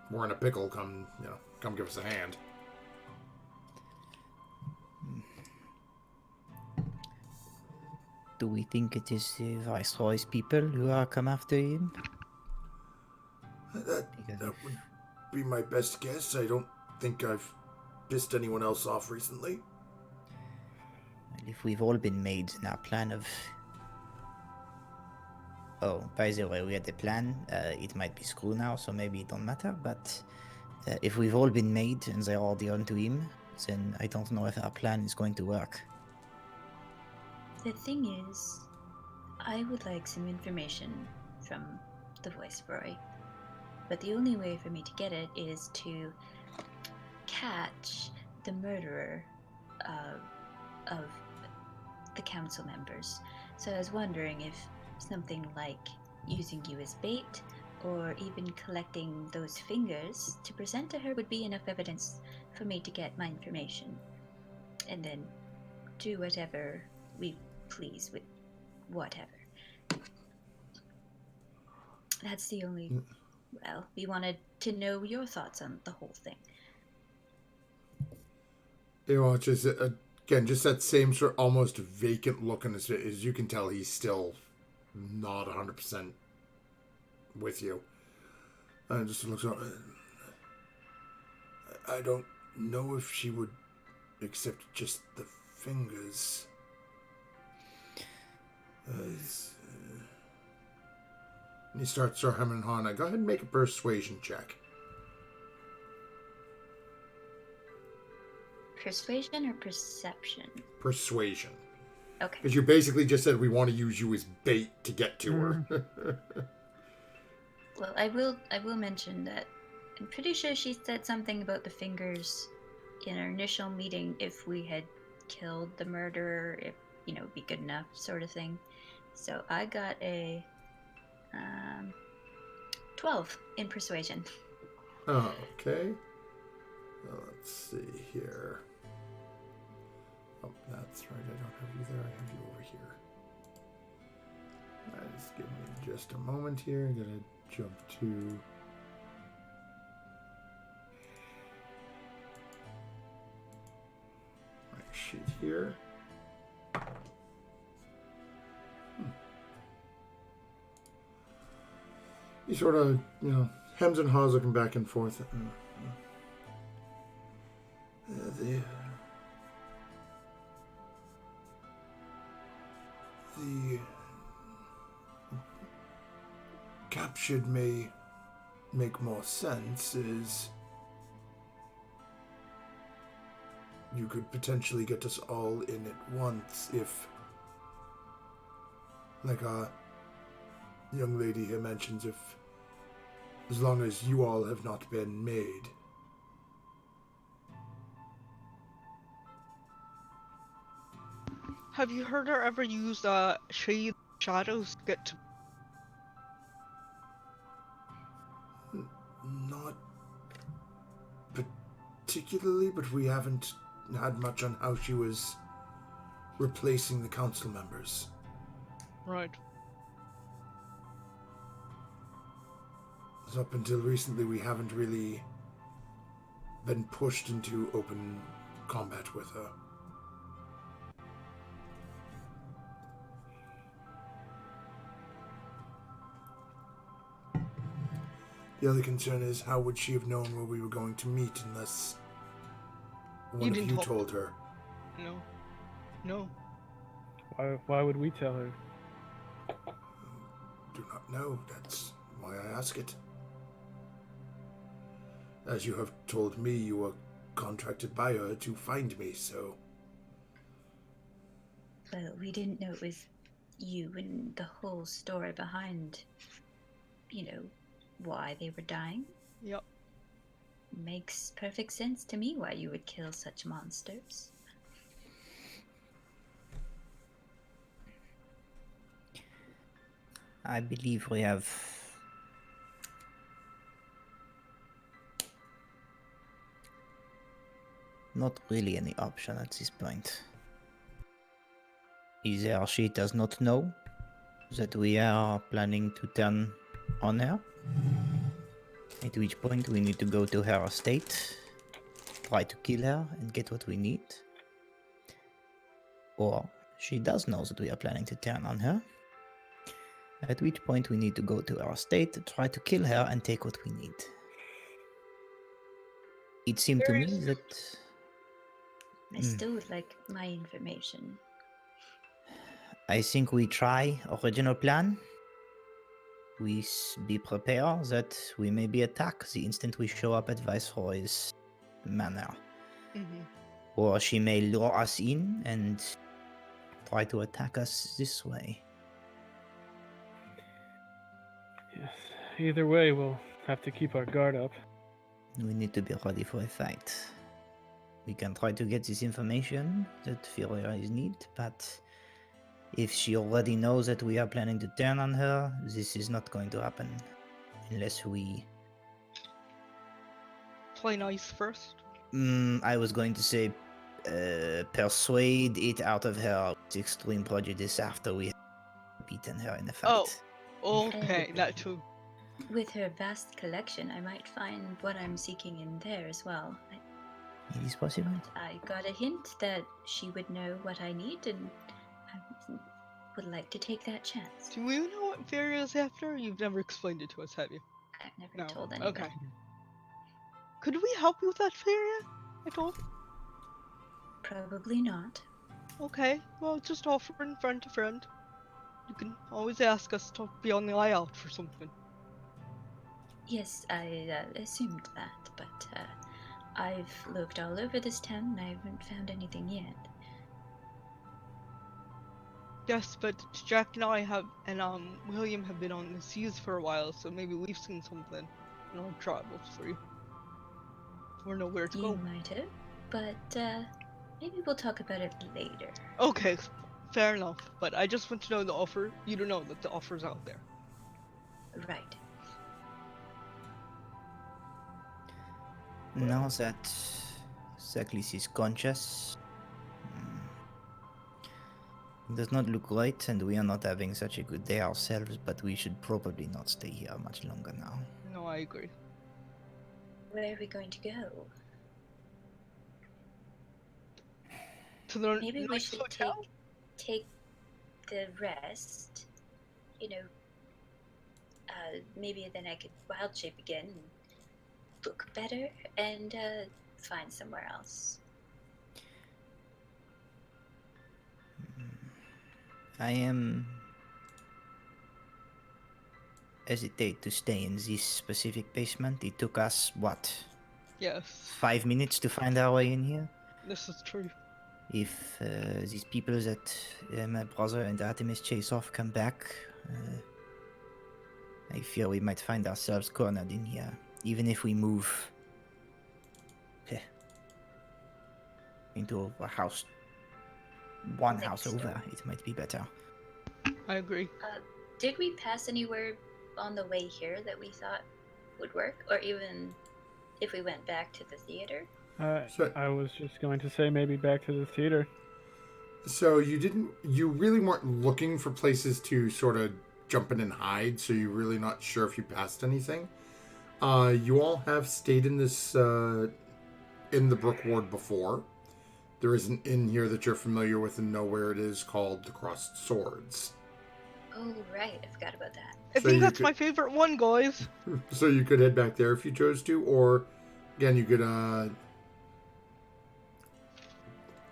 we're in a pickle, come give us a hand. Do we think it is the Viceroy's people who are come after him? That would be my best guess. I don't think I've pissed anyone else off recently. And if we've all been made in our plan of... Oh, by the way, we had a plan. It might be screwed now, so maybe it don't matter, but if we've all been made and they're all onto him, then I don't know if our plan is going to work. The thing is, I would like some information from the Viceroy, but the only way for me to get it is to catch the murderer of the council members. So I was wondering if something like using you as bait, or even collecting those fingers to present to her would be enough evidence for me to get my information, and then do whatever we please with whatever. That's the only... Well, we wanted to know your thoughts on the whole thing. You know, just again, just that same sort of almost vacant look on his face. As you can tell, he's still not 100% with you. And just looks up. I don't know if she would accept just the fingers. And he starts to hemming and hawing. Go ahead and make a persuasion check. Persuasion or perception? Persuasion. Okay. Because you basically just said we want to use you as bait to get to her. Well, I will mention that I'm pretty sure she said something about the fingers in our initial meeting. If we had killed the murderer, if be good enough, sort of thing. So I got a 12 in persuasion. Okay. Well, let's see here. Oh, that's right. I don't have you there. I have you over here. Just give me just a moment here. I'm going to jump to... my sheet here. He sort of, hems and haws looking back and forth. The captured may make more sense is you could potentially get us all in at once if, like a young lady here mentions, if as long as you all have not been made. Have you heard her ever use shade shadows to get to? Not particularly, but we haven't had much on how she was replacing the council members. Right. So up until recently, we haven't really been pushed into open combat with her. The other concern is, how would she have known where we were going to meet unless one of you told her? No. No. Why would we tell her? Do not know. That's why I ask it. As you have told me, you were contracted by her to find me, so... Well, we didn't know it was you and the whole story behind, why they were dying. Yep. Makes perfect sense to me why you would kill such monsters. I believe we have not really any option at this point. Either she does not know that we are planning to turn on her, at which point we need to go to her estate, try to kill her and get what we need. Or she does know that we are planning to turn on her, at which point we need to go to our estate, try to kill her and take what we need. It seemed to me that... I still would like my information. I think we try original plan. We be prepared that we may be attacked the instant we show up at Viceroy's manor. Mm-hmm. Or she may lure us in and try to attack us this way. Yes. Either way, we'll have to keep our guard up. We need to be ready for a fight. We can try to get this information that Furia is need, but if she already knows that we are planning to turn on her, this is not going to happen unless we... Play nice first. I was going to say persuade it out of her with extreme prejudice after we have beaten her in a fight. Oh, okay, that too. With her vast collection, I might find what I'm seeking in there as well. It is possible. I got a hint that she would know what I need, and I would like to take that chance. Do we know what Furia is after? You've never explained it to us, have you? I've never No. told anyone. Okay. Could we help you with that, Furia? At all? Probably not. Okay, well, just offering friend to friend. You can always ask us to be on the eye out for something. Yes, I assumed that, but I've looked all over this town and I haven't found anything yet. Yes, but Jack and I have, and William have been on the seas for a while, so maybe we've seen something in our travels for you. Or know where to You go. might have, but maybe we'll talk about it later. Okay, fair enough. But I just want to know the offer. You don't know that the offer's out there. Right. Now that Zeklis is conscious, it does not look right, and we are not having such a good day ourselves, but we should probably not stay here much longer now. No, I agree. Where are we going to go? To the Maybe we nice should hotel? take the rest. Maybe then I could wild shape again and look better and find somewhere else. I am hesitate to stay in this specific basement. It took us, what, Yes. 5 minutes to find our way in here? This is true. If these people that my brother and Artemis chase off come back, I fear we might find ourselves cornered in here. Even if we move into a house, one Next house door. over, it might be better. I agree. Did we pass anywhere on the way here that we thought would work, or even if we went back to the theater? So- I was just going to say maybe back to the theater. So you really weren't looking for places to sort of jump in and hide, so you're really not sure if you passed anything. You all have stayed in this, in the Brook Ward before. There is an inn here that you're familiar with and know where it is, called the Crossed Swords. Oh, right. I forgot about that. I So think you that's could- my favorite one, guys. So you could head back there if you chose to, or, again, you could,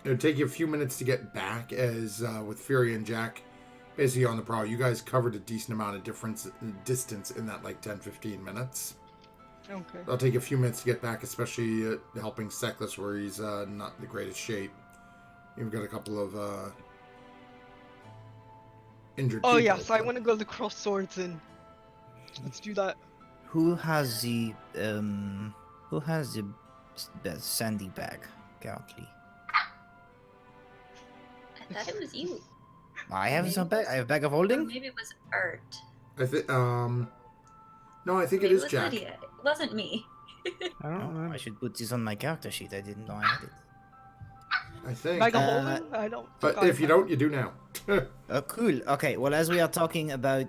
it would take you a few minutes to get back, as with Fury and Jack basically on the prowl. You guys covered a decent amount of distance in that, like, 10-15 minutes. Okay. It'll take a few minutes to get back, especially helping Seklis, where he's not in the greatest shape. You've got a couple of injured Oh people. yes, I want to go to the Cross Swords and let's do that. Who has the sandy bag currently? I thought it was you. I have Maybe some bag. it was- I have a bag of Or holding. maybe it was Art. I think, no, I think Maybe it is was Jack. Lydia. It wasn't me. I don't Oh, remember. I should put this on my character sheet. I didn't know I had it. I think. Bag of Uh, holding? I don't. But think I if you have. don't, you do now. Cool. Okay. Well, as we are talking about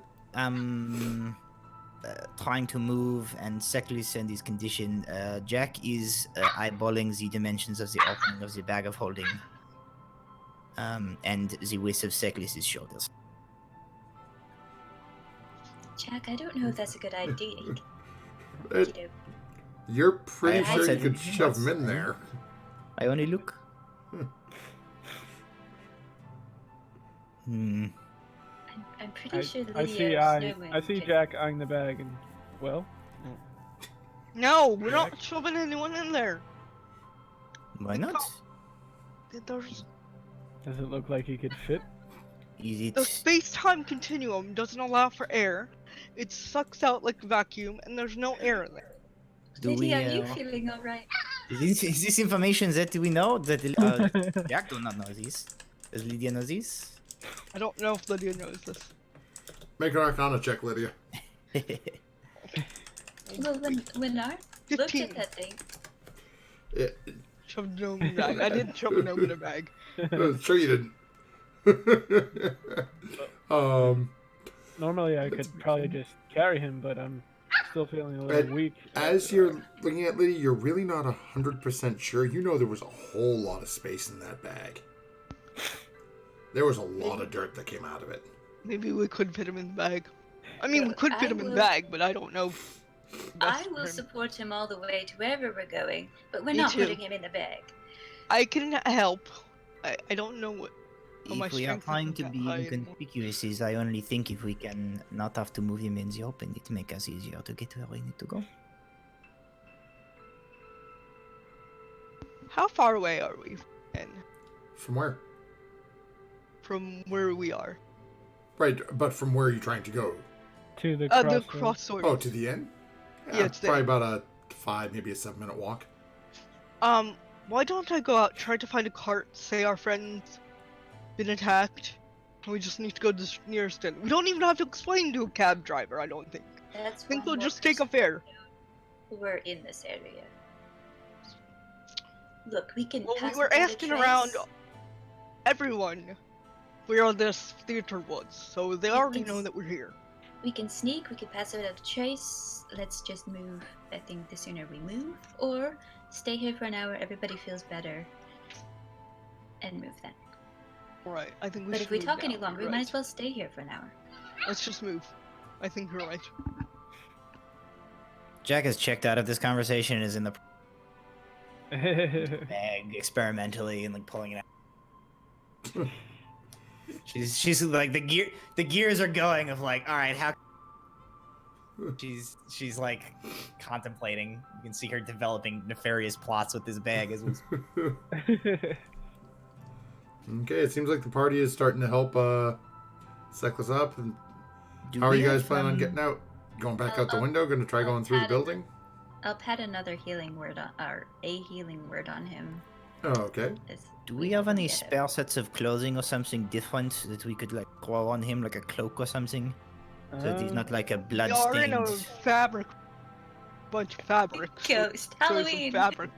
trying to move and Seklis and his condition, Jack is eyeballing the dimensions of the opening of the bag of holding, and the width of Seklis' shoulders. Jack, I don't know if that's a good idea. It- You know, You're pretty I sure said you could anything shove else. him in there. I only look. I'm pretty sure I Lydia see. Snowman I see can- Jack eyeing the bag, and well, No, we're not shoving anyone in there. Why not? There's does it look like he could fit? Is the it? space-time continuum doesn't allow for air. It sucks out like vacuum, and there's no air in there. Do we? Lydia, are you feeling alright? Is this information that we know that Jack do not know this? Does Lydia know this? I don't know if Lydia knows this. Make an Arcana check, Lydia. Well, when Art looked 15. at that thing, Yeah, Shoved a gnome in a bag. I didn't shove a gnome in a bag. sure you didn't. Normally, I could probably just carry him, but I'm still feeling a little And weak. As you're looking at Lydia, you're really not 100% sure. You know there was a whole lot of space in that bag. There was a lot of dirt that came out of it. Maybe we could fit him in the bag. I mean, we could I fit him in the will- bag, but I don't know. I Best will for him. support him all the way to wherever we're going, but we're Me not too. putting him in the bag. I can help. I don't know what. Oh, my If we are strength trying isn't to that be high anymore. inconspicuous, is I only think if we can not have to move him in the open, it make us easier to get where we need to go. How far away are we From where? from where we are? Right, but from where are you trying to go? To the The crossroads. cross sword. Oh, to the end? Yeah, it's probably there. about a 5, maybe a 7-minute walk. Why don't I go out, try to find a cart, say our friend's been attacked, and we just need to go to the nearest inn. We don't even have to explain to a cab driver, I don't think. That's I think one we'll more just take a person fare. who were in this area. Look, we can Well, we pass were without a asking trace. around everyone where this theater was, so they already know that we're here. We can sneak, we can pass without a trace. Let's just move. I think the sooner we move, or stay here for an hour, everybody feels better, and move then. Right, I think we But should if we move talk now, any longer, we you're might right. as well stay here for an hour. Let's just move. I think you're right. Jack has checked out of this conversation and is in the bag experimentally and like pulling it out. she's like the gears are going of like, all right, how She's like contemplating. You can see her developing nefarious plots with this bag as we Okay, it seems like the party is starting to help Seklas up. And Do how are we you guys have, planning on getting out? Going back out the window? Going to try going through the building? I'll pat another healing word on, or a healing word on him. Oh, okay. Do we have any spare sets of clothing or something different that we could like throw on him, like a cloak or something? So that he's not like a We are in a blood-stained. fabric, bunch of fabric. Ghost So some Halloween. fabric.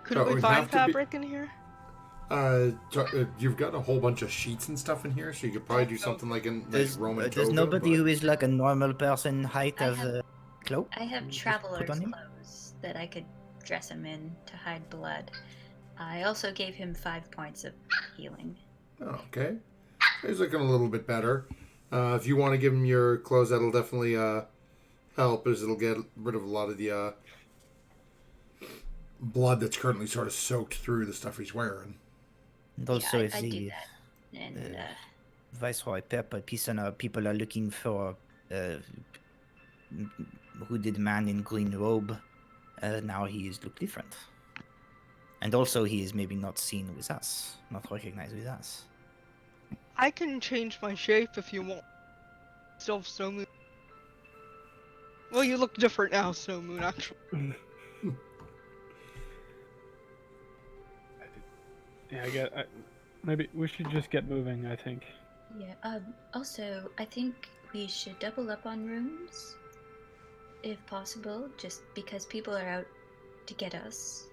Couldn't we it'd find have to be- fabric in here? You've got a whole bunch of sheets and stuff in here, so you could probably do something like in Roman There's toga, nobody but- who is like a normal person height I of have- cloak. I have Just traveler's put on him? clothes that I could dress him in to hide blood. I also gave him 5 points of healing. Oh, okay. He's looking a little bit better. If you want to give him your clothes, that'll definitely help, as it'll get rid of a lot of the blood that's currently sort of soaked through the stuff he's wearing. And also, yeah, if I do the that. And Viceroy Pepper people are looking for hooded man in green robe, now he is look different. And also, he is maybe not seen with us, not recognized with us. I can change my shape if you want. Still Snow Moon. Well, you look different now, Snow Moon, actually. Yeah, maybe we should just get moving, I think. yeah. Also, I think we should double up on rooms, if possible, just because people are out to get us.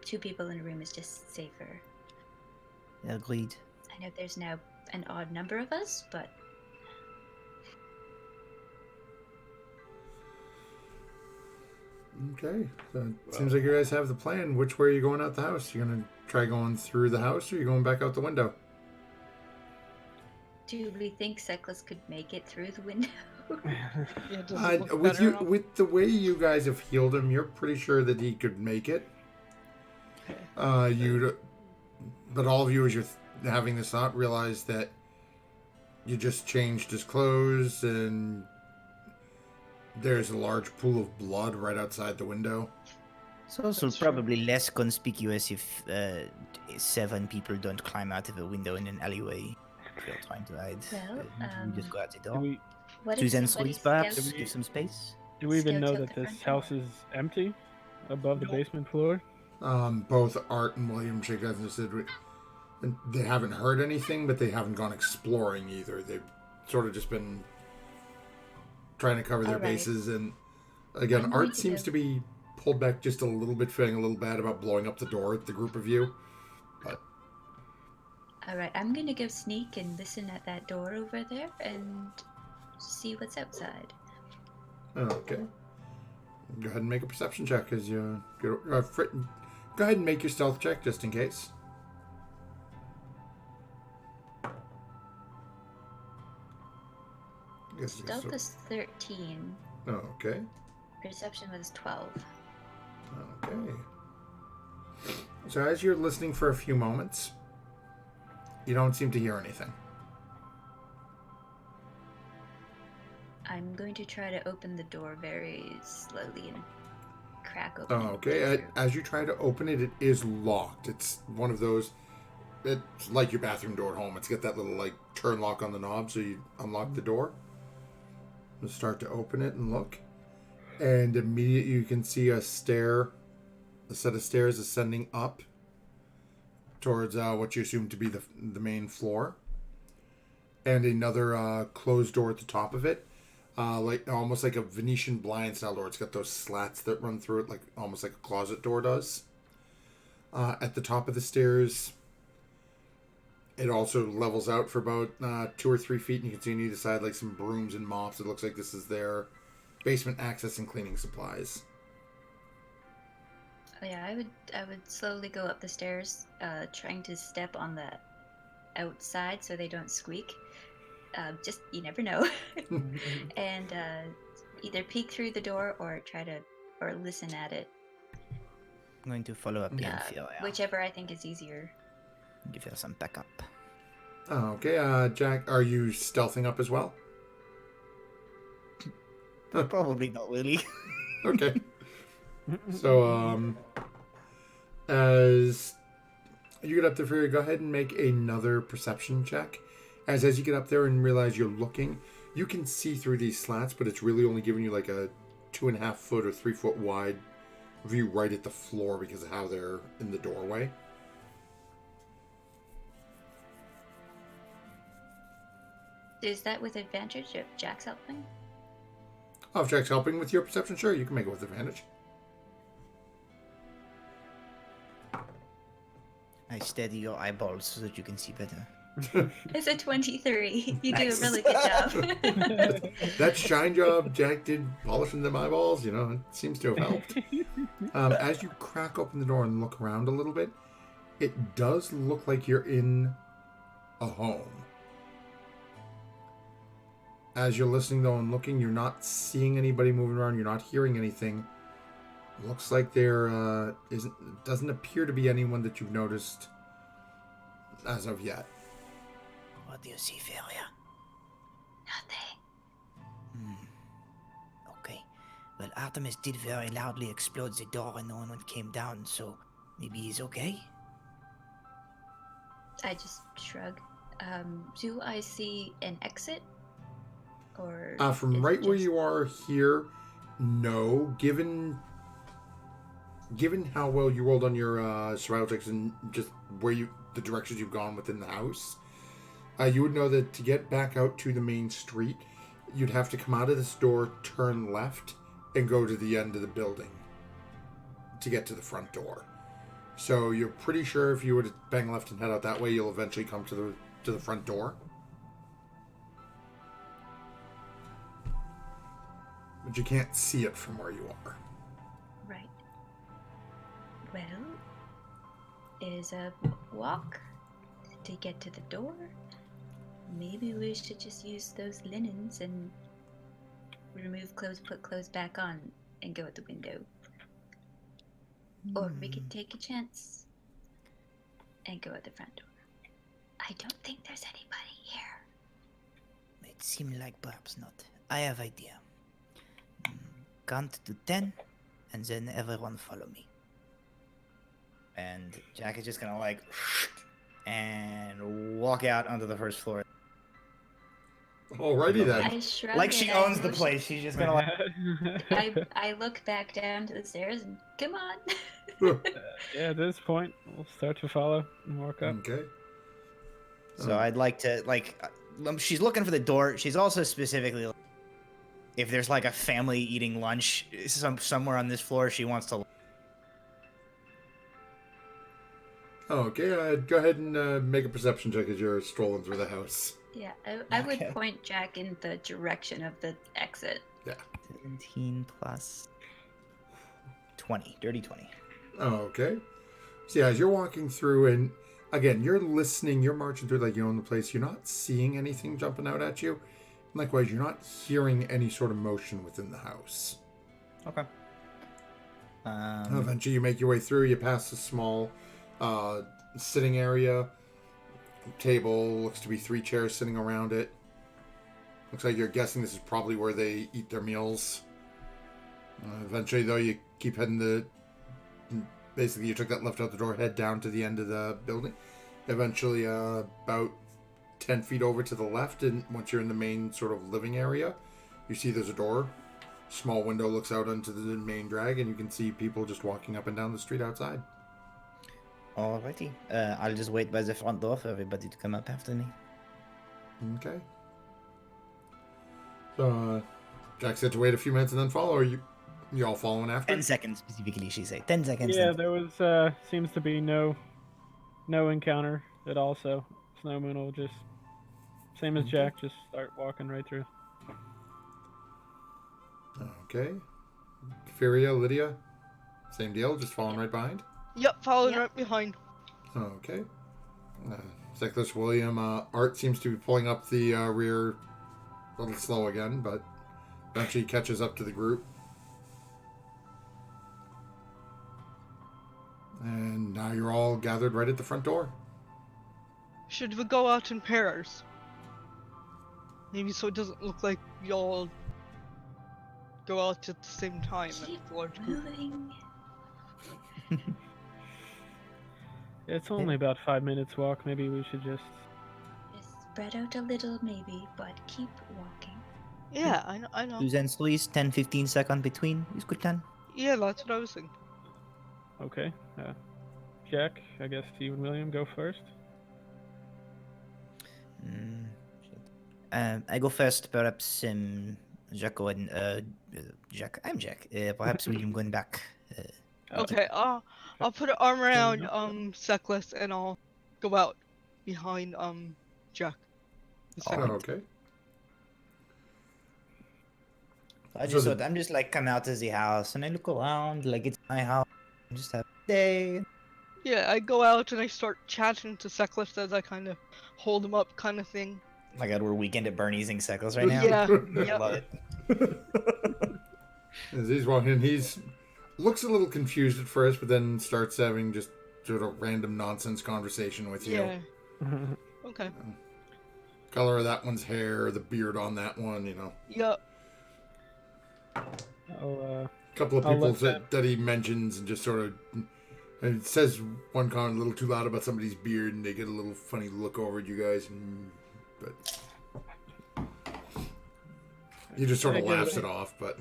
2 people in a room is just safer. Agreed. I know there's now an odd number of us, but Okay. So it seems like you guys have the plan. Which way are you going out the house? You're going to try going through the house, or are you going back out the window? do we think Seklas could make it through the window? Yeah, does it look With better you, now? with the way you guys have healed him, you're pretty sure that he could make it. But all of you, as you're having this thought, realize that you just changed his clothes, and there's a large pool of blood right outside the window. It's also That's true. probably less conspicuous if 7 people don't climb out of a window in an alleyway if you're trying to hide. Well, We just go out the Do door. we What if Suzanne somebody Sweet, perhaps? scouts- Give some space? do we even know Scouts out that the this front house door. is empty above the No. basement floor? Both Art and William shake their heads and said and they haven't heard anything, but they haven't gone exploring either. They've sort of just been trying to cover their Alright. bases. And again, I'm going Art to seems go- to be pulled back just a little bit, feeling a little bad about blowing up the door at the group of you. But Alright, I'm gonna go sneak and listen at that door over there and see what's outside. okay, go ahead and make a perception check as you go ahead and make your stealth check just in case. Yes, yes, Stealth is 13. okay. Perception was 12. Okay. So as you're listening for a few moments, you don't seem to hear anything. I'm going to try to open the door very slowly and crack open. and Okay. get through. As you try to open it, it is locked. It's one of those. It's like your bathroom door at home. It's got that little like turn lock on the knob, so you unlock the door. You start to open it and look, and immediately you can see a set of stairs ascending up towards what you assume to be the main floor, and another closed door at the top of it, like almost like a Venetian blind style door. It's got those slats that run through it, like almost like a closet door does. At the top of the stairs, it also levels out for about 2 or 3 feet, and you can see on either side like some brooms and mops. It looks like this is their basement access and cleaning supplies. Oh, yeah, I would slowly go up the stairs, trying to step on the outside so they don't squeak. Just you never know, and either peek through the door or or listen at it, I'm going to follow up the inferior. whichever I think is easier. Give her some backup. Oh, okay. Jack, are you stealthing up as well? Probably not really. Okay. So, as you get up there, Fury, go ahead and make another perception check. As you get up there and realize you're looking, you can see through these slats, but it's really only giving you like a 2.5 foot or 3 foot wide view right at the floor because of how they're in the doorway. Is that with advantage if Jack's helping? Oh, if Jack's helping with your perception, sure, you can make it with advantage. I steady your eyeballs so that you can see better. It's a 23. You Nice. do a really good job. That shine job Jack did polishing them eyeballs, it seems to have helped. As you crack open the door and look around a little bit, it does look like you're in a home. As you're listening, though, and looking, you're not seeing anybody moving around. You're not hearing anything. Looks like there doesn't appear to be anyone that you've noticed as of yet. What do you see, Feria? Nothing. Okay. Well, Artemis did very loudly explode the door and no one came down, so maybe he's okay? I just shrug. Do I see an exit? Or From is it right where just- you are here, no. Given how well you rolled on your survival checks and just the directions you've gone within the house, you would know that to get back out to the main street, you'd have to come out of this door, turn left, and go to the end of the building to get to the front door. So you're pretty sure if you were to bang left and head out that way, you'll eventually come to the front door. But you can't see it from where you are. Right. Well, is a walk to get to the door? Maybe we should just use those linens and remove clothes, put clothes back on, and go at the window. Or we could take a chance and go at the front door. I don't think there's anybody here. It seemed like perhaps not. I have idea. Count to 10, and then everyone follow me. And Jack is just gonna and walk out onto the first floor. Alrighty then. I shrug. Like she and I owns the motion- place. She's just gonna I look back down to the stairs and come on. Yeah, at this point, we'll start to follow and walk up. Okay. So I'd like to she's looking for the door. She's also specifically if there's like a family eating lunch somewhere on this floor, she wants to. Okay, go ahead and make a perception check as you're strolling through the house. Yeah, I would Okay. point Jack in the direction of the exit. 17 plus 20, dirty 20. Okay. So yeah, as you're walking through, and again, you're listening, you're marching through like you own the place. You're not seeing anything jumping out at you. Likewise, you're not hearing any sort of motion within the house. Okay. Eventually, you make your way through. You pass a small sitting area. Table looks to be 3 chairs sitting around it. Looks like you're guessing this is probably where they eat their meals. Eventually, though, you keep heading basically, you took that left out the door, head down to the end of the building. Eventually, about 10 feet over to the left, and once you're in the main sort of living area, you see there's a door. Small window looks out onto the main drag, and you can see people just walking up and down the street outside. Alrighty. I'll just wait by the front door for everybody to come up after me. Okay. So, Jack said to wait a few minutes and then follow. Are you all following after? 10 seconds specifically, she said. 10 seconds. Yeah, then. there was seems to be no encounter at all. So Snowman will just same as Jack, just start walking right through. Okay. Furia, Lydia, same deal, just following right behind. Yep, following Yep. right behind. Okay. Cyclist William, Art seems to be pulling up the rear a little slow again, but eventually catches up to the group. And now you're all gathered right at the front door. Should we go out in pairs? Maybe so it doesn't look like y'all go out at the same time Keep as a large group. moving. It's only about 5 minutes walk. Maybe we should just. Just spread out a little, maybe, but keep walking. Yeah, I know. 2 cents, please. 10-15 seconds between. Is good time. Yeah, that's what I was thinking. Okay. Jack, I guess you and William go first. I go first. Perhaps Jack go ahead and Jack. I'm Jack. Perhaps William going back. Okay, I'll put an arm around Seckless and I'll go out behind Jack. The All second. right. Okay. I'm just like come out to the house and I look around like it's my house. I just have a day. Yeah, I go out and I start chatting to Seckless as I kind of hold him up, kind of thing. Oh my God, we're weekend at Bernie's in Seckles right now. Yeah, I yep. love it. As he's walking, he's looks a little confused at first, but then starts having just sort of random nonsense conversation with you. Yeah. Okay. Color of that one's hair, the beard on that one, you know. Yup. Oh, A couple of I'll people let that he mentions and just sort of and says one comment a little too loud about somebody's beard, and they get a little funny look over at you guys. But he just sort of I get laughs it. it off. But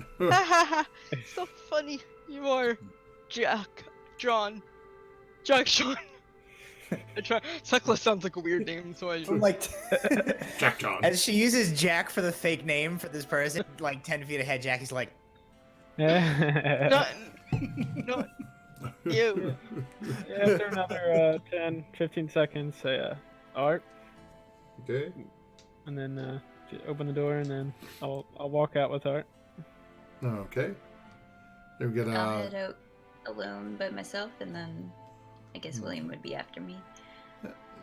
So funny. You are Jack. John. Jack Sean. Seckless sounds like a weird name, so I. I'm like, Jack John. as she uses Jack for the fake name for this person, like 10 feet ahead, Jackie's like, Not. Not. You. after another 10, 15 seconds, say Art, Okay. and then just open the door, and then I'll walk out with Art. Okay. Then we get I'll head out alone by myself, and then I guess William would be after me.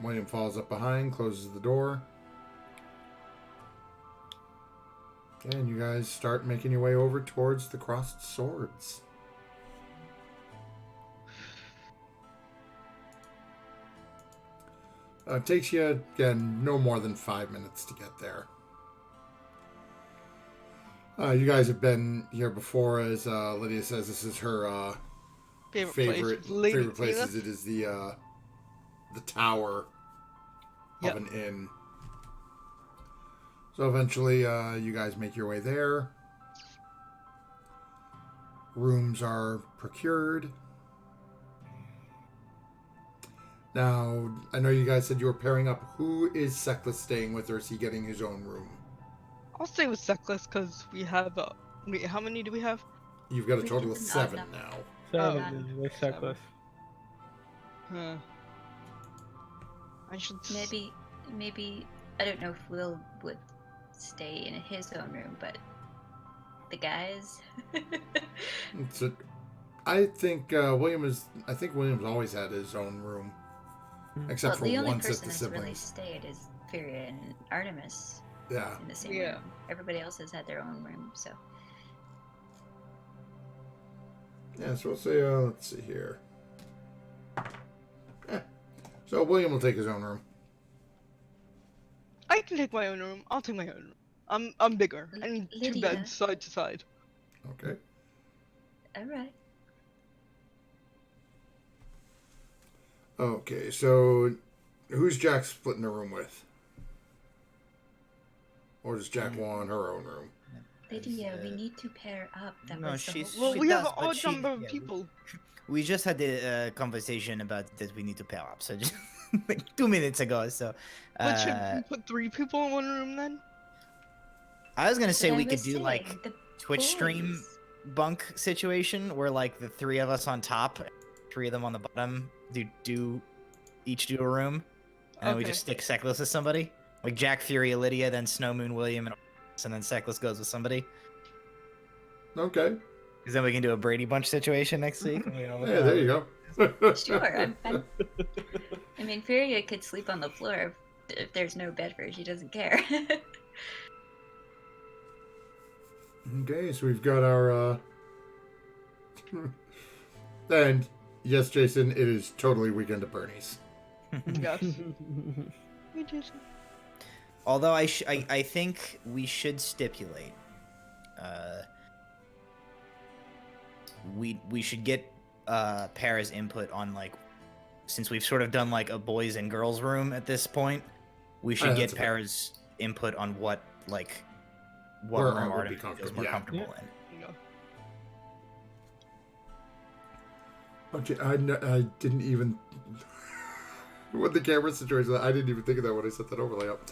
William falls up behind, closes the door. Okay, and you guys start making your way over towards the crossed swords. It takes you, again, no more than 5 minutes to get there. You guys have been here before, as Lydia says. This is her favorite places. It is the tower Yep. of an inn. So eventually, you guys make your way there. Rooms are procured. Now, I know you guys said you were pairing up. Who is Seckless staying with, or is he getting his own room? I'll stay with Seckless because we have. Wait, how many do we have? You've got a We total get of an 7 odd now. Seven with Seckless. Huh. I should. Maybe I don't know if Will would stay in his own room, but the guys. I think William's always had his own room, except Well, the for only once at person the that's really siblings. stayed is Furia and Artemis Yeah. in the same Yeah. room. Everybody else has had their own room, so. Yeah, so we'll say, let's see here. Yeah. So William will take his own room. I can take my own room. I'll take my own room. I'm bigger. I need two Lydia. beds side to side. Okay. All right. Okay, so who's Jack splitting a room with? Or does Jack want her own room? Lydia, we need to pair up. That No, was the she's- whole Well, She we have does, an but odd she- number of yeah, we- people. we just had the conversation about that we need to pair up, so just like 2 minutes ago. So But should we put 3 people in one room then? I was gonna say But I we could was do saying, like the Twitch stream boys. bunk situation where like the 3 of us on top, 3 of them on the bottom, each do a room, and then we Okay. just stick Seckless with somebody. Like Jack, Fury, Lydia, then Snow Moon, William, and then Seckless goes with somebody. Okay. Because then we can do a Brady Bunch situation next week. Yeah, there you go. Sure. I mean, Furia could sleep on the floor if there's no bed for her. She doesn't care. Okay, so we've got our and yes, Jason, it is totally Weekend at Bernie's. Yes. We did. Although I think we should stipulate, we should get Para's input on, like, since we've sort of done like a boys and girls room at this point, we should get Para's input on what room Artemis feels more comfortable in. Okay, I didn't even with the camera situation. I didn't even think of that when I set that overlay up.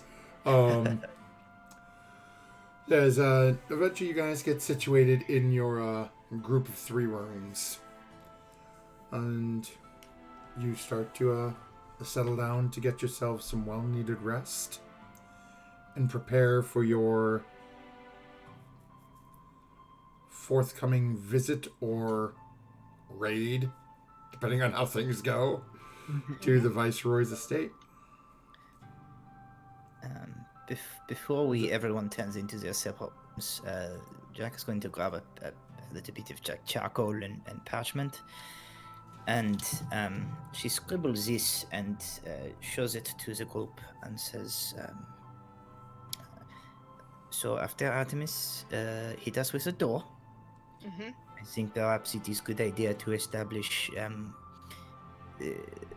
As eventually you guys get situated in your group of 3 rooms, and you start to settle down to get yourself some well-needed rest and prepare for your forthcoming visit or raid, depending on how things go, to the Viceroy's estate. Before everyone turns into their separate rooms, Jack is going to grab a little bit of charcoal and parchment, and she scribbles this and shows it to the group and says, so after Artemis hit us with a door, I think perhaps it is a good idea to establish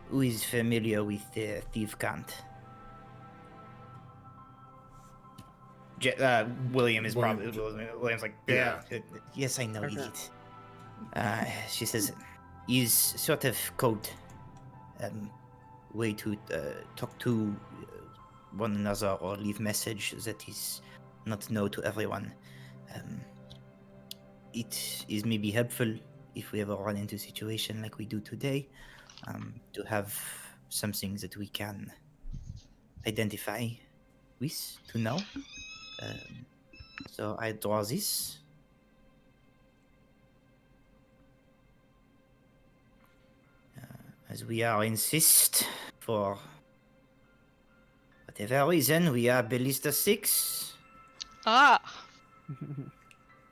who is familiar with Thief Kant. William is probably... William's like, yeah. Yes, I know, idiot. She says, is sort of code way to talk to one another or leave message that is not known to everyone. It is maybe helpful if we ever run into a situation like we do today, to have something that we can identify with, to know. So I draw this. As we are insist for whatever reason, we are ballista 6. Ah.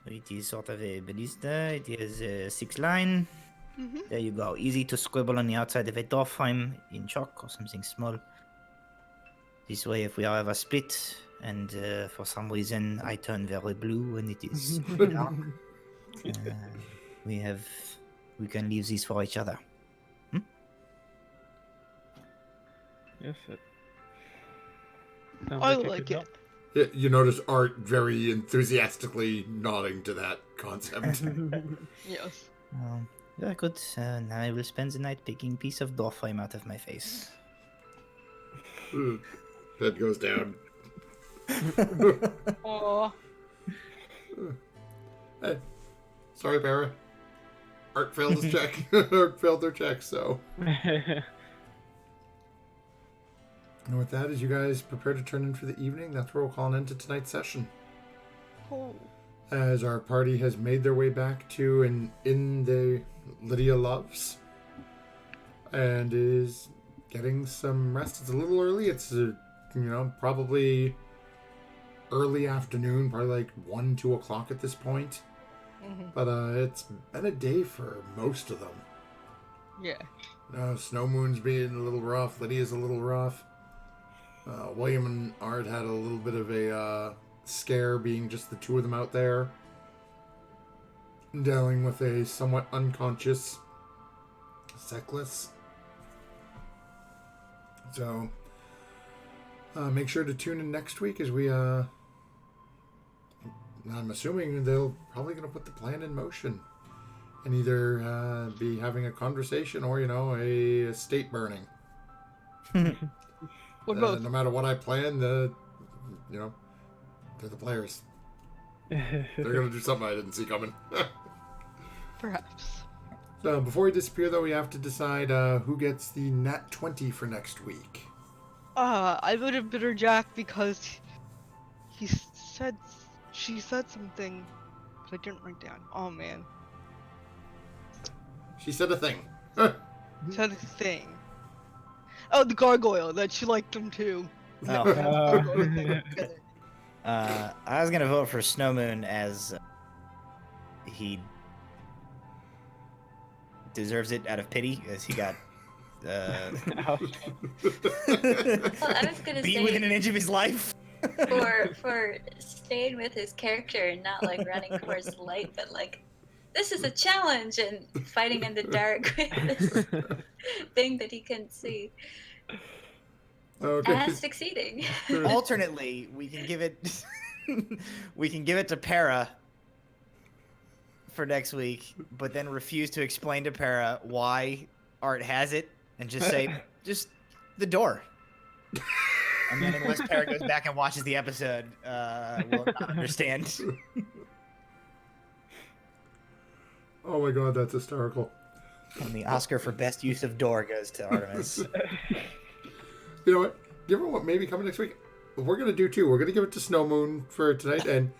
It is sort of a ballista. It is a 6 line. There you go. Easy to scribble on the outside of a door frame in chalk or something small. This way, if we are ever split, and for some reason I turn very blue when it is dark, we can leave this for each other. Yes, I like it. Yeah, you notice Art very enthusiastically nodding to that concept. Yes. Very good. Now I will spend the night picking a piece of door frame out of my face. Head goes down. Aww. Hey, sorry, Para. Art failed his check. Art failed their check, so. And with that, as you guys prepare to turn in for the evening, that's where we'll call an end to tonight's session. Cool. As our party has made their way back to an inn the Lydia loves, and is getting some rest. It's a little early. It's probably early afternoon, probably like 1-2 o'clock at this point. But it's been a day for most of them. Yeah. Snow Moon's being a little rough. Lydia's a little rough. William and Art had a little bit of a scare, being just the 2 of them out there, dealing with a somewhat unconscious Seckless. So make sure to tune in next week, as we I'm assuming they'll probably going to put the plan in motion and either be having a conversation or a estate burning. Both. No matter what I plan, they're the players. They're going to do something I didn't see coming. Perhaps. So before we disappear, though, we have to decide who gets the nat 20 for next week. I voted Bitter Jack because she said something, but I didn't write down. Oh man. She said a thing. Said a thing. Oh, the gargoyle, that she liked him too. I was gonna vote for Snowmoon, as he deserves it out of pity, as he got Ouch. Well, I was gonna Be say within an inch of his life. for staying with his character and not like running towards the light, but like this is a challenge and fighting in the dark with this thing that he couldn't see Okay. and succeeding. Alternately, we can give it we can give it to Para for next week, but then refuse to explain to Para why Art has it and just say just the door. And then unless Para goes back and watches the episode, we'll not understand. Oh my god, that's hysterical. And the Oscar for best use of door goes to Artemis. You know what? Given what may be coming next week, we're going to do two. We're going to give it to Snow Moon for tonight, and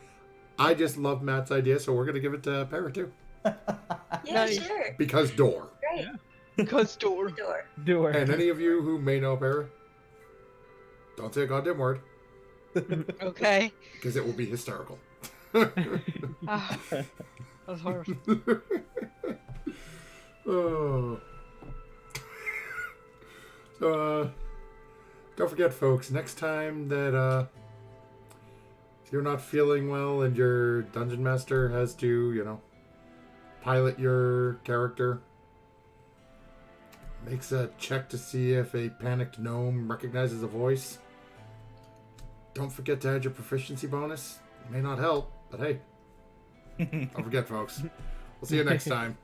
I just love Matt's idea, so we're going to give it to Para too. Yeah, Nice. sure. Because door. Right. Because door. Door. Door. And any of you who may know Para, don't say a goddamn word, Okay. because it will be hysterical. Ah, that's horrible. Oh. So, don't forget, folks, next time that you're not feeling well and your dungeon master has to, pilot your character, makes a check to see if a panicked gnome recognizes a voice. Don't forget to add your proficiency bonus. It may not help, but hey, don't forget, folks. We'll see you next time.